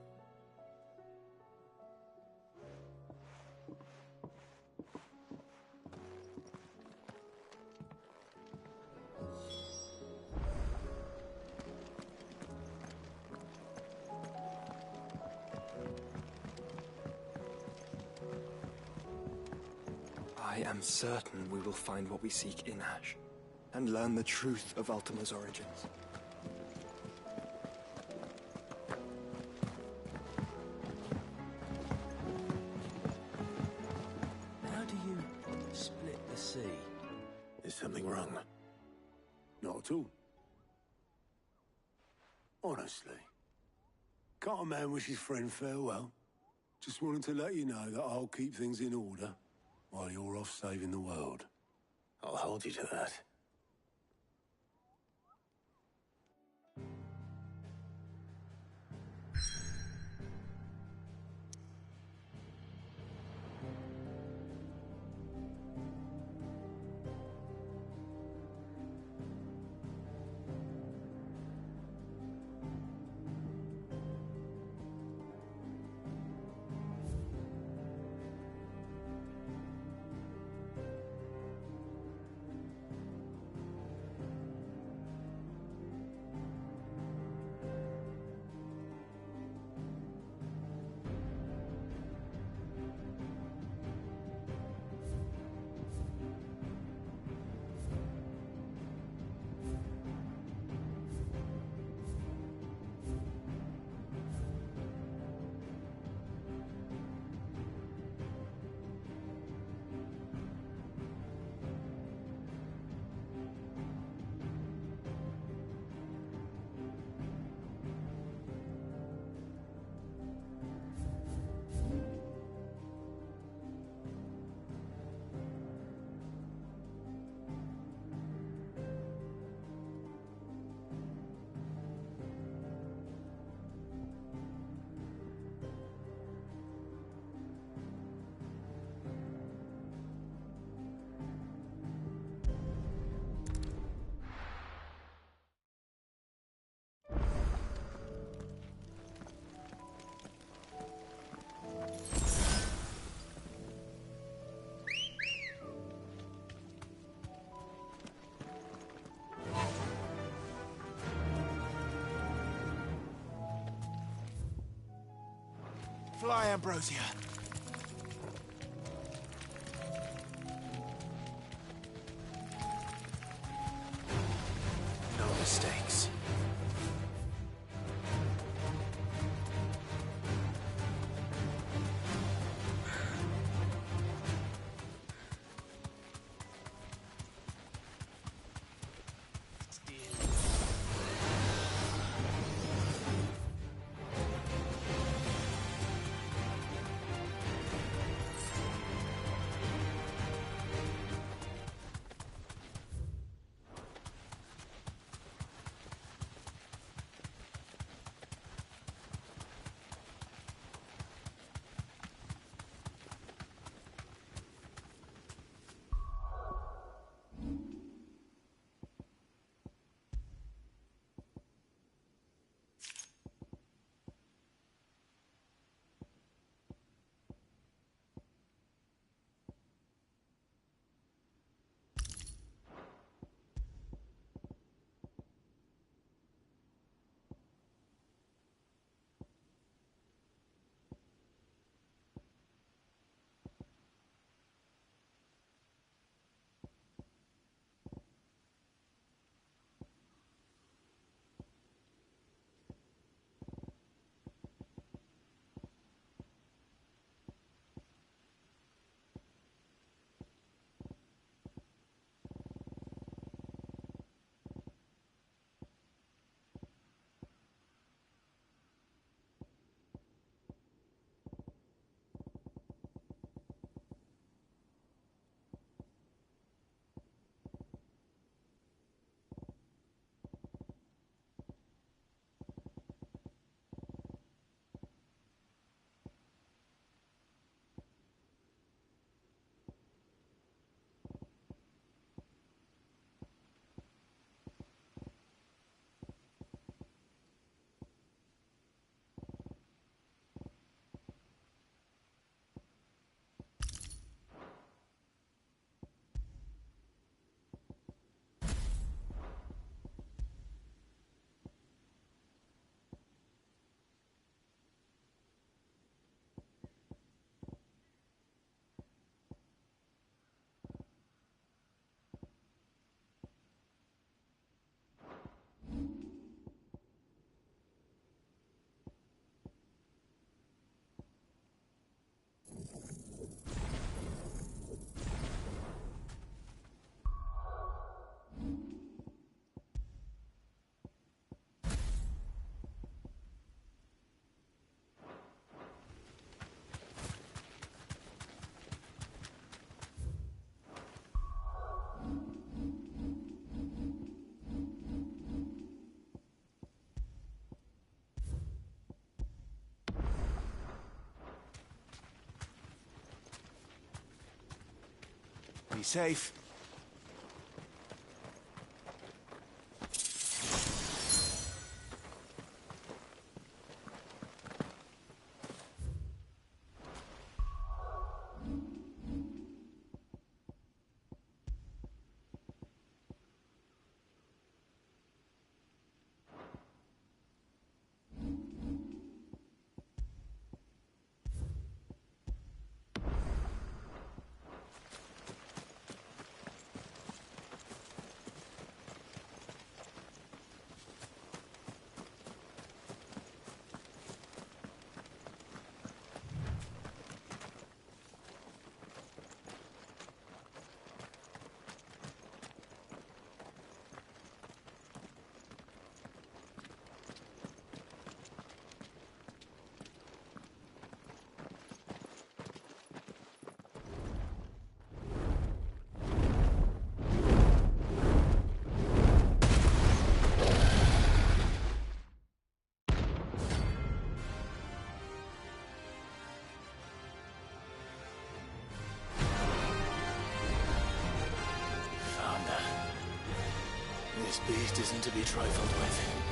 I am certain we will find what we seek in Ash, and learn the truth of Ultima's origins.
How do you split the sea?
Is something wrong?
Not at all. Honestly. Can't a man wish his friend farewell? Just wanted to let you know that I'll keep things in order while you're off saving the world.
I'll hold you to that.
Fly, Ambrosia.
No mistakes.
Be safe.
This beast isn't to be trifled with.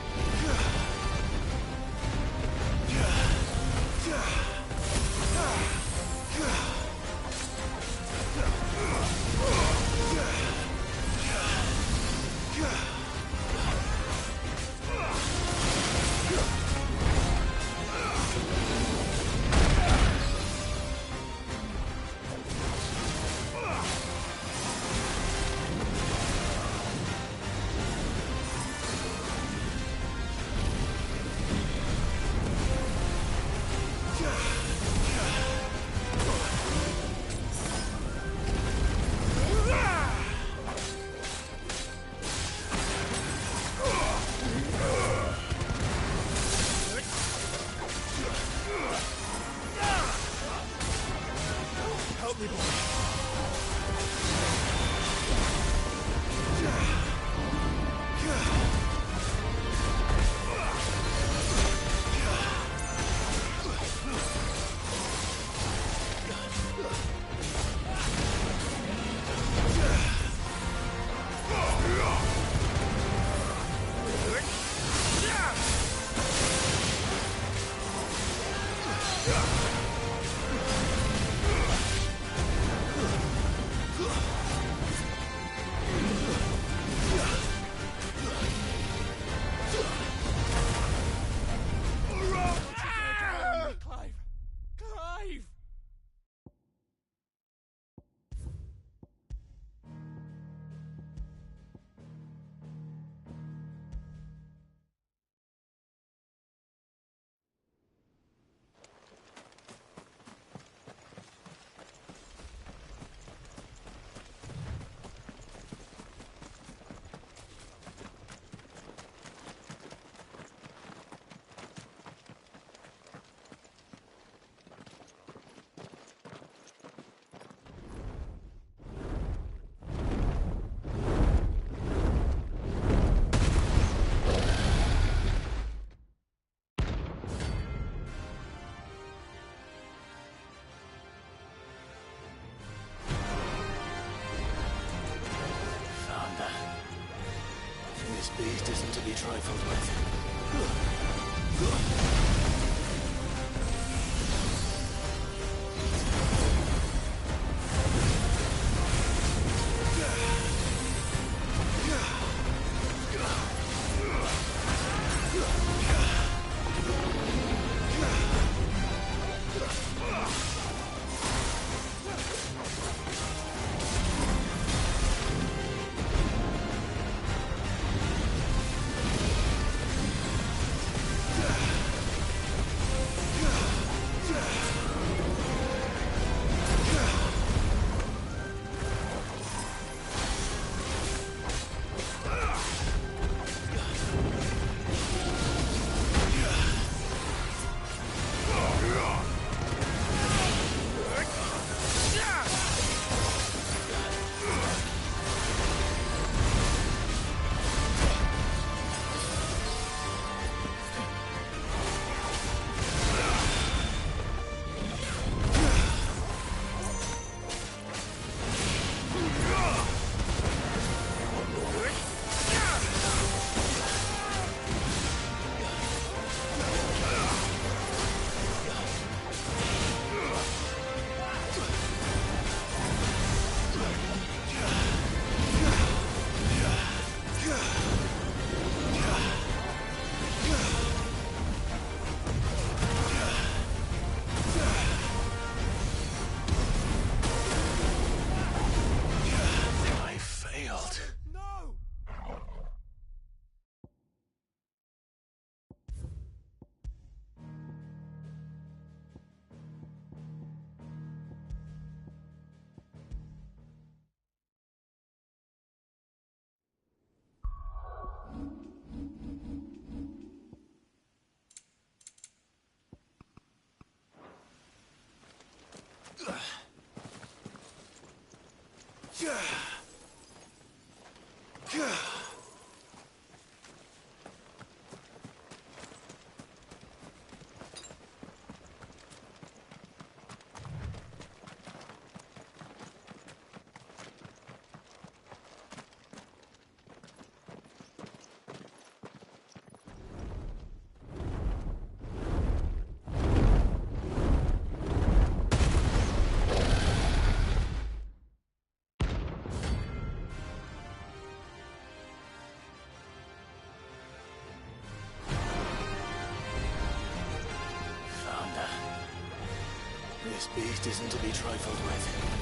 This beast isn't to be trifled with.
This beast isn't to be trifled with.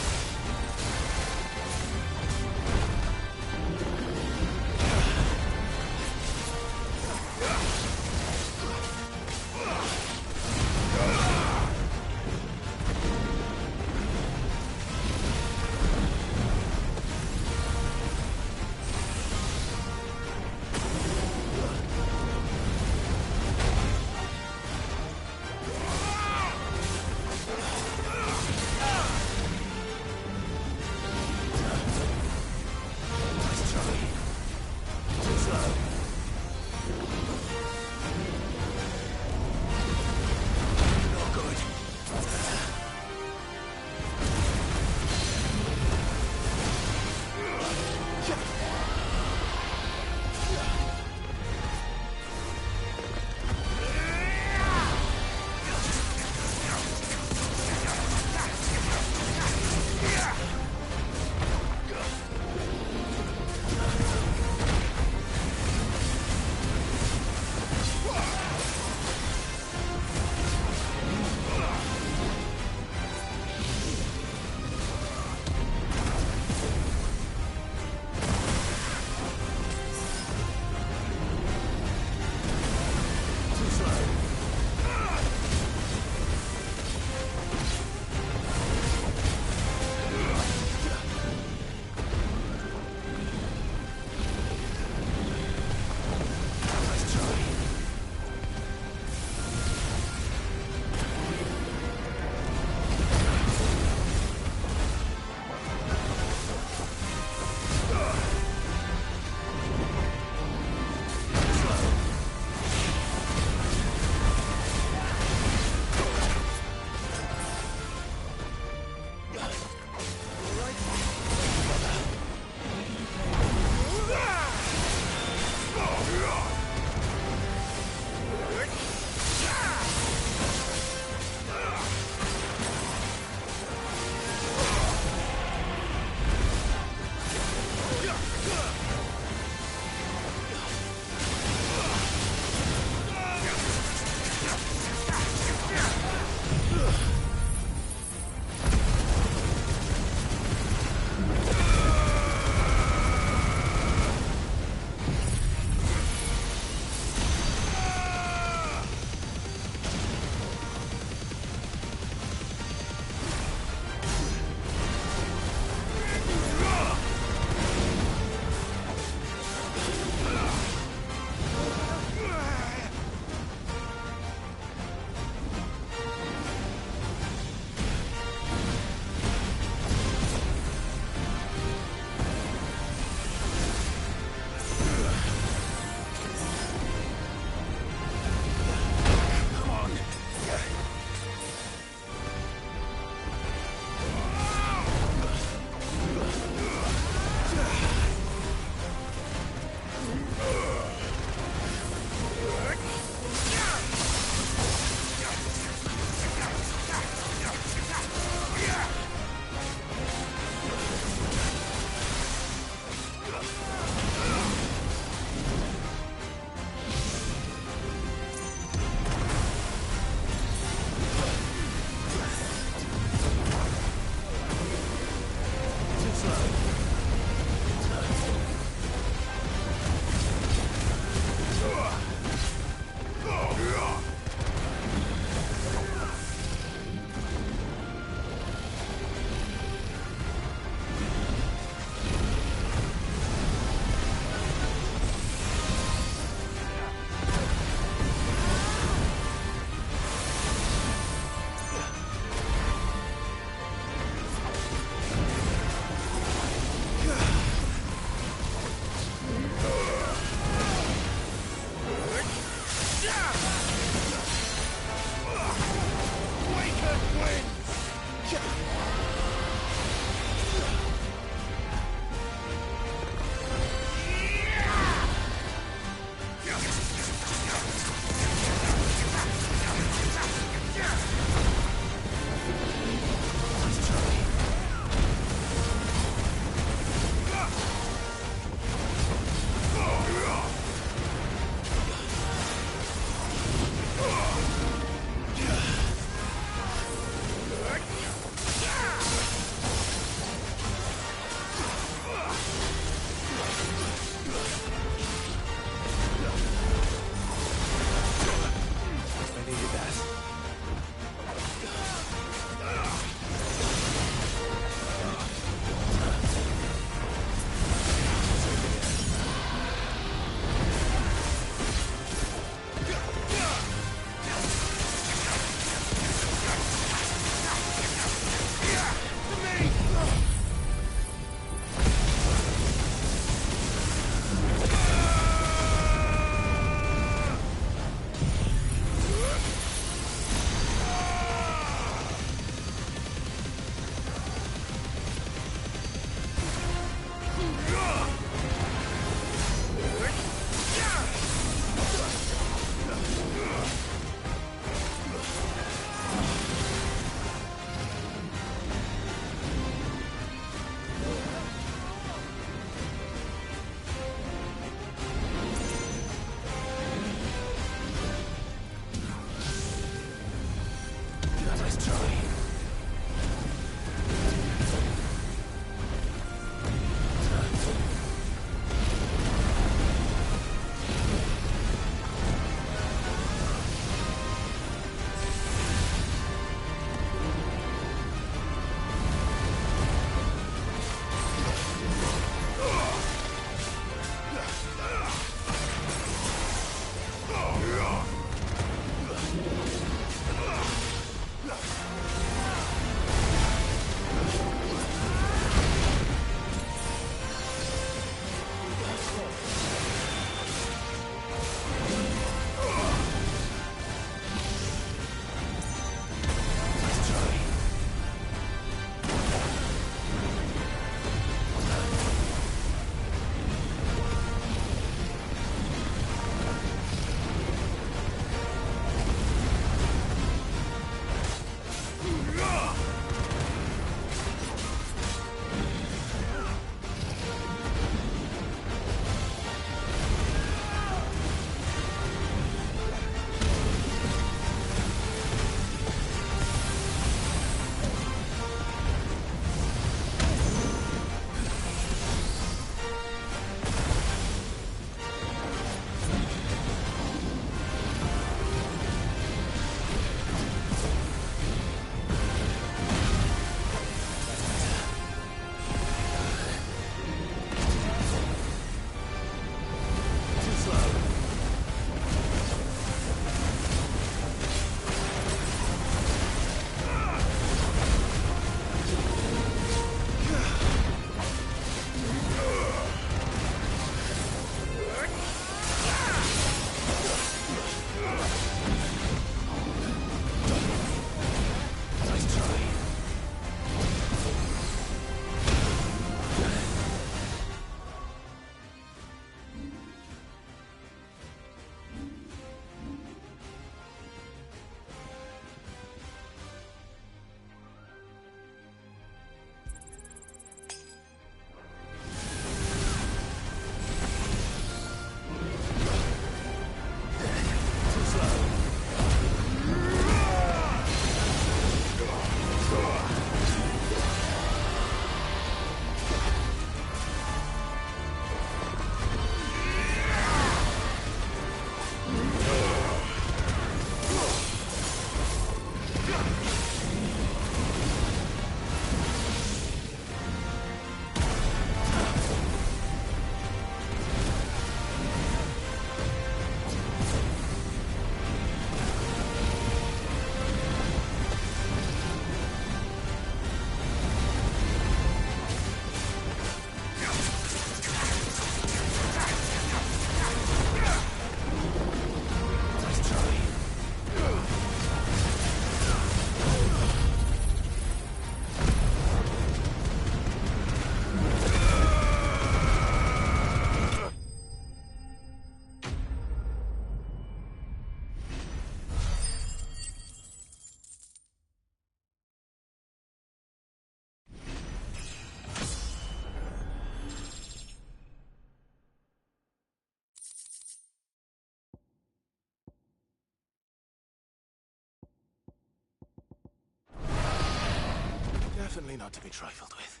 Definitely not to be trifled with.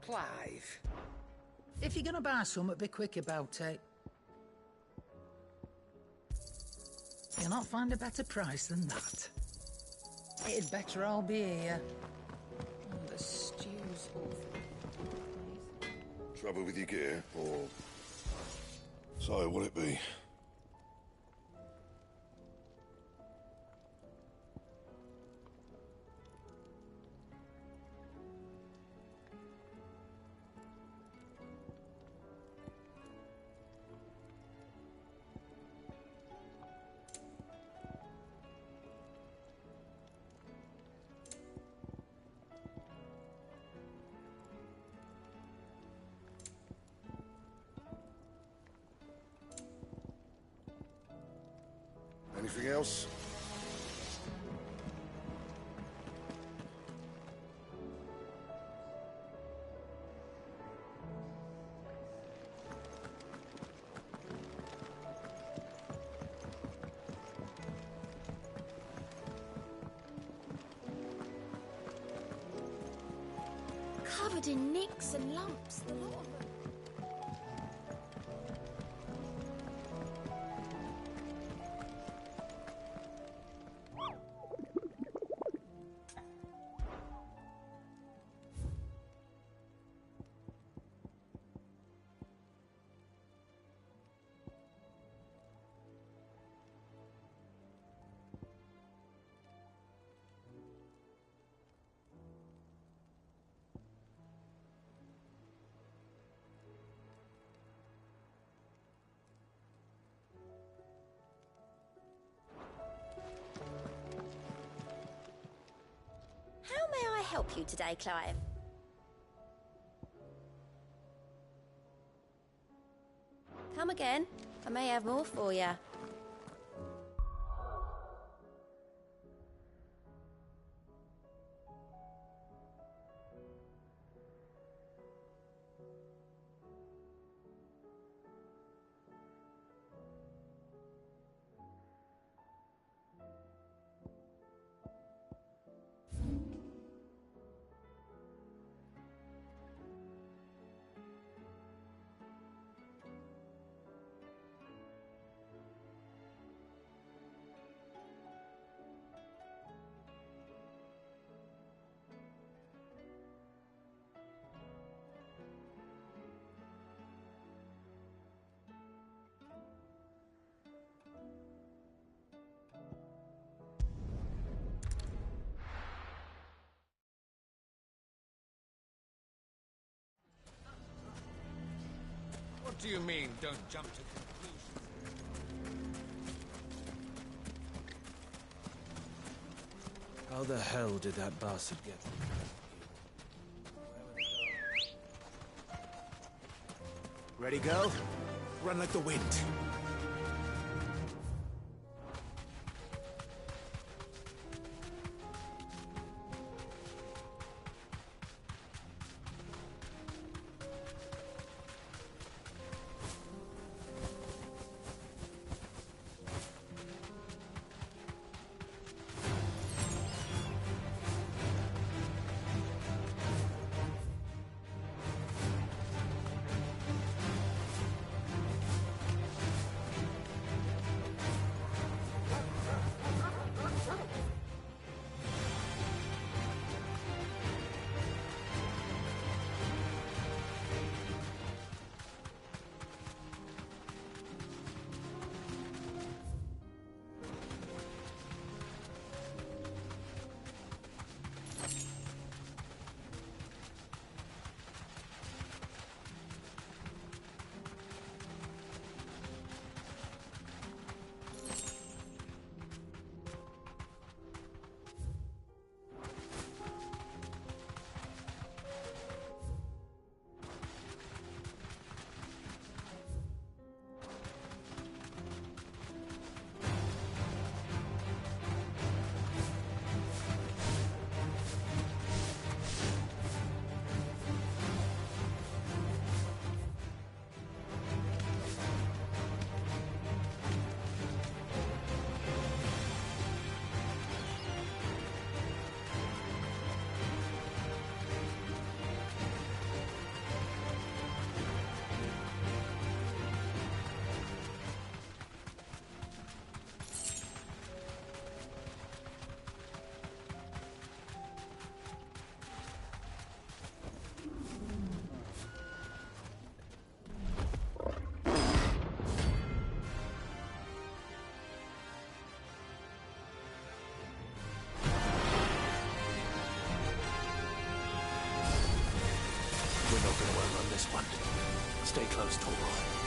Clive. If you're gonna buy something, be quick about it. You'll not find a better price than that. It'd better all be here.
Oh, the stew's awful.
Trouble with your gear, or... So, will it be? Anything else?
Covered in nicks and lumps, the lot of them.
How may I help you today, Clive? Come again. I may have more for you.
What do you mean, don't jump to conclusions?
How the hell did that bastard get
Ready, girl? Run like the wind. Talbot won't run this one. Stay close, Talbot.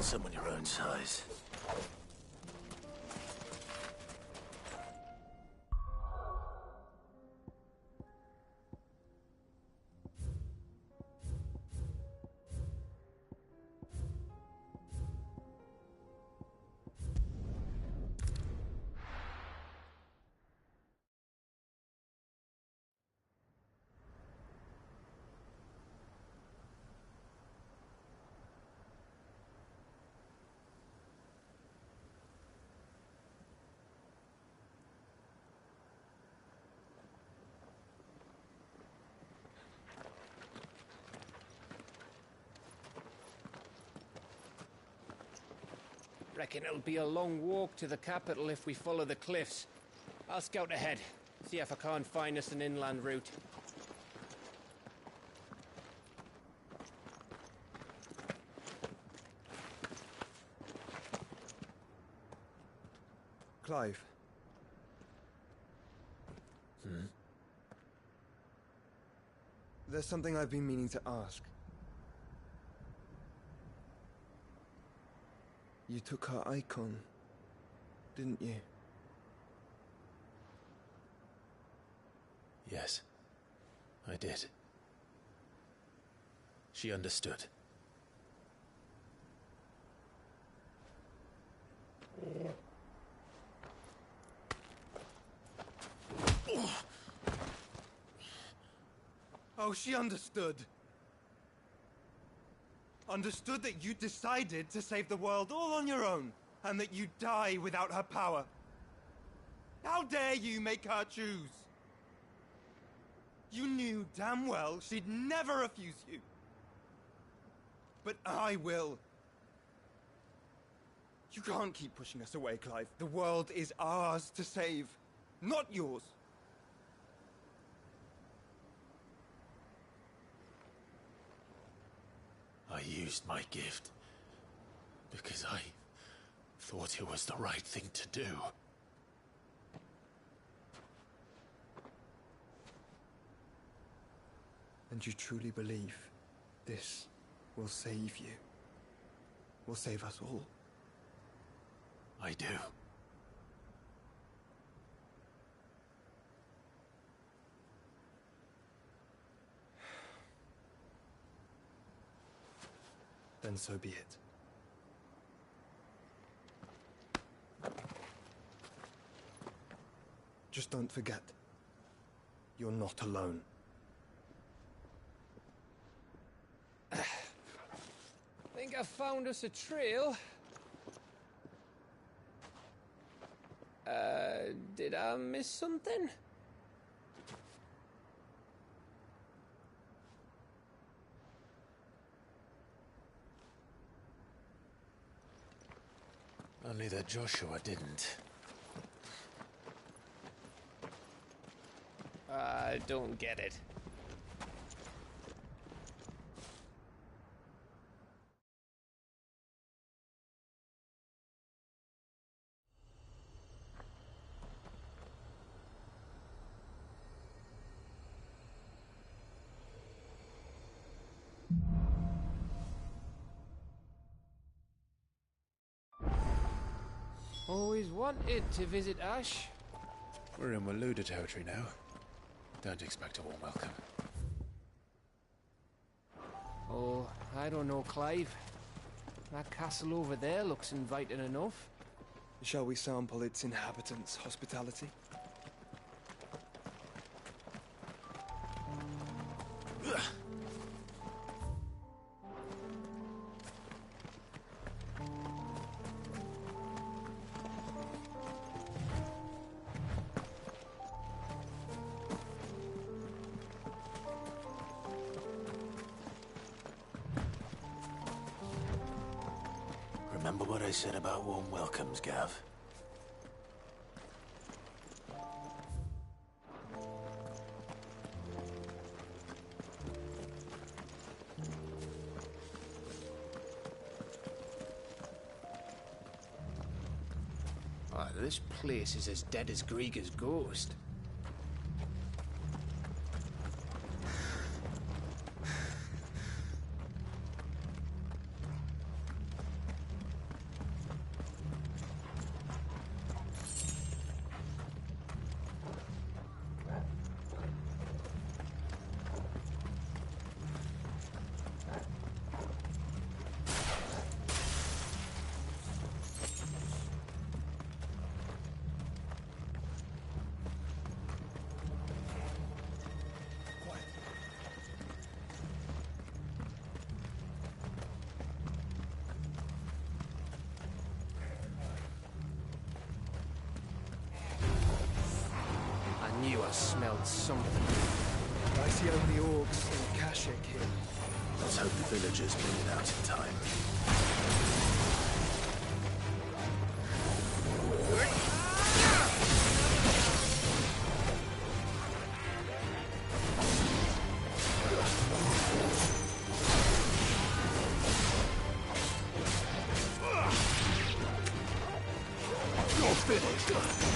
someone your own size.
Reckon it'll be a long walk to the capital if we follow the cliffs. I'll scout ahead, see if I can't find us an inland route.
Clive. There's something I've been meaning to ask. You took her icon, didn't you?
Yes, I did. She understood.
Oh, she understood. Understood that you decided to save the world all on your own, and that you'd die without her power. How dare you make her choose? You knew damn well she'd never refuse you. But I will. You can't keep pushing us away, Clive. The world is ours to save, not yours.
I used my gift because I thought it was the right thing to do.
And you truly believe this will save you? Will save us all?
I do.
Then so be it. Just don't forget, you're not alone.
Think I found us a trail. Did I miss something?
Only that Joshua didn't.
I don't get it. Always wanted to visit Ash.
We're in Waluda territory now. Don't expect a warm welcome.
Oh, I don't know, Clive. That castle over there looks inviting enough.
Shall we sample its inhabitants' hospitality?
Remember what I said about warm welcomes, Gav?
Oh, this place is as dead as Grieger's ghost. knew I smelled something.
I see only orcs and Kashik here.
Let's hope the villagers clean it out in time.
You're finished.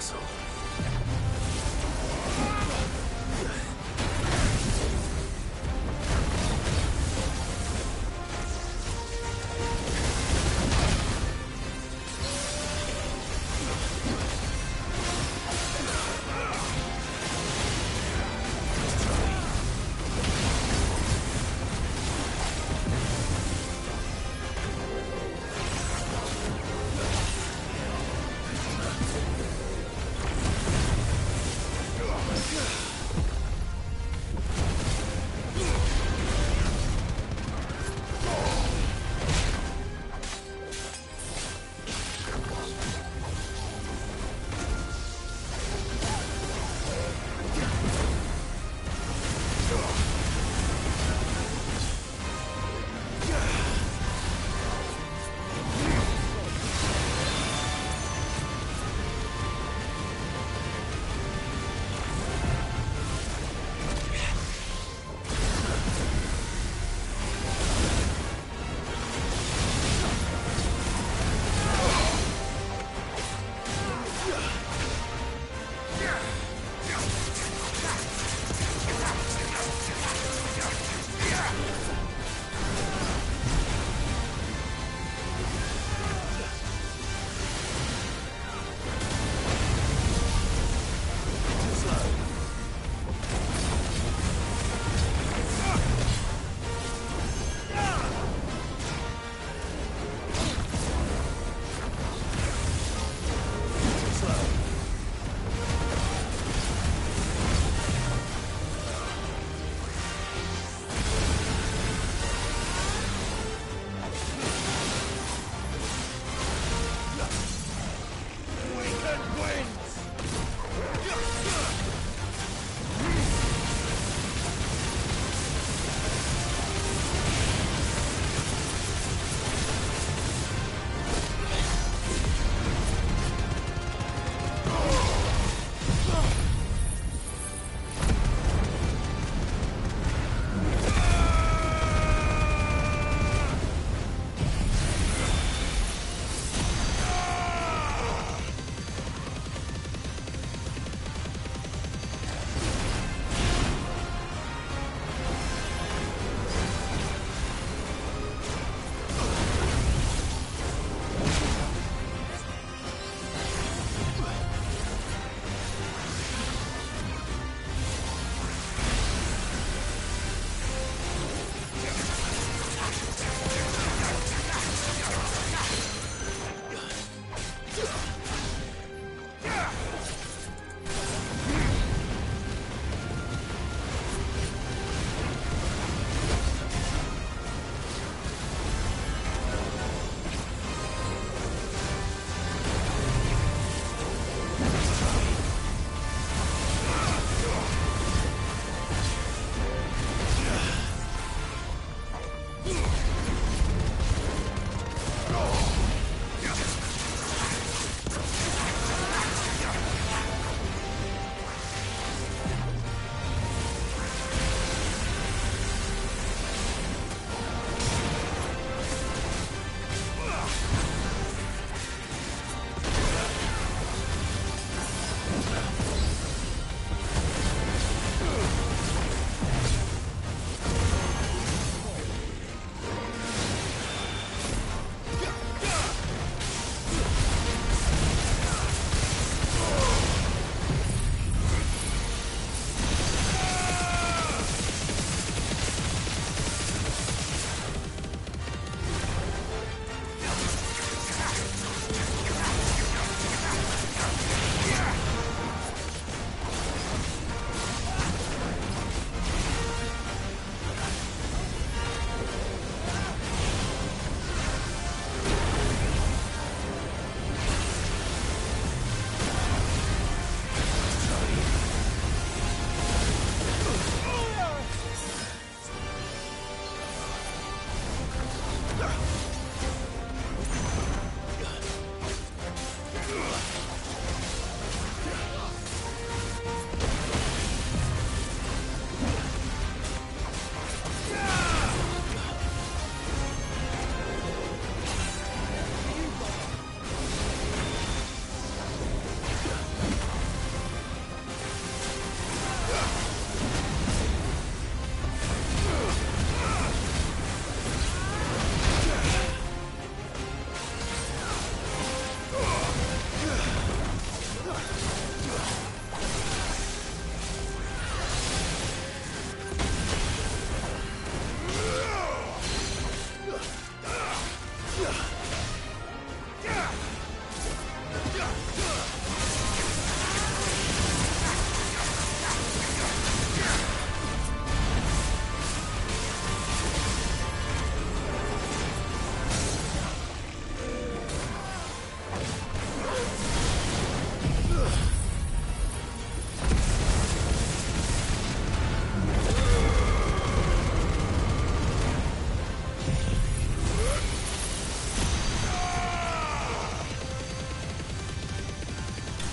castle.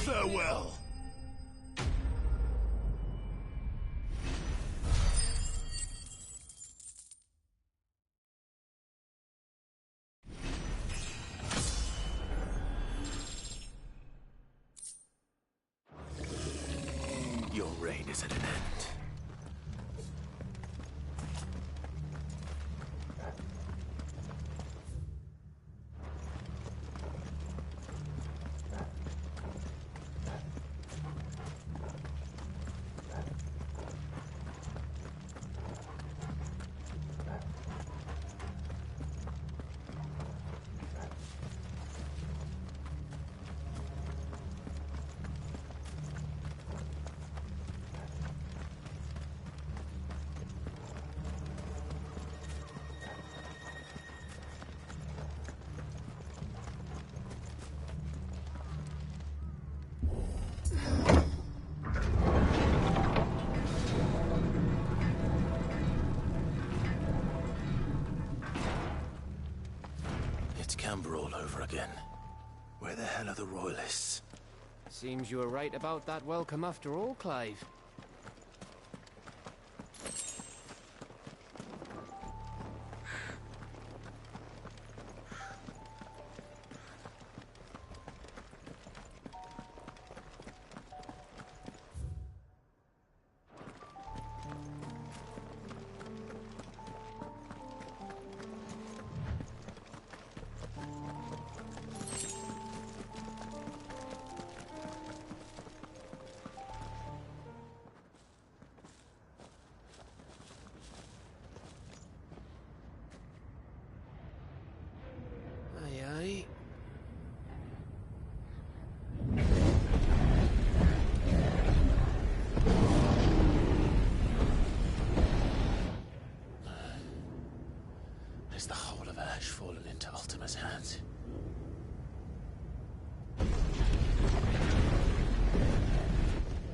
Farewell. Your reign is at an end. It's Camber all over again. Where the hell are the Royalists?
Seems you were right about that welcome after all, Clive.
Is the whole of Ash fallen into Ultima's hands?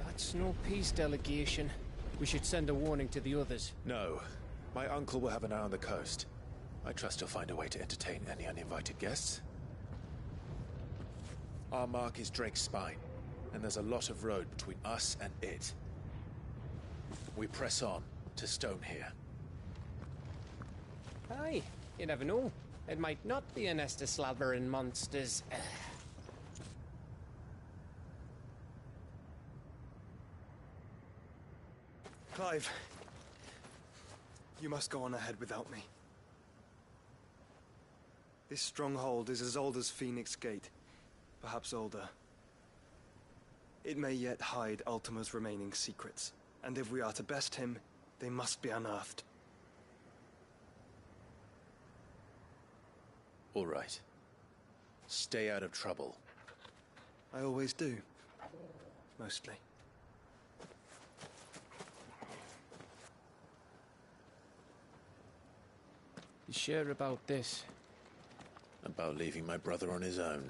That's no peace delegation. We should send a warning to the others.
No. My uncle will have an eye on the coast. I trust he'll find a way to entertain any uninvited guests. Our mark is Drake's Spine, and there's a lot of road between us and it. We press on to Stonehere.
Aye, you never know. It might not be a nest of slathering monsters.
Clive, you must go on ahead without me. This stronghold is as old as Phoenix Gate, perhaps older. It may yet hide Ultima's remaining secrets, and if we are to best him, they must be unearthed.
All right. Stay out of trouble.
I always do. Mostly.
You sure about this?
About leaving my brother on his own?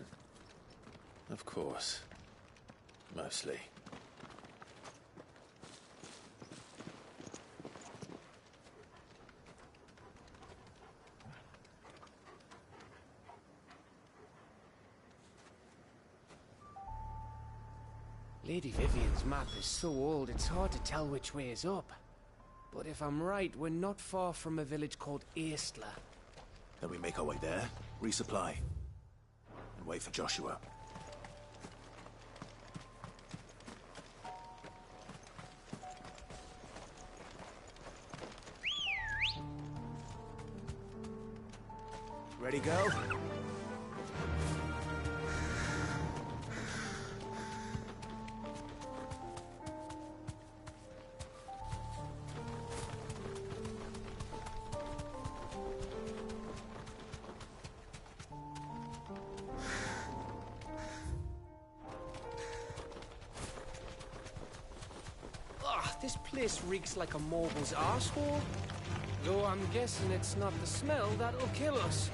Of course. Mostly.
Lady Vivian's map is so old it's hard to tell which way is up. But if I'm right, we're not far from a village called Aistla.
Then we make our way there, resupply, and wait for Joshua.
Ready, go?
This place reeks like a mobile's arsehole. Though I'm guessing it's not the smell that'll kill us.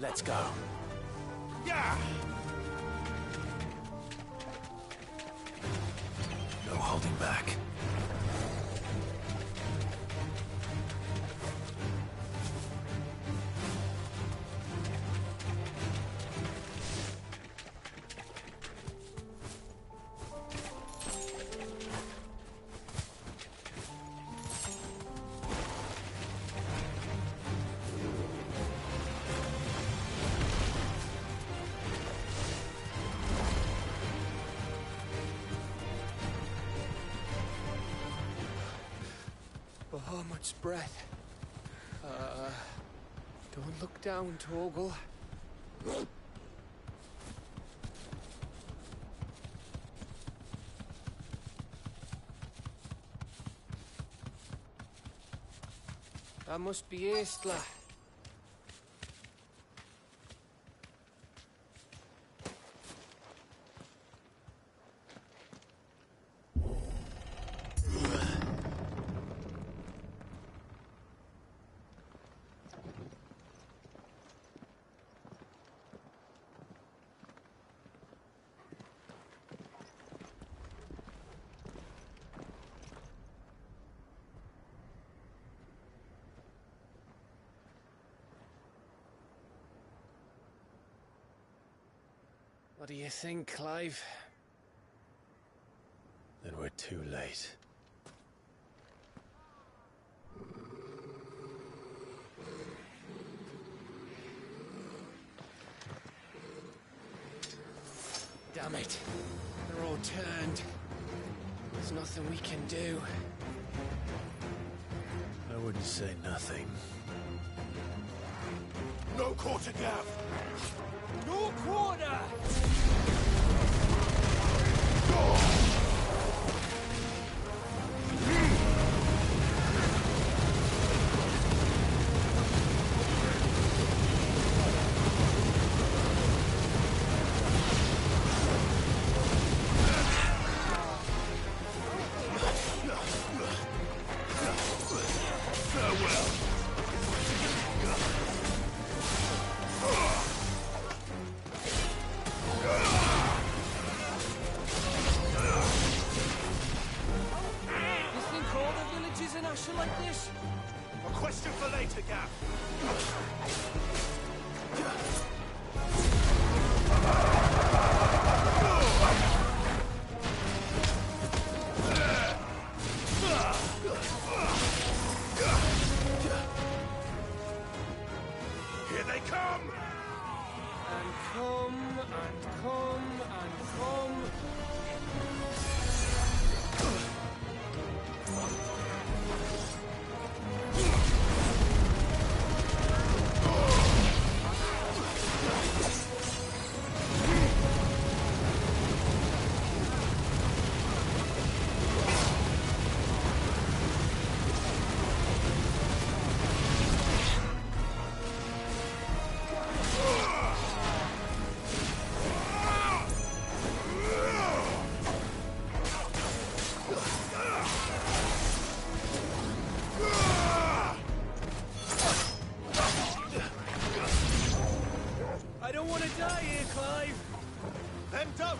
Let's go.
Yeah!
No holding back.
Lord's breath. Don't look down, Torgal. That must be Estla. What do you think, Clive?
Then we're too late.
Damn it. They're all turned. There's nothing we can do.
I wouldn't say nothing.
No quarter, Gav!
No quarter!
Like this? A question for later, Gav. Here they come!
And come, and come, and come. I don't want to die here, Clive.
Then don't!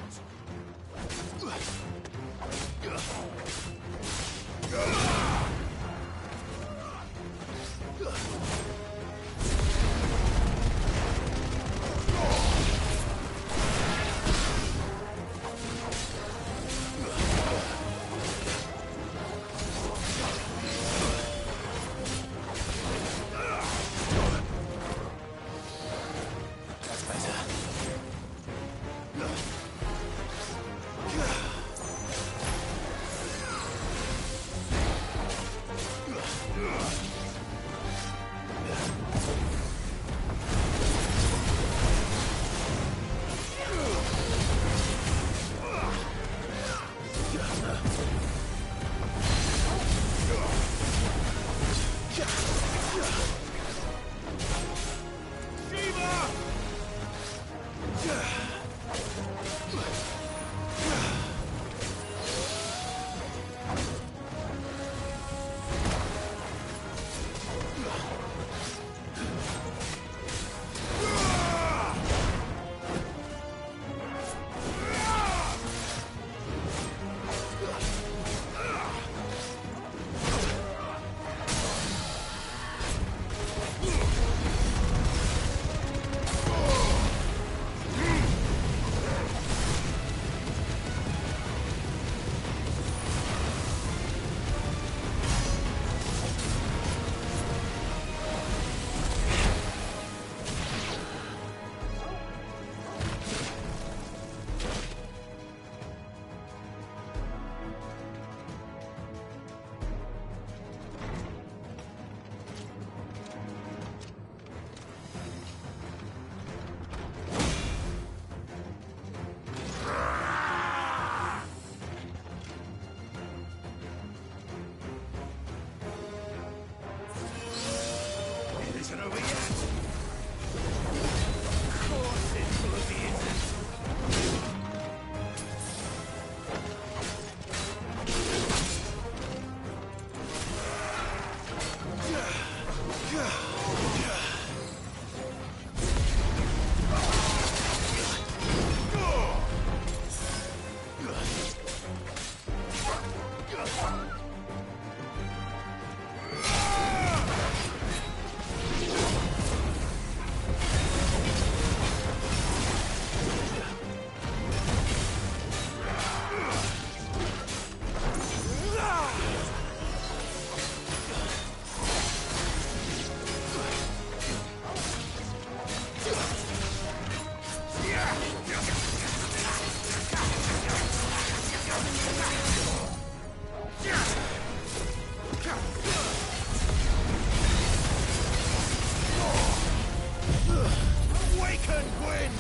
win!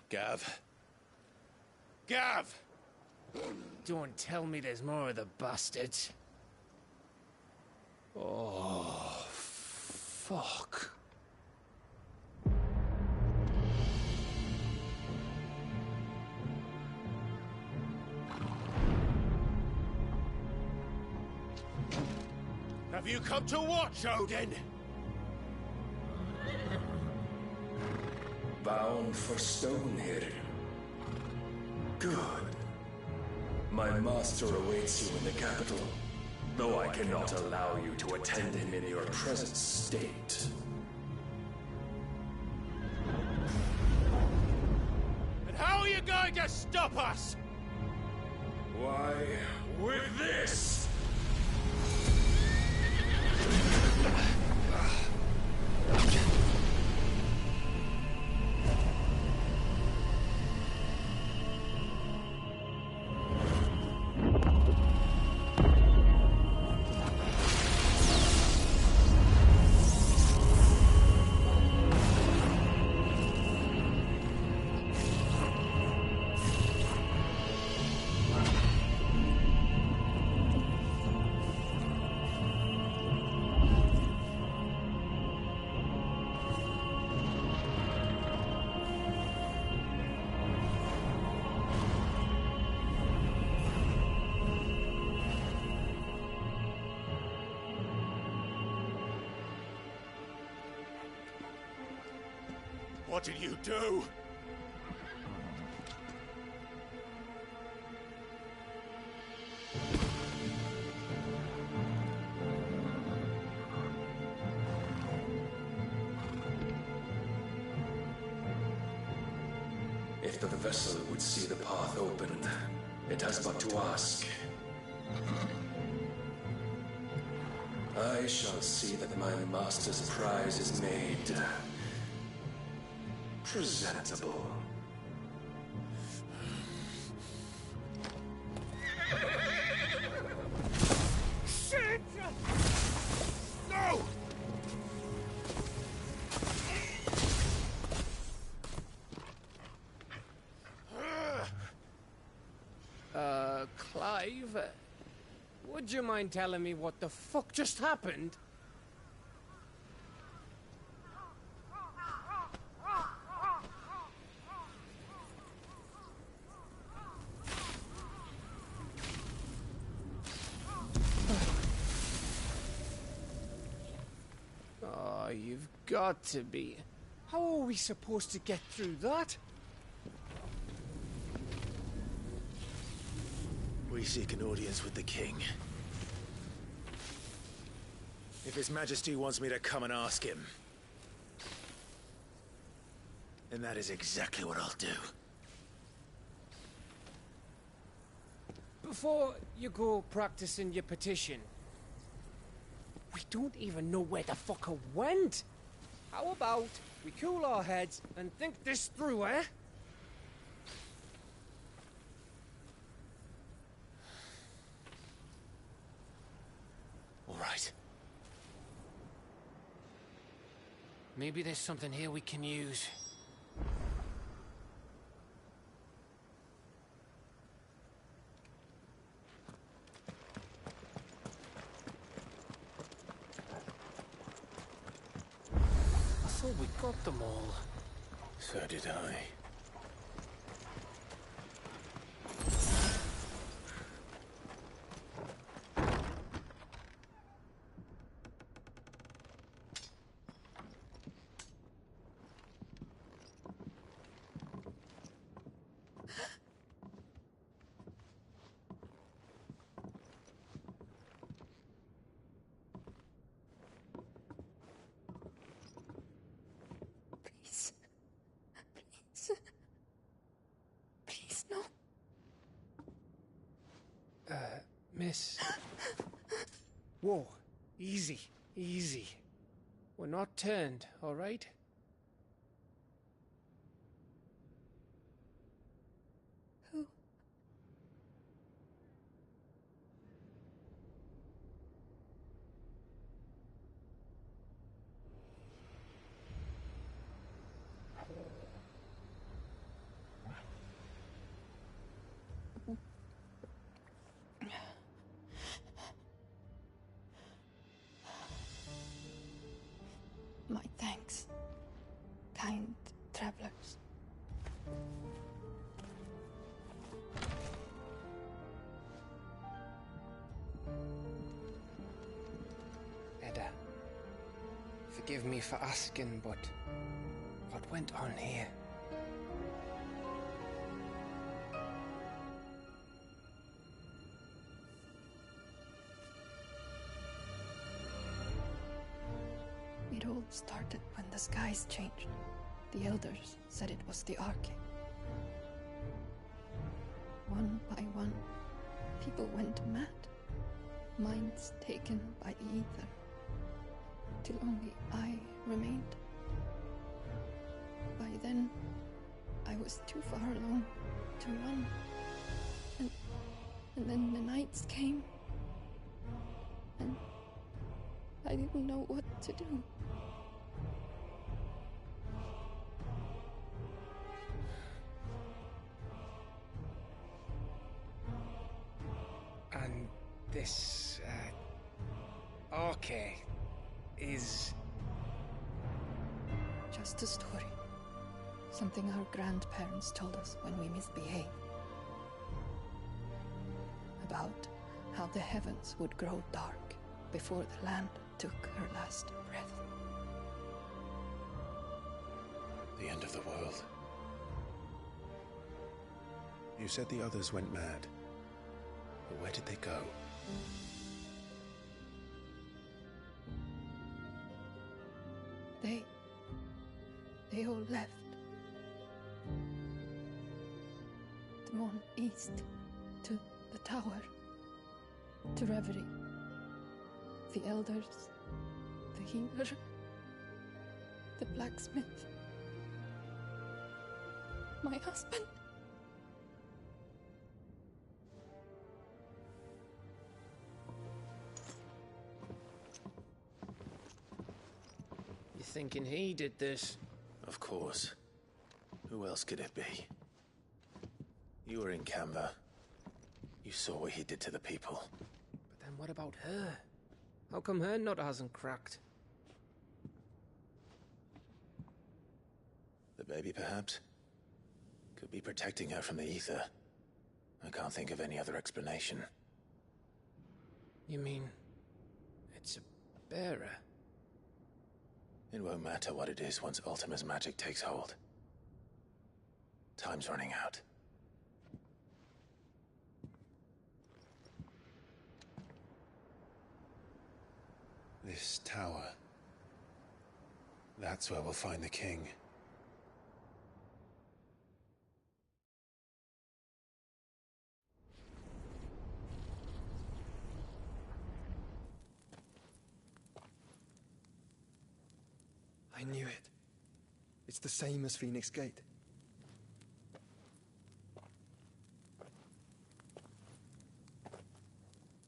Gav.
Gav! Don't tell me there's more of the bastards. Oh, fuck.
Have you come to watch, Odin?
Bound for Stonehill. Good. My master awaits you in the capital, though I cannot allow you to attend him in your present state.
And how are you going to stop us?
Why, with this!
What did you do?
If the vessel would see the path opened, it has but to ask. I shall see that my master's prize is made presentable.
Shit! No!
Clive, would you mind telling me what the fuck just happened? Oh, you've got to be. How are we supposed to get through that?
We seek an audience with the king. If His Majesty wants me to come and ask him, then that is exactly what I'll do.
Before you go practicing your petition, we don't even know where the fucker went. How about we cool our heads and think this through, eh?
All right.
Maybe there's something here we can use. I thought we got them all.
So did I.
Miss. Whoa. Easy. Easy. We're not turned, all right?
Who? My thanks, kind travelers.
Edda, forgive me for asking, but what went on here?
It all started when the skies changed. The elders said it was the Arcane. One by one, people went mad. Minds taken by the ether. Till only I remained. By then, I was too far along to run. And then the nights came. And I didn't know what to do.
And this, Arcane is...
Just a story. Something our grandparents told us when we misbehaved. About how the heavens would grow dark before the land took her last breath.
The end of the world. You said the others went mad. But where did they go?
They all left. Drawn east to the tower, to Reverie. The elders, the healer, the blacksmith, my husband.
You thinking he did this?
Of course. Who else could it be? You were in Canva. You saw what he did to the people.
But then what about her? How come her nut hasn't cracked?
The baby, perhaps? Could be protecting her from the ether. I can't think of any other explanation.
You mean... it's a bearer?
It won't matter what it is once Ultima's magic takes hold. Time's running out. This tower. That's where we'll find the king.
I knew it. It's the same as Phoenix Gate.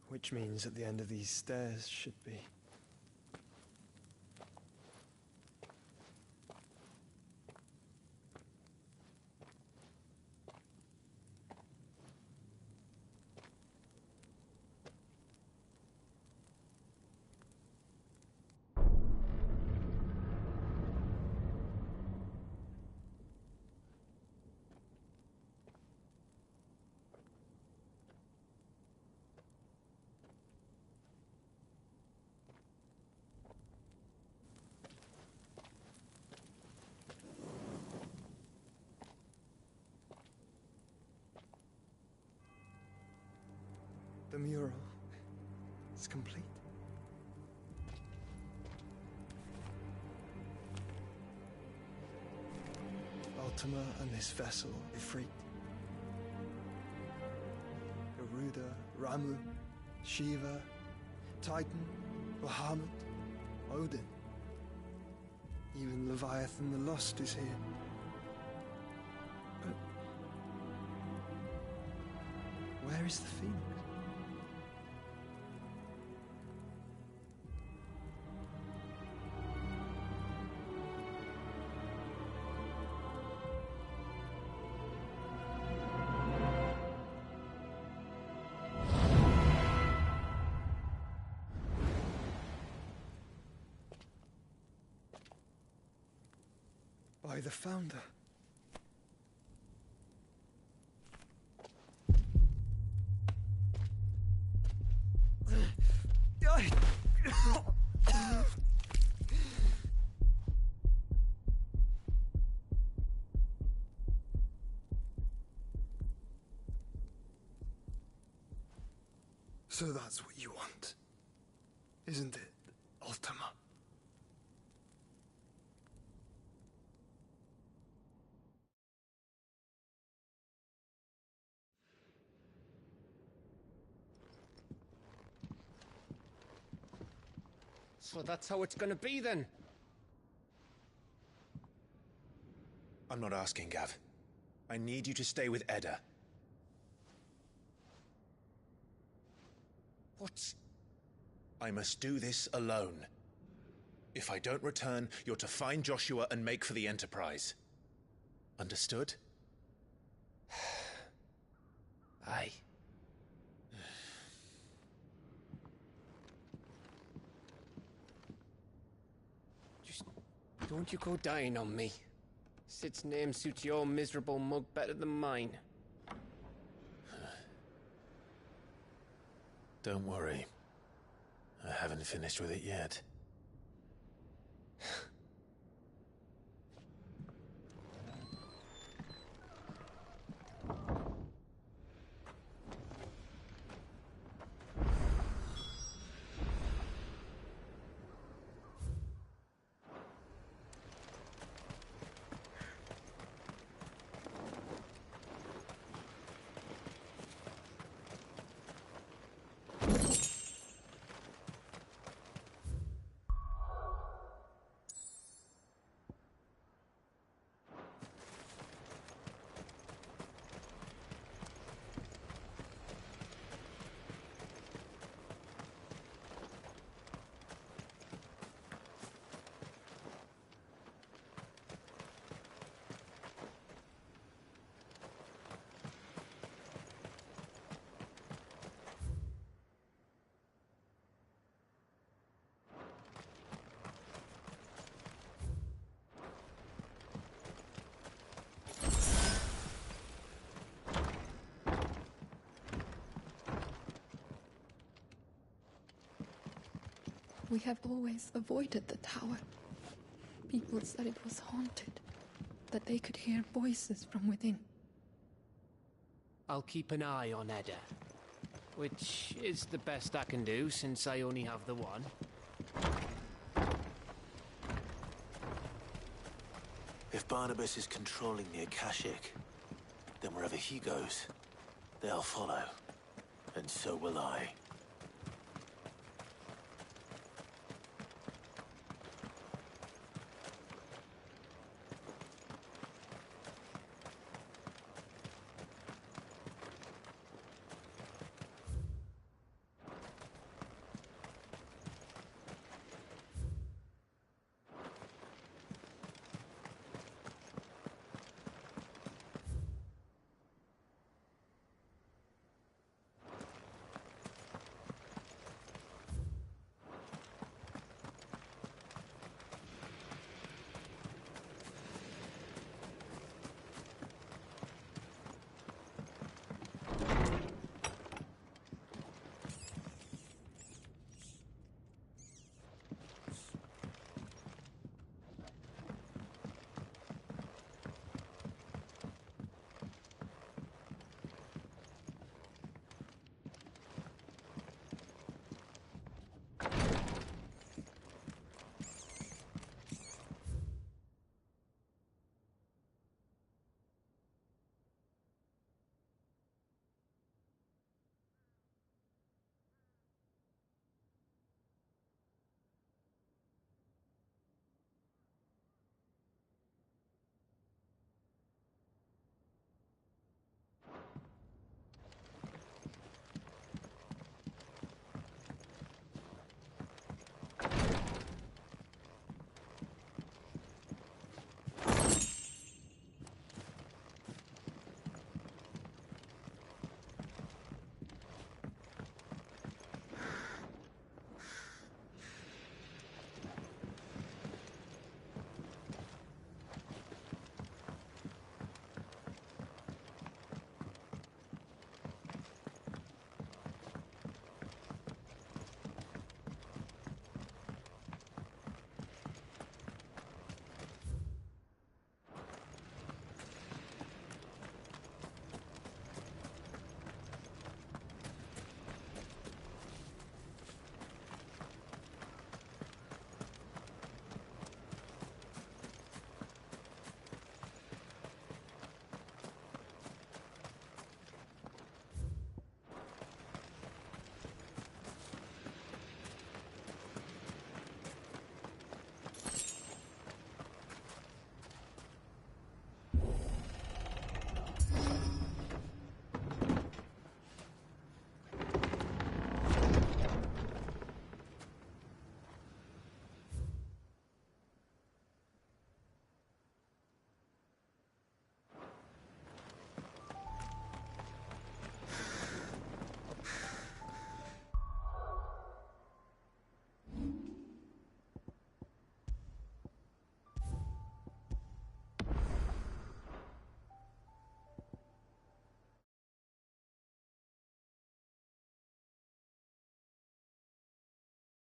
Which means at the end of these stairs should be... The mural is complete. Ultima and this vessel, Ifrit. Garuda, Ramu,
Shiva, Titan, Bahamut, Odin. Even Leviathan the Lost is here. But where is the Phoenix? By the Founder. So that's what you want, isn't it, Ultima?
So that's how it's gonna be then?
I'm not asking, Gav. I need you to stay with Edda.
What?
I must do this alone. If I don't return, you're to find Joshua and make for the Enterprise. Understood?
Aye. Just don't you go dying on me. Sid's name suits your miserable mug better than mine.
Don't worry. I haven't finished with it yet.
We have always avoided the tower. People said it was haunted, that they could hear voices from within.
I'll keep an eye on Edda. Which is the best I can do, since I only have the one.
If Barnabas is controlling the Akashic, then wherever he goes, they'll follow. And so will I.